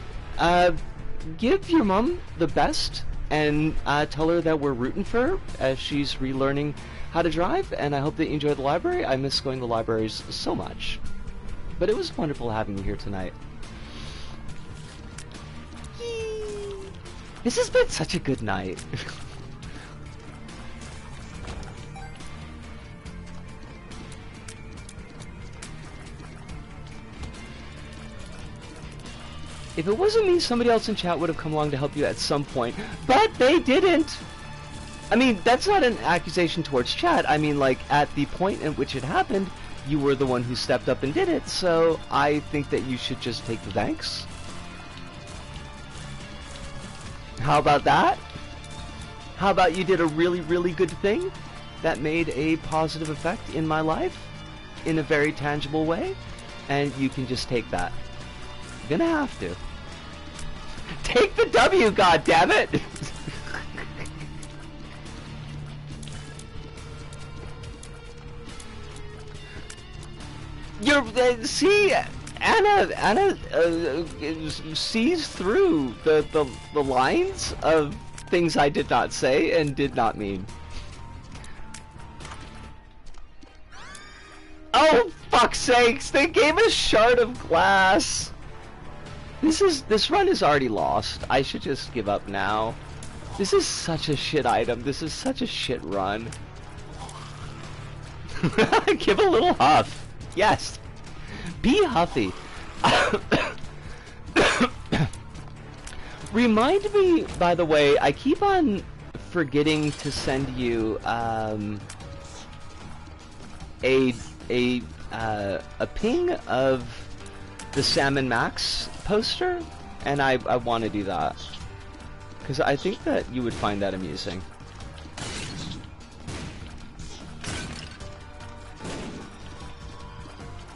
S1: give your mom the best, and tell her that we're rooting for her as she's relearning how to drive, and I hope that you enjoy the library. I miss going to libraries so much. But it was wonderful having you here tonight. This has been such a good night. If it wasn't me, somebody else in chat would have come along to help you at some point, but they didn't. I mean, that's not an accusation towards chat. I mean, like, at the point in which it happened, you were the one who stepped up and did it, so I think that you should just take the thanks. How about that? How about you did a really good thing that made a positive effect in my life in a very tangible way, and you can just take that. You're gonna have to. Take the W, goddammit! You're, see, Anna sees through the lines of things I did not say and did not mean. Oh, fuck's sakes! They gave a shard of glass! This run is already lost. I should just give up now. This is such a shit item. This is such a shit run. Give a little huff. Yes. Be huffy. Remind me, by the way, I keep on forgetting to send you a ping of the Salmon Max poster, and I want to do that because I think that you would find that amusing.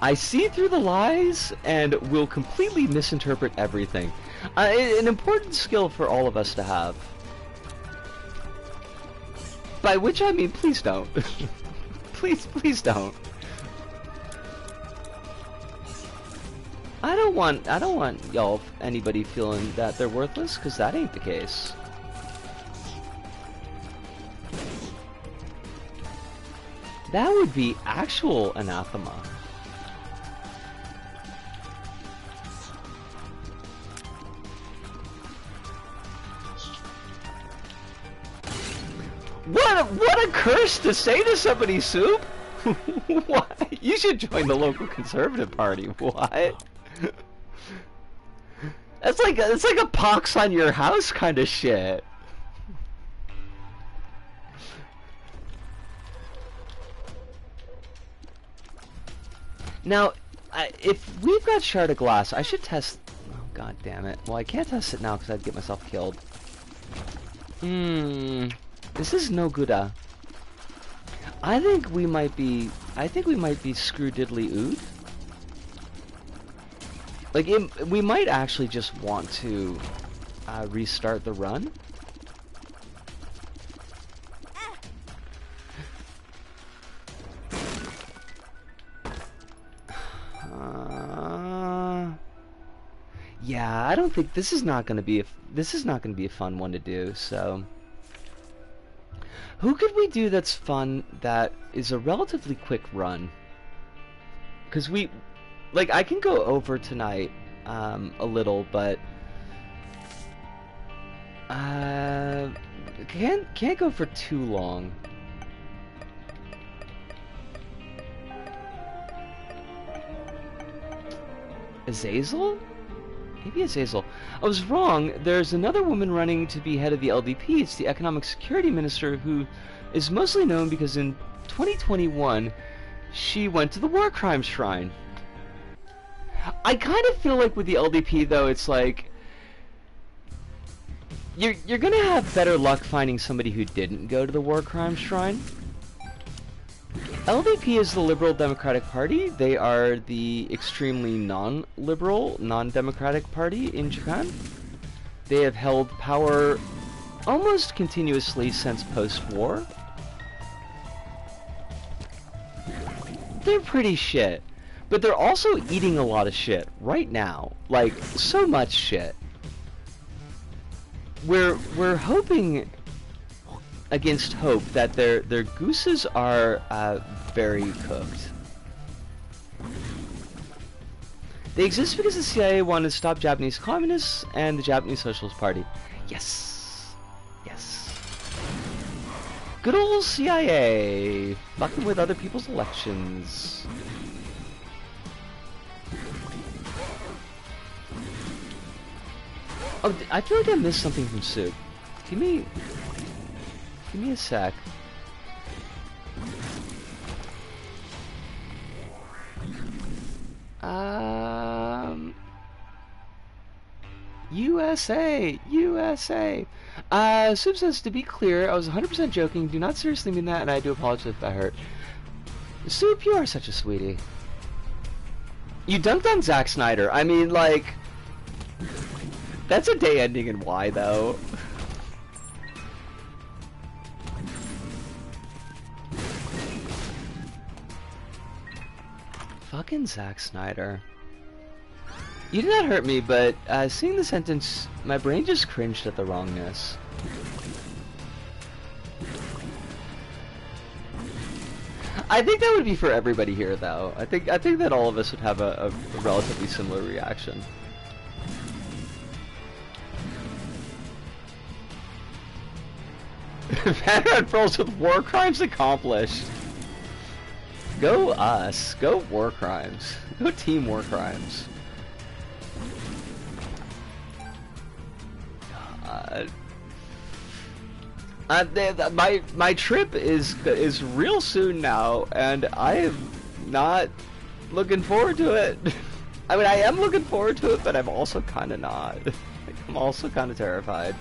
S1: I see through the lies and will completely misinterpret everything. An important skill for all of us to have. By which I mean, please don't. Please don't. I don't want y'all, anybody feeling that they're worthless, because that ain't the case. That would be actual anathema. What a curse to say to somebody, Soup! What? You should join the local conservative party. What? It's like a pox on your house kind of shit. Now, if we've got shard of glass, I should test. Oh, god damn it! Well, I can't test it now because I'd get myself killed. This is no good. I think we might be screw diddly ood. Like, we might actually just want to restart the run. Yeah, I don't think this is not going to be a fun one to do. So, who could we do that's fun that is a relatively quick run? Because I can go over tonight a little, but can't go for too long. Azazel? Maybe Azazel. I was wrong. There's another woman running to be head of the LDP. It's the Economic Security Minister, who is mostly known because in 2021 she went to the War Crimes Shrine. I kind of feel like with the LDP, though, it's like you're gonna have better luck finding somebody who didn't go to the War Crimes Shrine. LDP is the Liberal Democratic Party. They are the extremely non-liberal, non-democratic party in Japan. They have held power almost continuously since post-war. They're pretty shit. But they're also eating a lot of shit right now. Like, so much shit. We're hoping against hope that their gooses are very cooked. They exist because the CIA wanted to stop Japanese communists and the Japanese Socialist Party. Yes. Yes. Good old CIA. Fucking with other people's elections. Oh, I feel like I missed something from Soup. Give me a sec. USA. Soup says, to be clear, I was 100% joking. Do not seriously mean that, and I do apologize if I hurt. Soup, you are such a sweetie. You dunked on Zack Snyder. I mean, like, that's a day ending in Y, though. Fucking Zack Snyder. You did not hurt me, but seeing the sentence, my brain just cringed at the wrongness. I think that would be for everybody here, though. I think that all of us would have a relatively similar reaction. Vanguard Pearls with war crimes accomplished. Go us. Go war crimes. Go team war crimes. My trip is real soon now, and I am not looking forward to it. I mean, I am looking forward to it, but I'm also kind of not. I'm also kind of terrified.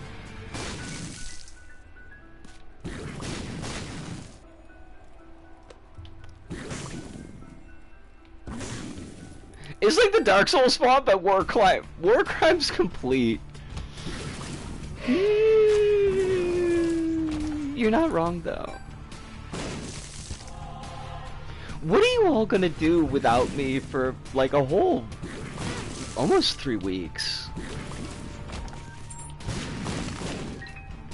S1: It's like the Dark Souls spawn, but War Crimes Complete. You're not wrong, though. What are you all gonna do without me for like a whole almost 3 weeks?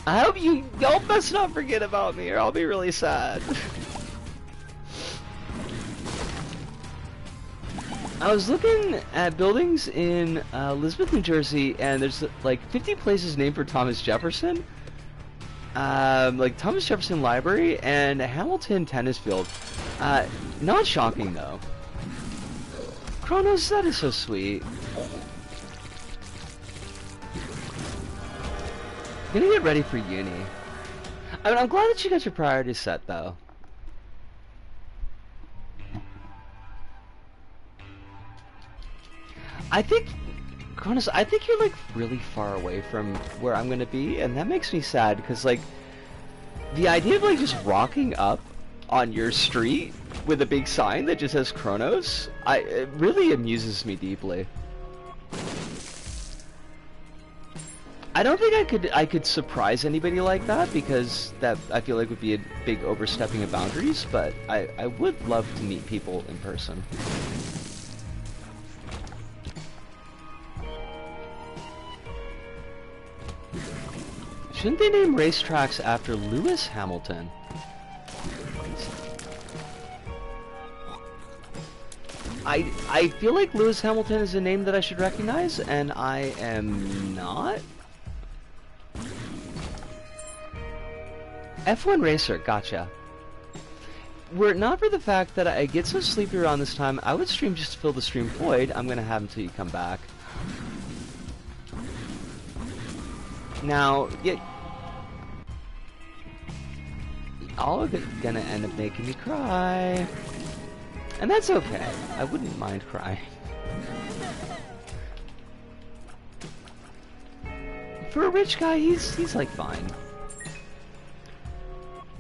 S1: I hope y'all best not forget about me, or I'll be really sad. I was looking at buildings in Elizabeth, New Jersey, and there's like 50 places named for Thomas Jefferson. Like Thomas Jefferson Library and Hamilton Tennis Field. Not shocking though. Kronos, that is so sweet. Gonna get ready for uni. I mean, I'm glad that you got your priorities set though. I think, Kronos, I think you're like really far away from where I'm gonna be, and that makes me sad because like the idea of like just rocking up on your street with a big sign that just says Kronos, it really amuses me deeply. I don't think I could surprise anybody like that, because that I feel like would be a big overstepping of boundaries, but I would love to meet people in person. Shouldn't they name racetracks after Lewis Hamilton? I feel like Lewis Hamilton is a name that I should recognize, and I am not. F1 Racer, gotcha. Were it not for the fact that I get so sleepy around this time, I would stream just to fill the stream void. I'm gonna have until you come back. Now, y'all are gonna end up making me cry. And that's okay. I wouldn't mind crying. For a rich guy, he's like fine.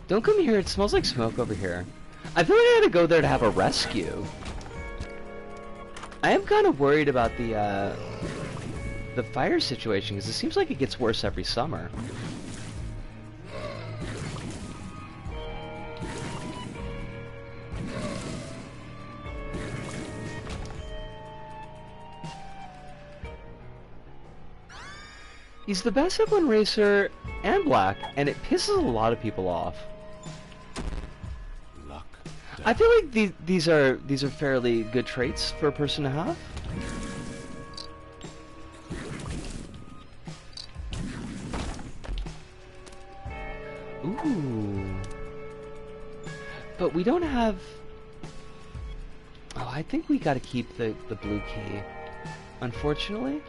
S1: Don't come here, it smells like smoke over here. I feel like I gotta go there to have a rescue. I am kind of worried about the fire situation, because it seems like it gets worse every summer. He's the best F1 racer and black, and it pisses a lot of people off.
S2: Luck.
S1: I feel like these are fairly good traits for a person to have. Ooh. But we don't have... Oh, I think we gotta keep the blue key. Unfortunately.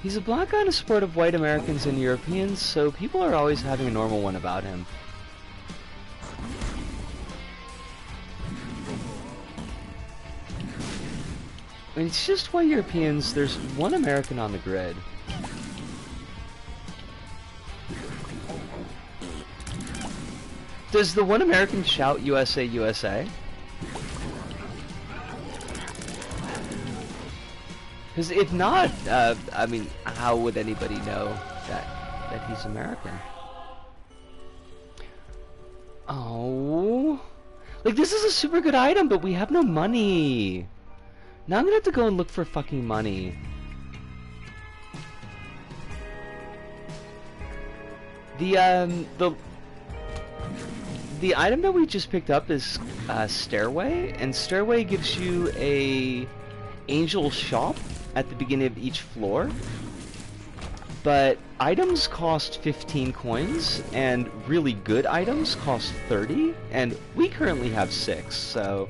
S1: He's a black guy in a sport of white Americans and Europeans, so people are always having a normal one about him. I mean, it's just white Europeans, there's one American on the grid. Does the one American shout USA, USA? Because if not, I mean, how would anybody know that he's American? Oh, Like, this is a super good item, but we have no money. Now I'm gonna have to go and look for fucking money. The item that we just picked up is Stairway, and Stairway gives you a angel shop at the beginning of each floor. But items cost 15 coins, and really good items cost 30, and we currently have 6, so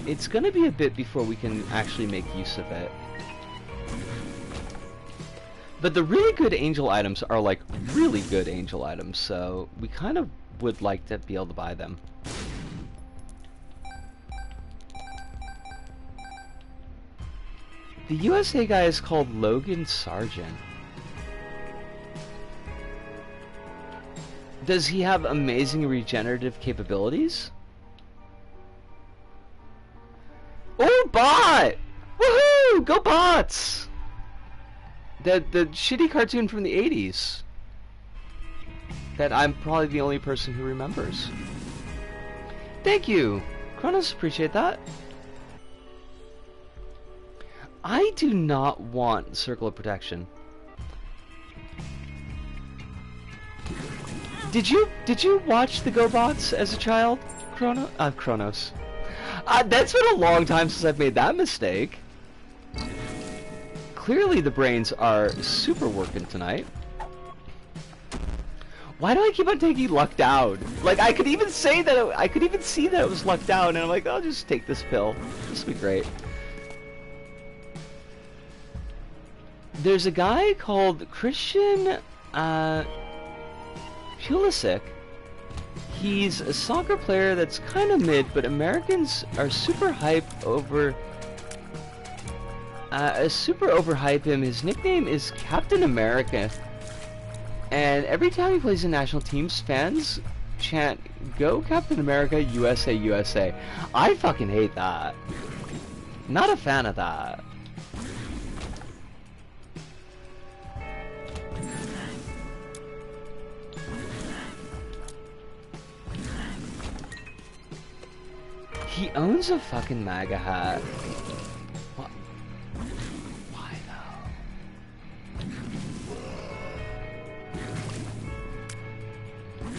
S1: it's gonna be a bit before we can actually make use of it. But the really good angel items are like really good angel items, so we kind of would like to be able to buy them. The USA guy is called Logan Sargent. Does he have amazing regenerative capabilities? Oh, bot! Woohoo! Go bots! The shitty cartoon from the 80s. That I'm probably the only person who remembers. Thank you! Kronos, appreciate that. I do not want Circle of Protection. Did you watch the GoBots as a child, Kronos? That's been a long time since I've made that mistake. Clearly the brains are super working tonight. Why do I keep on taking luck down? Like, I could even say that I could even see that it was luck down, and I'm like, I'll just take this pill. This will be great. There's a guy called Christian Pulisic. He's a soccer player that's kind of mid, but Americans are super overhype him. His nickname is Captain America. And every time he plays in national teams, fans chant, "Go Captain America, USA, USA." I fucking hate that. Not a fan of that. He owns a fucking MAGA hat. What? Why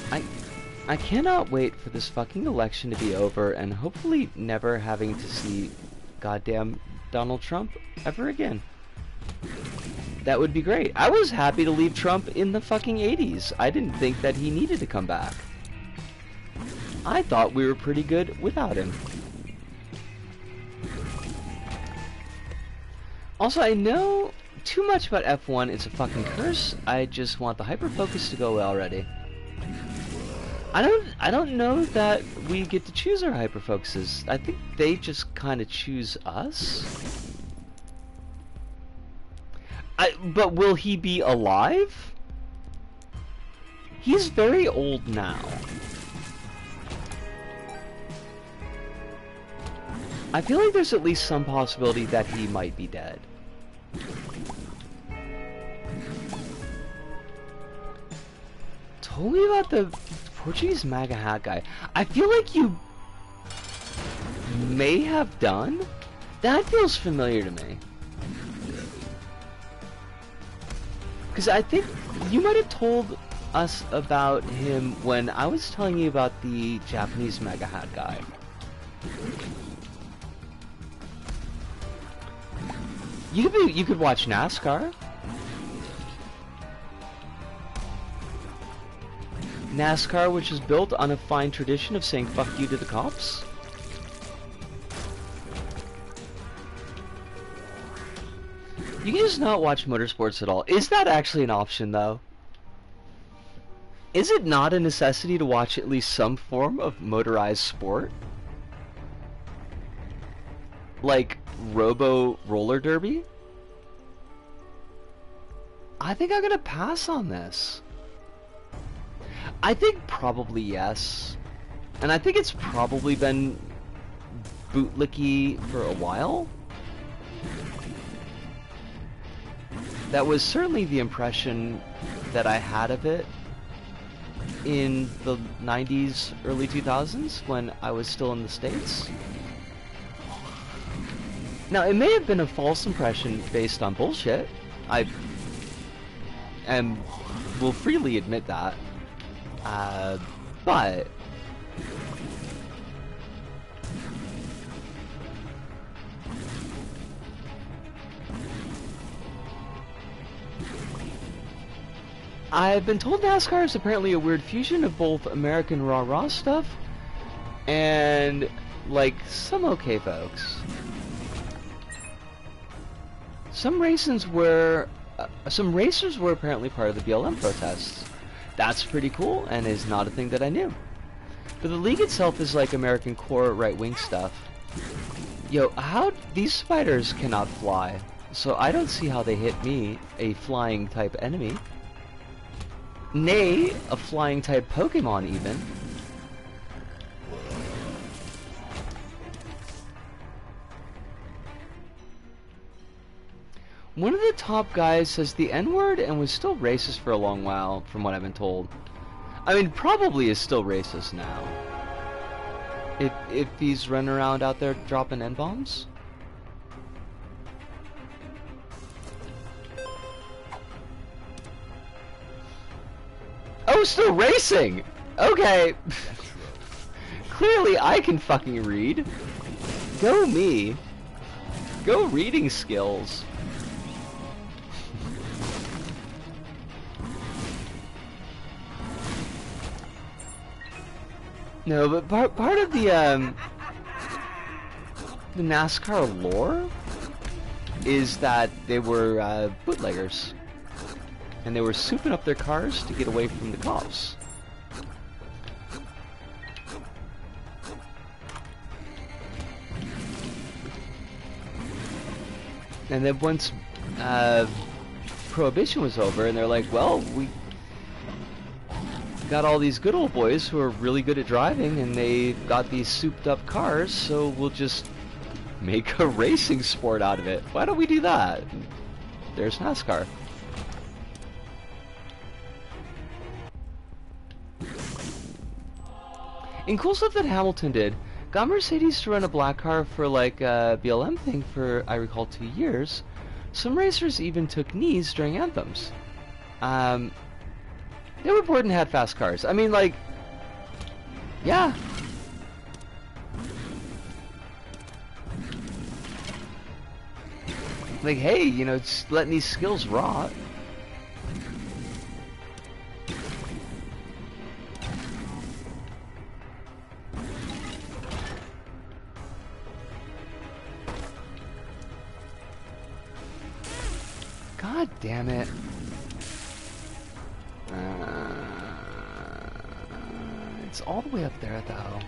S1: though? I cannot wait for this fucking election to be over and hopefully never having to see goddamn Donald Trump ever again. That would be great. I was happy to leave Trump in the fucking 80s. I didn't think that he needed to come back. I thought we were pretty good without him. Also, I know too much about F1. It's a fucking curse. I just want the hyperfocus to go away already. I don't know that we get to choose our hyperfocuses. I think they just kind of choose us. But will he be alive? He's very old now. I feel like there's at least some possibility that he might be dead. Told me about the Portuguese MAGA hat guy. I feel like you may have done? That feels familiar to me. Because I think you might have told us about him when I was telling you about the Japanese MAGA hat guy. You could watch NASCAR. NASCAR, which is built on a fine tradition of saying fuck you to the cops. You can just not watch motorsports at all. Is that actually an option, though? Is it not a necessity to watch at least some form of motorized sport? Like Robo Roller Derby? I think I'm gonna pass on this. I think probably yes. And I think it's probably been bootlicky for a while. That was certainly the impression that I had of it. in the 90s, early 2000s, when I was still in the States. Now, it may have been a false impression based on bullshit. I will freely admit that. But I've been told NASCAR is apparently a weird fusion of both American rah-rah stuff and, like, some okay folks. Some racers were apparently part of the BLM protests. That's pretty cool and is not a thing that I knew. But the league itself is like American core right-wing stuff. Yo, these spiders cannot fly, so I don't see how they hit me, a flying type enemy. Nay, a flying type Pokemon even. One of the top guys says the N-word and was still racist for a long while, from what I've been told. I mean, probably is still racist now. If he's running around out there dropping N-bombs. Oh, still racing! Okay. Clearly I can fucking read. Go me. Go reading skills. No, but part of the NASCAR lore is that they were bootleggers, and they were souping up their cars to get away from the cops. And then once Prohibition was over, and they're like, well, we got all these good old boys who are really good at driving, and they got these souped up cars, so we'll just make a racing sport out of it. Why don't we do that? There's NASCAR. And cool stuff that Hamilton did. Got Mercedes to run a black car for like a BLM thing for, I recall, 2 years. Some racers even took knees during anthems. They were bored and had fast cars. I mean, like, yeah. Like, hey, you know, just letting these skills rot. God damn it. It's all the way up there, though.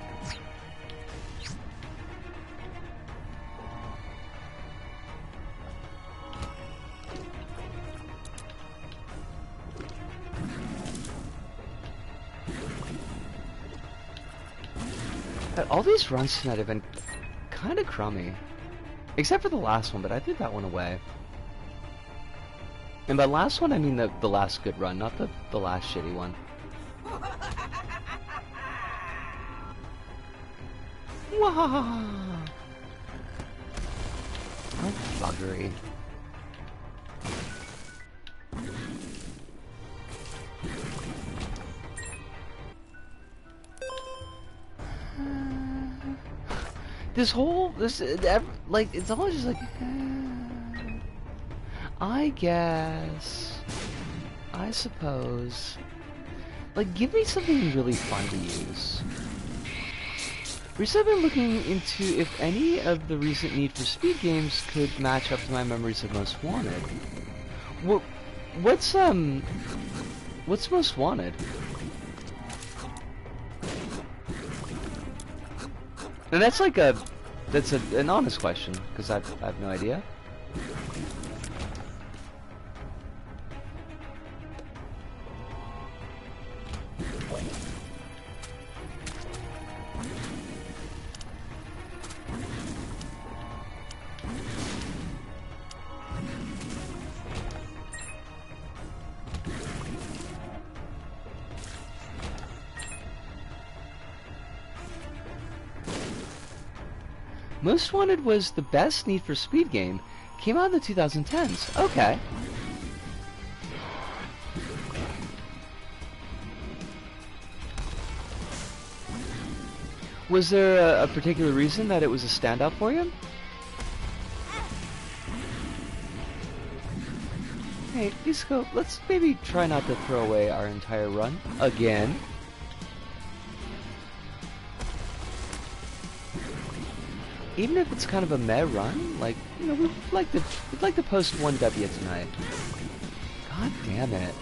S1: But all these runs tonight have been kind of crummy. Except for the last one, but I threw that one away. And by last one, I mean the last good run, not the last shitty one. Wah! Oh, buggery. Like, it's always just like, I guess, I suppose, like, give me something really fun to use. Recently I've been looking into if any of the recent Need for Speed games could match up to my memories of Most Wanted. What's Most Wanted? And that's like an honest question, because I have no idea. Most Wanted was the best Need for Speed game. Came out in the 2010s. Okay. Was there a particular reason that it was a standout for you? Hey, Disco, let's maybe try not to throw away our entire run again. Even if it's kind of a meh run, like, you know, we'd like to post one W tonight. God damn it.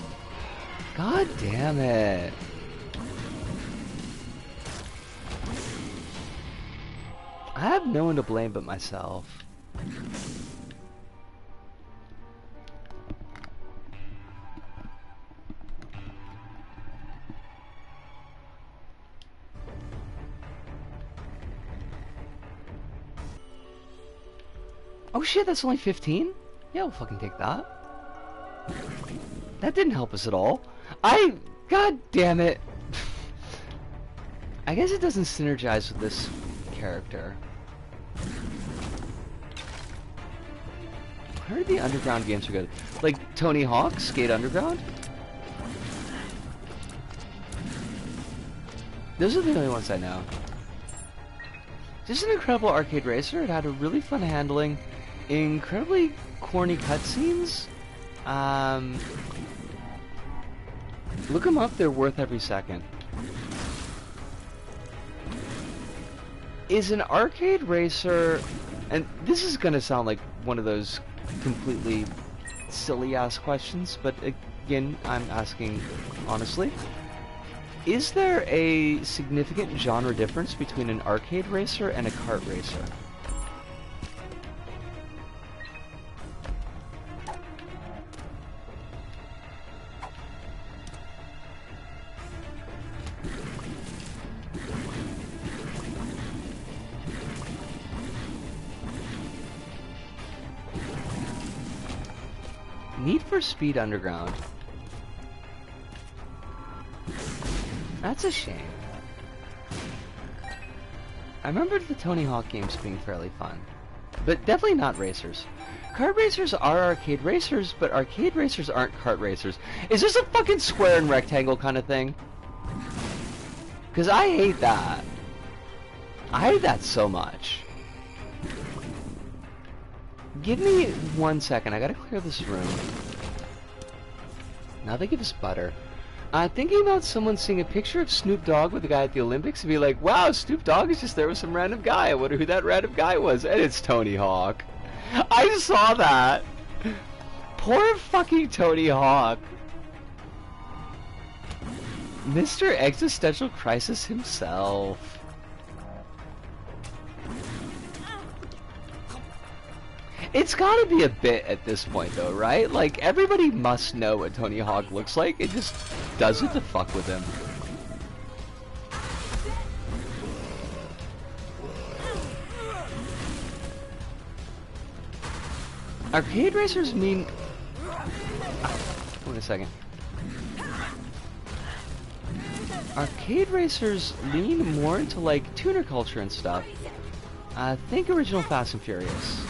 S1: God damn it. I have no one to blame but myself. Oh shit, that's only 15? Yeah, we'll fucking take that. That didn't help us at all. God damn it. I guess it doesn't synergize with this character. I heard the underground games are good. Like Tony Hawk, Skate Underground? Those are the only ones I know. Just an incredible arcade racer. It had a really fun handling, incredibly corny cutscenes. Look them up, they're worth every second. Is an arcade racer, and this is gonna sound like one of those completely silly ass questions, but again, I'm asking honestly. Is there a significant genre difference between an arcade racer and a kart racer? Need for Speed Underground. That's a shame. I remember the Tony Hawk games being fairly fun, but definitely not racers. Kart racers are arcade racers, but arcade racers aren't kart racers. Is this a fucking square and rectangle kind of thing? Because I hate that. I hate that so much. Give me 1 second, I gotta clear this room. Now they give us butter. Thinking about someone seeing a picture of Snoop Dogg with the guy at the Olympics and be like, wow, Snoop Dogg is just there with some random guy. I wonder who that random guy was. And it's Tony Hawk. I saw that. Poor fucking Tony Hawk. Mr. Existential Crisis himself. It's gotta be a bit at this point though, right? Like, everybody must know what Tony Hawk looks like. It just does it to fuck with him. Arcade racers mean... wait a second. Arcade racers lean more into like tuner culture and stuff. Think original Fast and Furious.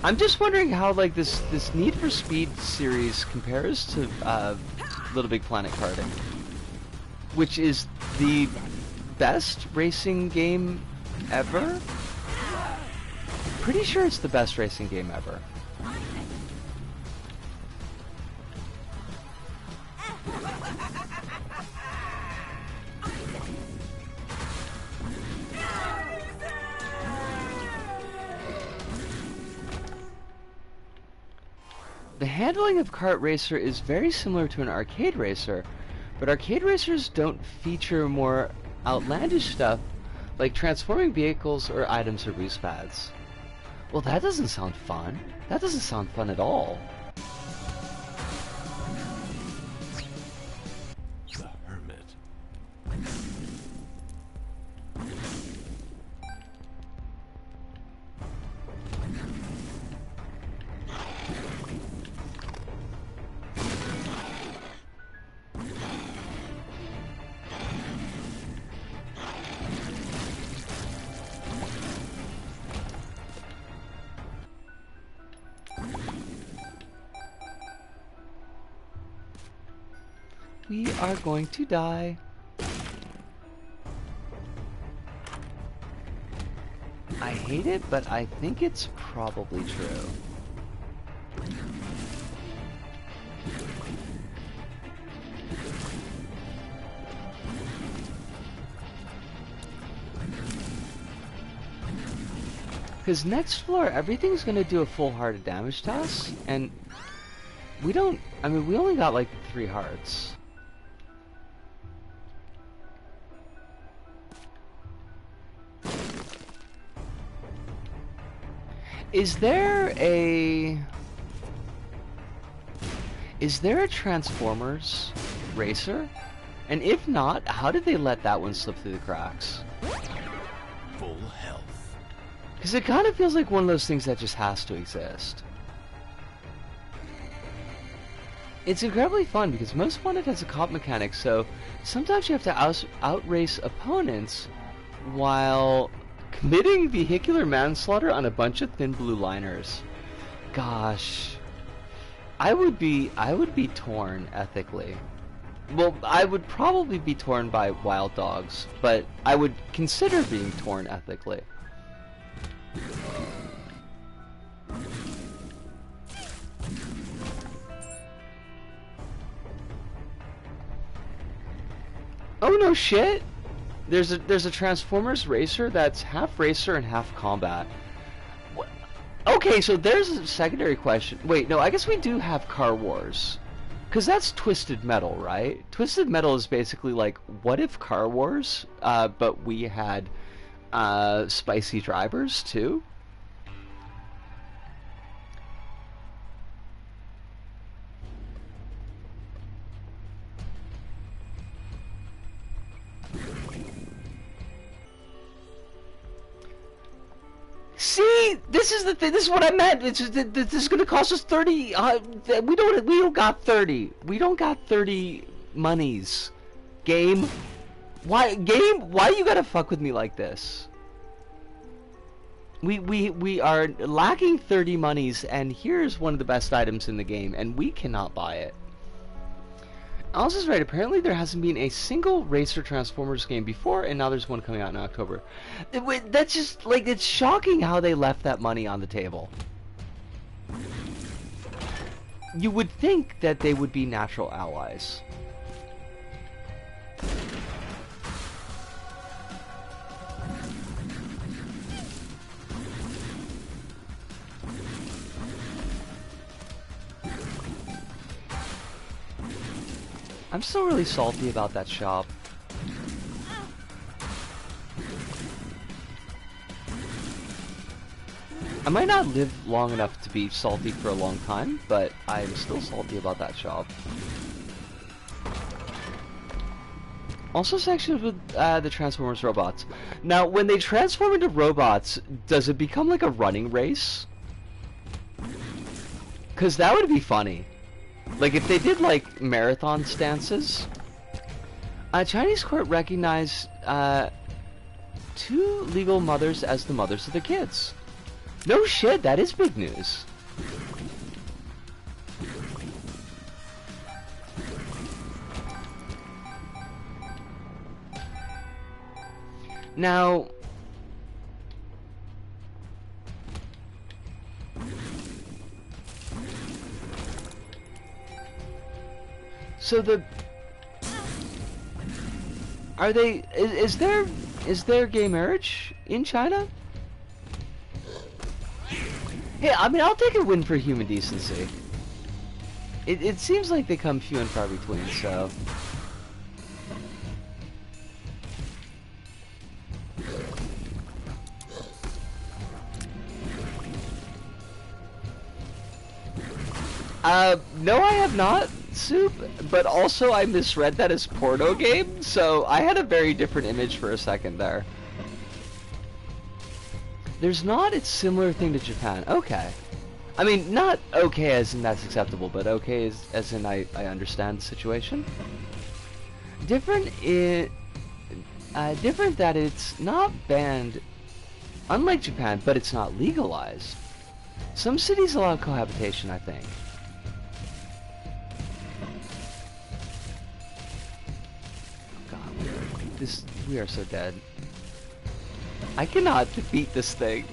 S1: I'm just wondering how like this Need for Speed series compares to Little Big Planet Karting, which is the best racing game ever. Pretty sure it's the best racing game ever. The handling of Kart Racer is very similar to an arcade racer, but arcade racers don't feature more outlandish stuff like transforming vehicles or items or boost pads. Well, that doesn't sound fun. That doesn't sound fun at all.
S2: The Hermit.
S1: We are going to die. I hate it, but I think it's probably true. Because next floor, everything's gonna do a full heart of damage to us, and we don't, I mean, we only got like 3 hearts. Is there a Transformers racer? And if not, how did they let that one slip through the cracks?
S2: Full health.
S1: Because it kind of feels like one of those things that just has to exist. It's incredibly fun because most Wanted has a cop mechanic, so sometimes you have to outrace opponents while committing vehicular manslaughter on a bunch of thin blue liners. Gosh, I would be torn ethically. Well, I would probably be torn by wild dogs, but I would consider being torn ethically. Oh no shit! There's a Transformers racer that's half racer and half combat. What? Okay, so there's a secondary question. Wait, no, I guess we do have Car Wars. Because that's Twisted Metal, right? Twisted Metal is basically like, what if Car Wars, but we had spicy drivers too? See, this is the thing. This is what I meant. It's just, this is going to cost us 30. We don't got 30. We don't got 30 monies. Game, why you gotta fuck with me like this? We are lacking 30 monies, and here's one of the best items in the game, and we cannot buy it. Alice is right. Apparently, there hasn't been a single Racer Transformers game before, and now there's one coming out in October. That's just, like, it's shocking how they left that money on the table. You would think that they would be natural allies. I'm still really salty about that shop. I might not live long enough to be salty for a long time, but I'm still salty about that shop. Also sections with the Transformers robots. Now, when they transform into robots, does it become like a running race? Because that would be funny. Like, if they did, like, marathon stances. Chinese court recognized 2 legal mothers as the mothers of their kids. No shit, that is big news. Now... So is there gay marriage in China? Yeah, I mean, I'll take a win for human decency. It seems like they come few and far between, so. No, I have not. Soup, but also I misread that as porno game, so I had a very different image for a second there. There's not a similar thing to Japan. Okay. I mean, not okay as in that's acceptable, but okay as in I understand the situation. Different that it's not banned, unlike Japan, but it's not legalized. Some cities allow cohabitation, I think. We are so dead. I cannot defeat this thing.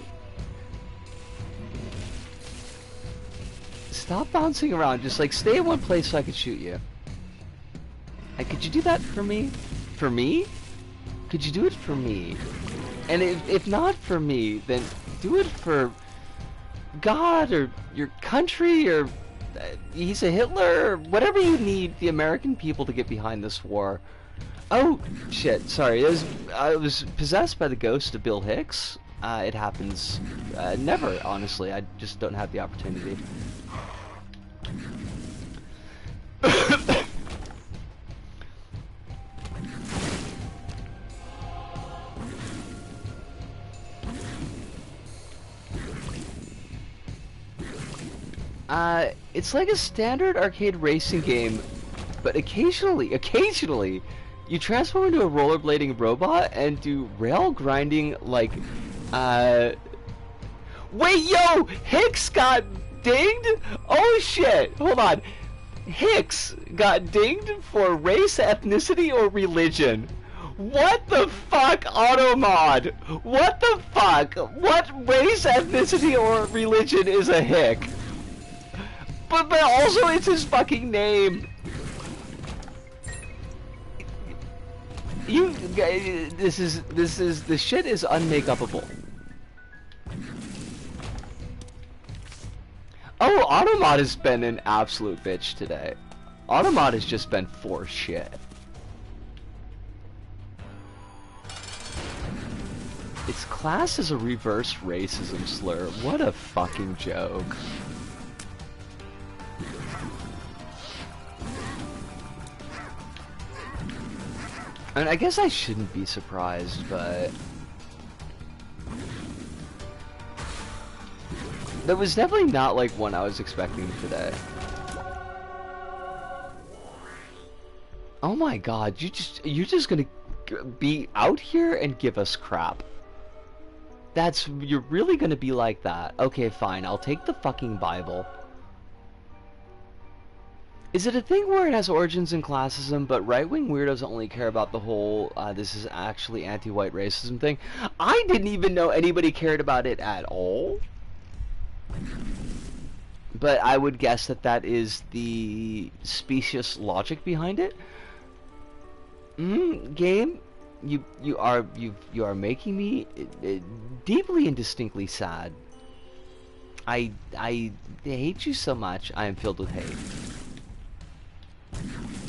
S1: Stop bouncing around. Just like stay in one place so I can shoot you. And could you do that for me? For me? Could you do it for me? And if not for me, then do it for God or your country or he's a Hitler or whatever you need the American people to get behind this war. Oh shit! Sorry, I was possessed by the ghost of Bill Hicks. It happens never, honestly. I just don't have the opportunity. It's like a standard arcade racing game, but occasionally, you transform into a rollerblading robot and do rail grinding like, Wait, yo! Hicks got dinged? Oh shit! Hold on. Hicks got dinged for race, ethnicity, or religion. What the fuck, Automod? What the fuck? What race, ethnicity, or religion is a hick? But also it's his fucking name. You guys, this shit is unmakeupable. Oh, Automod has been an absolute bitch today. Automod has just been for shit. Its class is a reverse racism slur. What a fucking joke. I mean, I guess I shouldn't be surprised, but that was definitely not like one I was expecting today. Oh my god, you're just gonna be out here and give us crap. You're really gonna be like that. Okay, fine, I'll take the fucking Bible. Is it a thing where it has origins in classism, but right-wing weirdos only care about the whole, this is actually anti-white racism thing? I didn't even know anybody cared about it at all. But I would guess that that is the specious logic behind it. Game, you are making me deeply and distinctly sad. I hate you so much. I am filled with hate.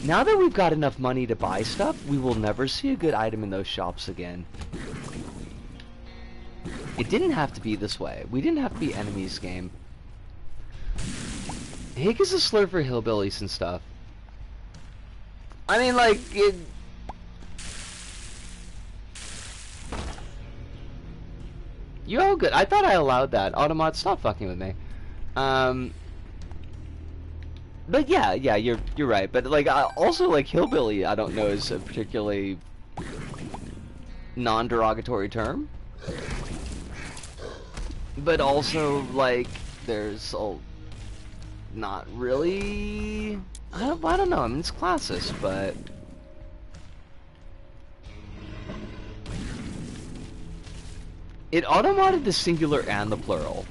S1: Now that we've got enough money to buy stuff, we will never see a good item in those shops again. It didn't have to be this way. We didn't have to be enemies, game. Hick is a slur for hillbillies and stuff. I mean, like, it... You're all good. I thought I allowed that. Automod, stop fucking with me. But yeah, you're right. But like, also like hillbilly, I don't know is a particularly non-derogatory term. But also like, there's not really. I don't know. I mean, it's classist, but it auto-modded the singular and the plural.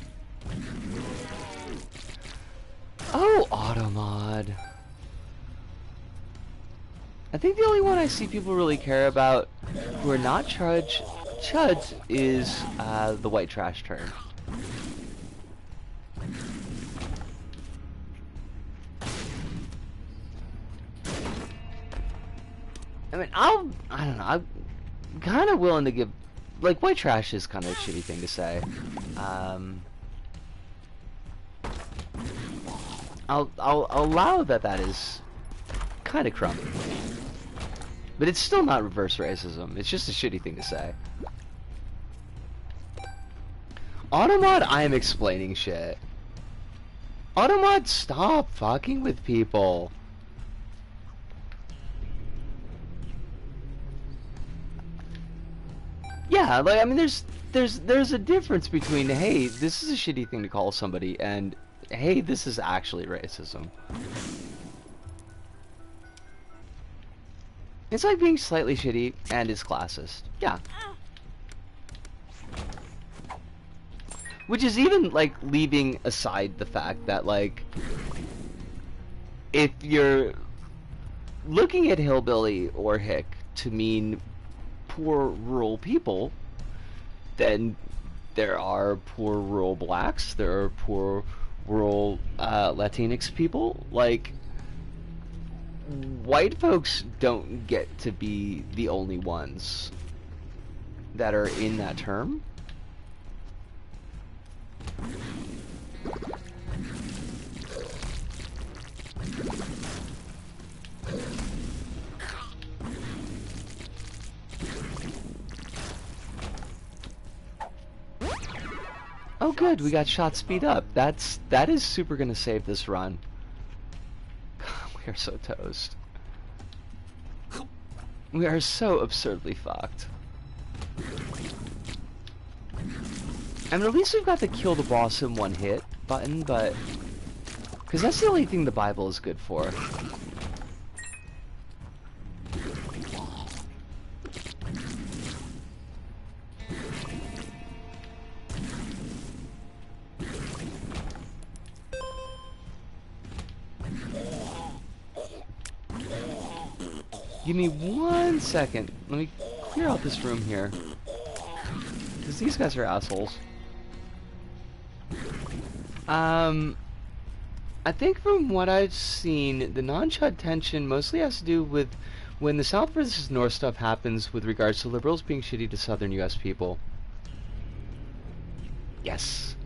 S1: Oh, Automod. I think the only one I see people really care about who are not chuds is the white trash term. I mean, I don't know, I'm kind of willing to give, like, white trash is kind of a shitty thing to say. I'll allow that is kind of crummy. But it's still not reverse racism. It's just a shitty thing to say. Automod, I am explaining shit. Automod, stop fucking with people. Yeah, like, I mean, there's a difference between, hey, this is a shitty thing to call somebody, and hey, this is actually racism. It's like being slightly shitty and is classist. Yeah. Which is even, like, leaving aside the fact that, like, if you're looking at hillbilly or hick to mean poor rural people, then there are poor rural blacks, there are poor rural Latinx people. Like, white folks don't get to be the only ones that are in that term. Oh good, we got shot speed up. That is super gonna save this run. We are so toast. We are so absurdly fucked. I mean, at least we've got the kill the boss in one hit button, but... because that's the only thing the Bible is good for. Give me 1 second. Let me clear out this room here. Because these guys are assholes. I think from what I've seen, the non-Chud tension mostly has to do with when the South versus North stuff happens with regards to liberals being shitty to Southern US people. Yes.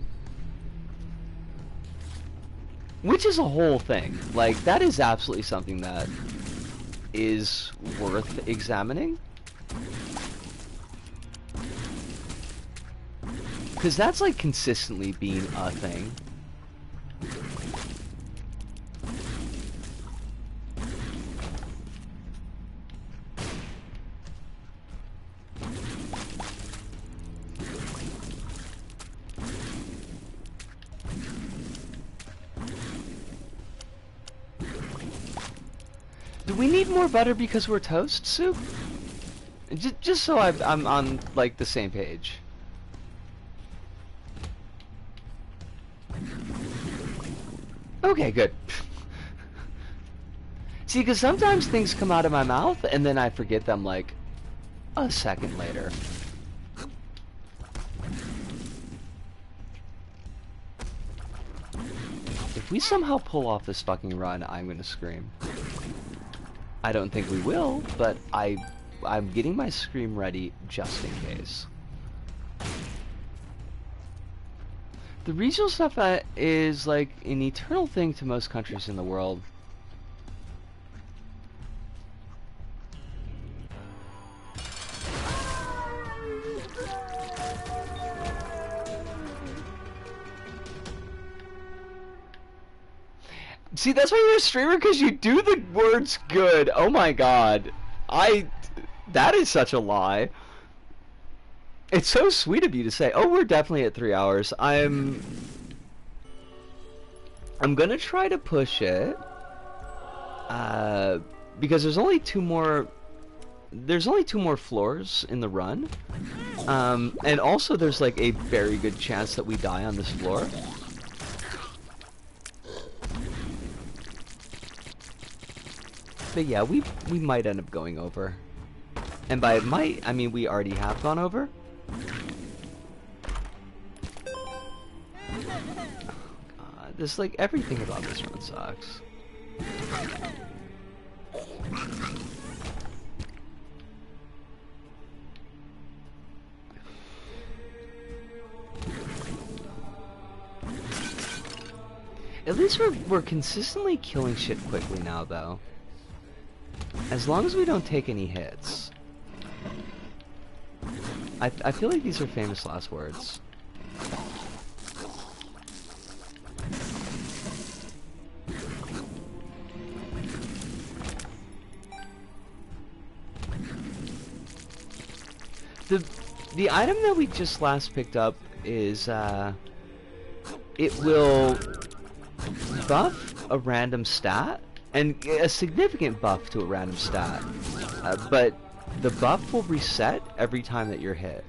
S1: Which is a whole thing. Like, that is absolutely something that is worth examining. Because that's, like, consistently being a thing. Do we need more butter because we're toast, Soup? Just so I'm on, like, the same page. Okay, good. See, because sometimes things come out of my mouth, and then I forget them, like, a second later. If we somehow pull off this fucking run, I'm gonna scream. I don't think we will, but I'm getting my scream ready just in case. The regional stuff is like an eternal thing to most countries in the world. See, that's why you're a streamer, because you do the words good. Oh my god. That is such a lie. It's so sweet of you to say, oh, we're definitely at 3 hours. I'm gonna try to push it. Because there's only two more floors in the run. And also there's like a very good chance that we die on this floor. But yeah, we might end up going over. And by might, I mean we already have gone over. God, this, like, everything about this run sucks. At least we're consistently killing shit quickly now, though. As long as we don't take any hits. I feel like these are famous last words. The item that we just last picked up is it will buff a random stat, and a significant buff to a random stat, but the buff will reset every time that you're hit.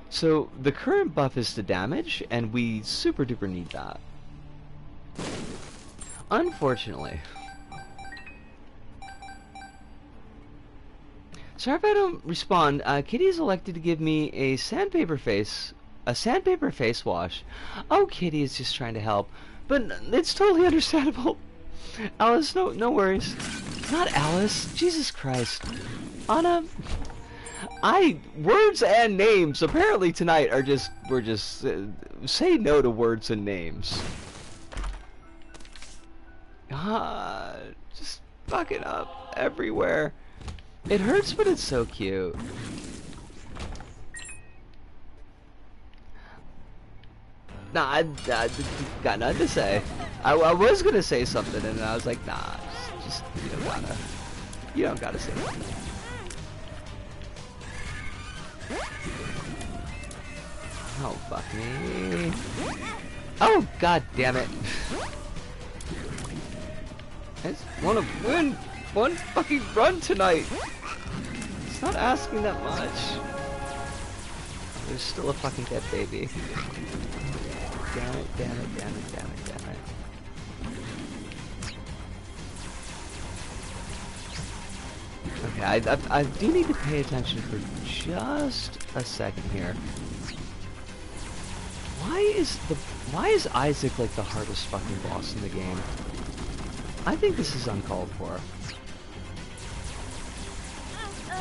S1: So the current buff is to damage, and we super duper need that. Unfortunately. Sorry if I don't respond. Kitty is elected to give me a sandpaper face wash. Oh, Kitty is just trying to help, but it's totally understandable. Alice, no worries. Not Alice. Jesus Christ. Anna. Words and names apparently tonight are we're just say no to words and names. Just fucking up everywhere. It hurts, but it's so cute. Nah, I got nothing to say. I was gonna say something, and I was like, nah, just you don't gotta say anything. Oh, fuck me. Oh, god damn it. I just want to win one fucking run tonight. It's not asking that much. There's still a fucking dead baby. Damn it, damn it, damn it, damn it, damn it. Okay, I do need to pay attention for just a second here. Why is Isaac like the hardest fucking boss in the game? I think this is uncalled for.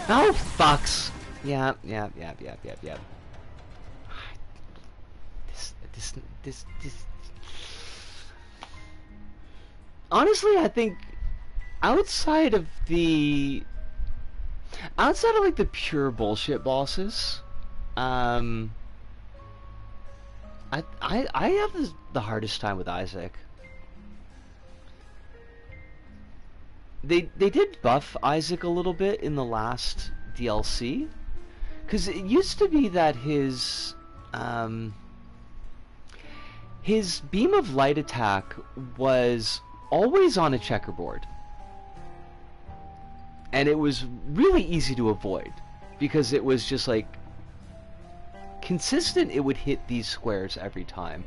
S1: Oh fucks! Yeah. This. Honestly, I think outside of like the pure bullshit bosses, I have the hardest time with Isaac. They did buff Isaac a little bit in the last DLC, because it used to be that his beam of light attack was always on a checkerboard, and it was really easy to avoid because it was just like consistent. It would hit these squares every time.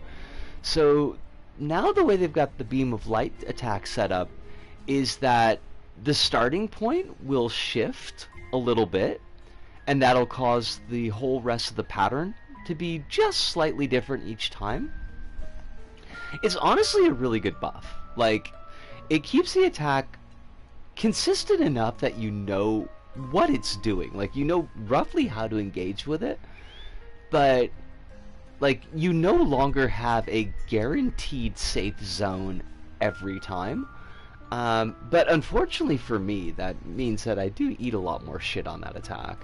S1: So now the way they've got the beam of light attack set up is that the starting point will shift a little bit, and that'll cause the whole rest of the pattern to be just slightly different each time. It's honestly a really good buff. Like, it keeps the attack consistent enough that you know what it's doing. Like, you know roughly how to engage with it, but like, you no longer have a guaranteed safe zone every time. But unfortunately for me, that means that I do eat a lot more shit on that attack.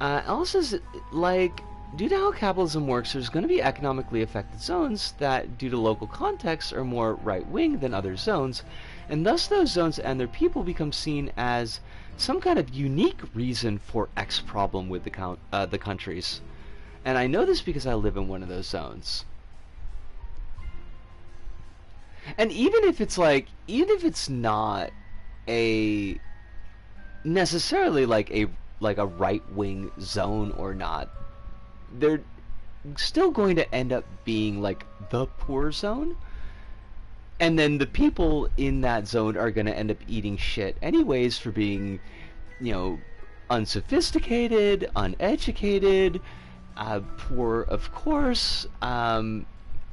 S1: Alice says, like, due to how capitalism works, there's going to be economically affected zones that, due to local context, are more right-wing than other zones, and thus those zones and their people become seen as some kind of unique reason for X problem with the countries. And I know this because I live in one of those zones. And even if it's not a necessarily like a right-wing zone or not, they're still going to end up being like the poor zone, and then the people in that zone are going to end up eating shit anyways for being, you know, unsophisticated, uneducated, poor, of course, and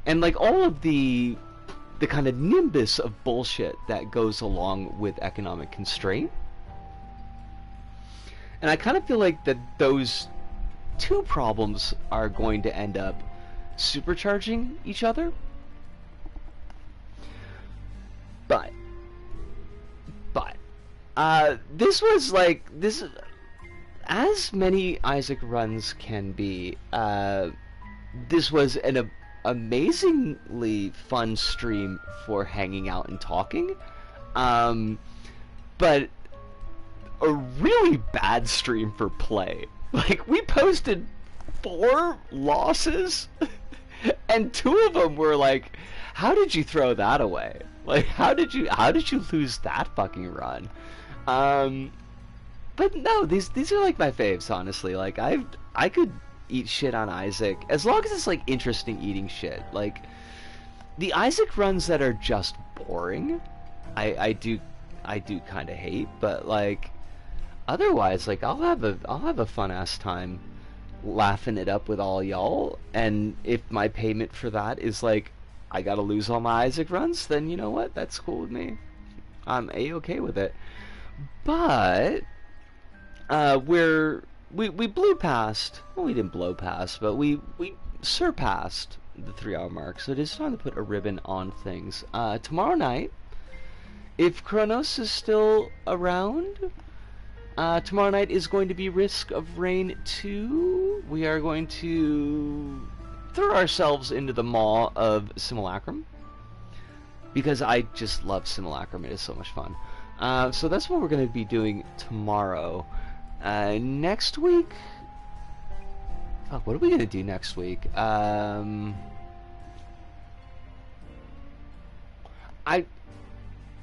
S1: like all of the kind of nimbus of bullshit that goes along with economic constraint. And I kind of feel like that those two problems are going to end up supercharging each other. But this was like, this, as many Isaac runs can be, this was an amazingly fun stream for hanging out and talking, but a really bad stream for play. Like, we posted 4 losses, and 2 of them were like, how did you throw that away? Like, how did you lose that fucking run? But no, these are like my faves, honestly. Like I could eat shit on Isaac as long as it's like interesting eating shit. Like the Isaac runs that are just boring, I do kind of hate. But like otherwise, like I'll have a fun ass time laughing it up with all y'all. And if my payment for that is like I gotta lose all my Isaac runs, then you know what? That's cool with me. I'm a-okay with it. But we blew past. Well, we didn't blow past, but we surpassed the 3 hour mark. So it is time to put a ribbon on things. Tomorrow night, if Kronos is still around, tomorrow night is going to be Risk of Rain 2. We are going to throw ourselves into the maw of Simulacrum, because I just love Simulacrum. It is so much fun. So that's what we're going to be doing tomorrow. Next week... Fuck, what are we going to do next week?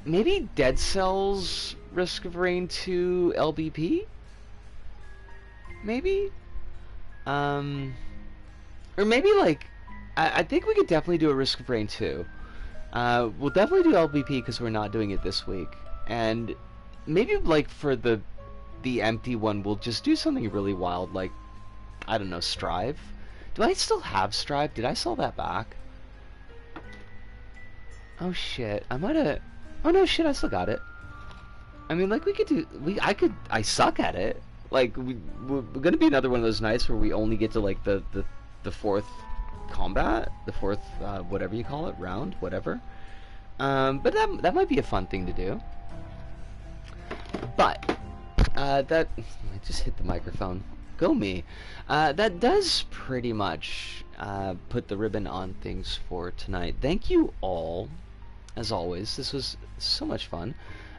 S1: Maybe Dead Cells Risk of Rain 2 LBP? Maybe? Or maybe like... I think we could definitely do a Risk of Rain 2. We'll definitely do LBP because we're not doing it this week. And maybe like for the empty one, we'll just do something really wild, like, I don't know, Strive? Do I still have Strive? Did I sell that back? Oh shit, I might have... Oh no, shit, I still got it. I mean, like, we could do... I suck at it. Like, we're gonna be another one of those nights where we only get to, like, the fourth combat, the fourth, whatever you call it, round, whatever. But that might be a fun thing to do. But, I just hit the microphone. Go me. That does pretty much put the ribbon on things for tonight. Thank you all, as always. This was so much fun.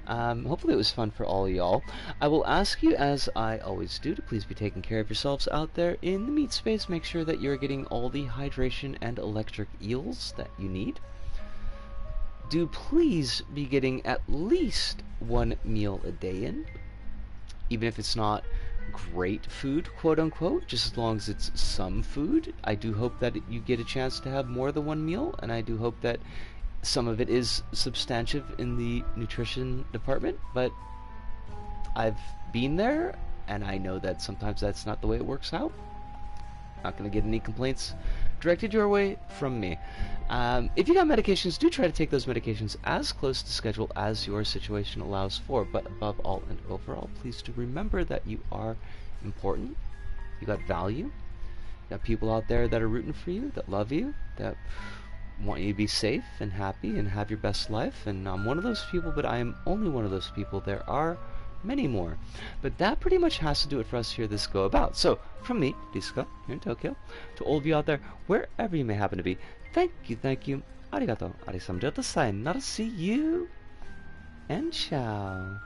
S1: Hopefully it was fun for all y'all. I will ask you, as I always do, to please be taking care of yourselves out there in the meat space. Make sure that you're getting all the hydration and electric eels that you need. Do please be getting at least 1 meal a day in, even if it's not great food, quote unquote, just as long as it's some food. I do hope that you get a chance to have more than 1 meal, and I do hope that some of it is substantive in the nutrition department, but I've been there, and I know that sometimes that's not the way it works out. Not going to get any complaints directed your way from me. If you got medications, do try to take those medications as close to schedule as your situation allows for. But above all and overall, please do remember that you are important. You got value. You got people out there that are rooting for you, that love you, that want you to be safe and happy and have your best life. And I'm one of those people, but I am only one of those people. There are many more. But that pretty much has to do it for us here this go about. So, from me, Disco, here in Tokyo, to all of you out there, wherever you may happen to be, thank you, arigato, arisamjata, sayonara, see you, and ciao.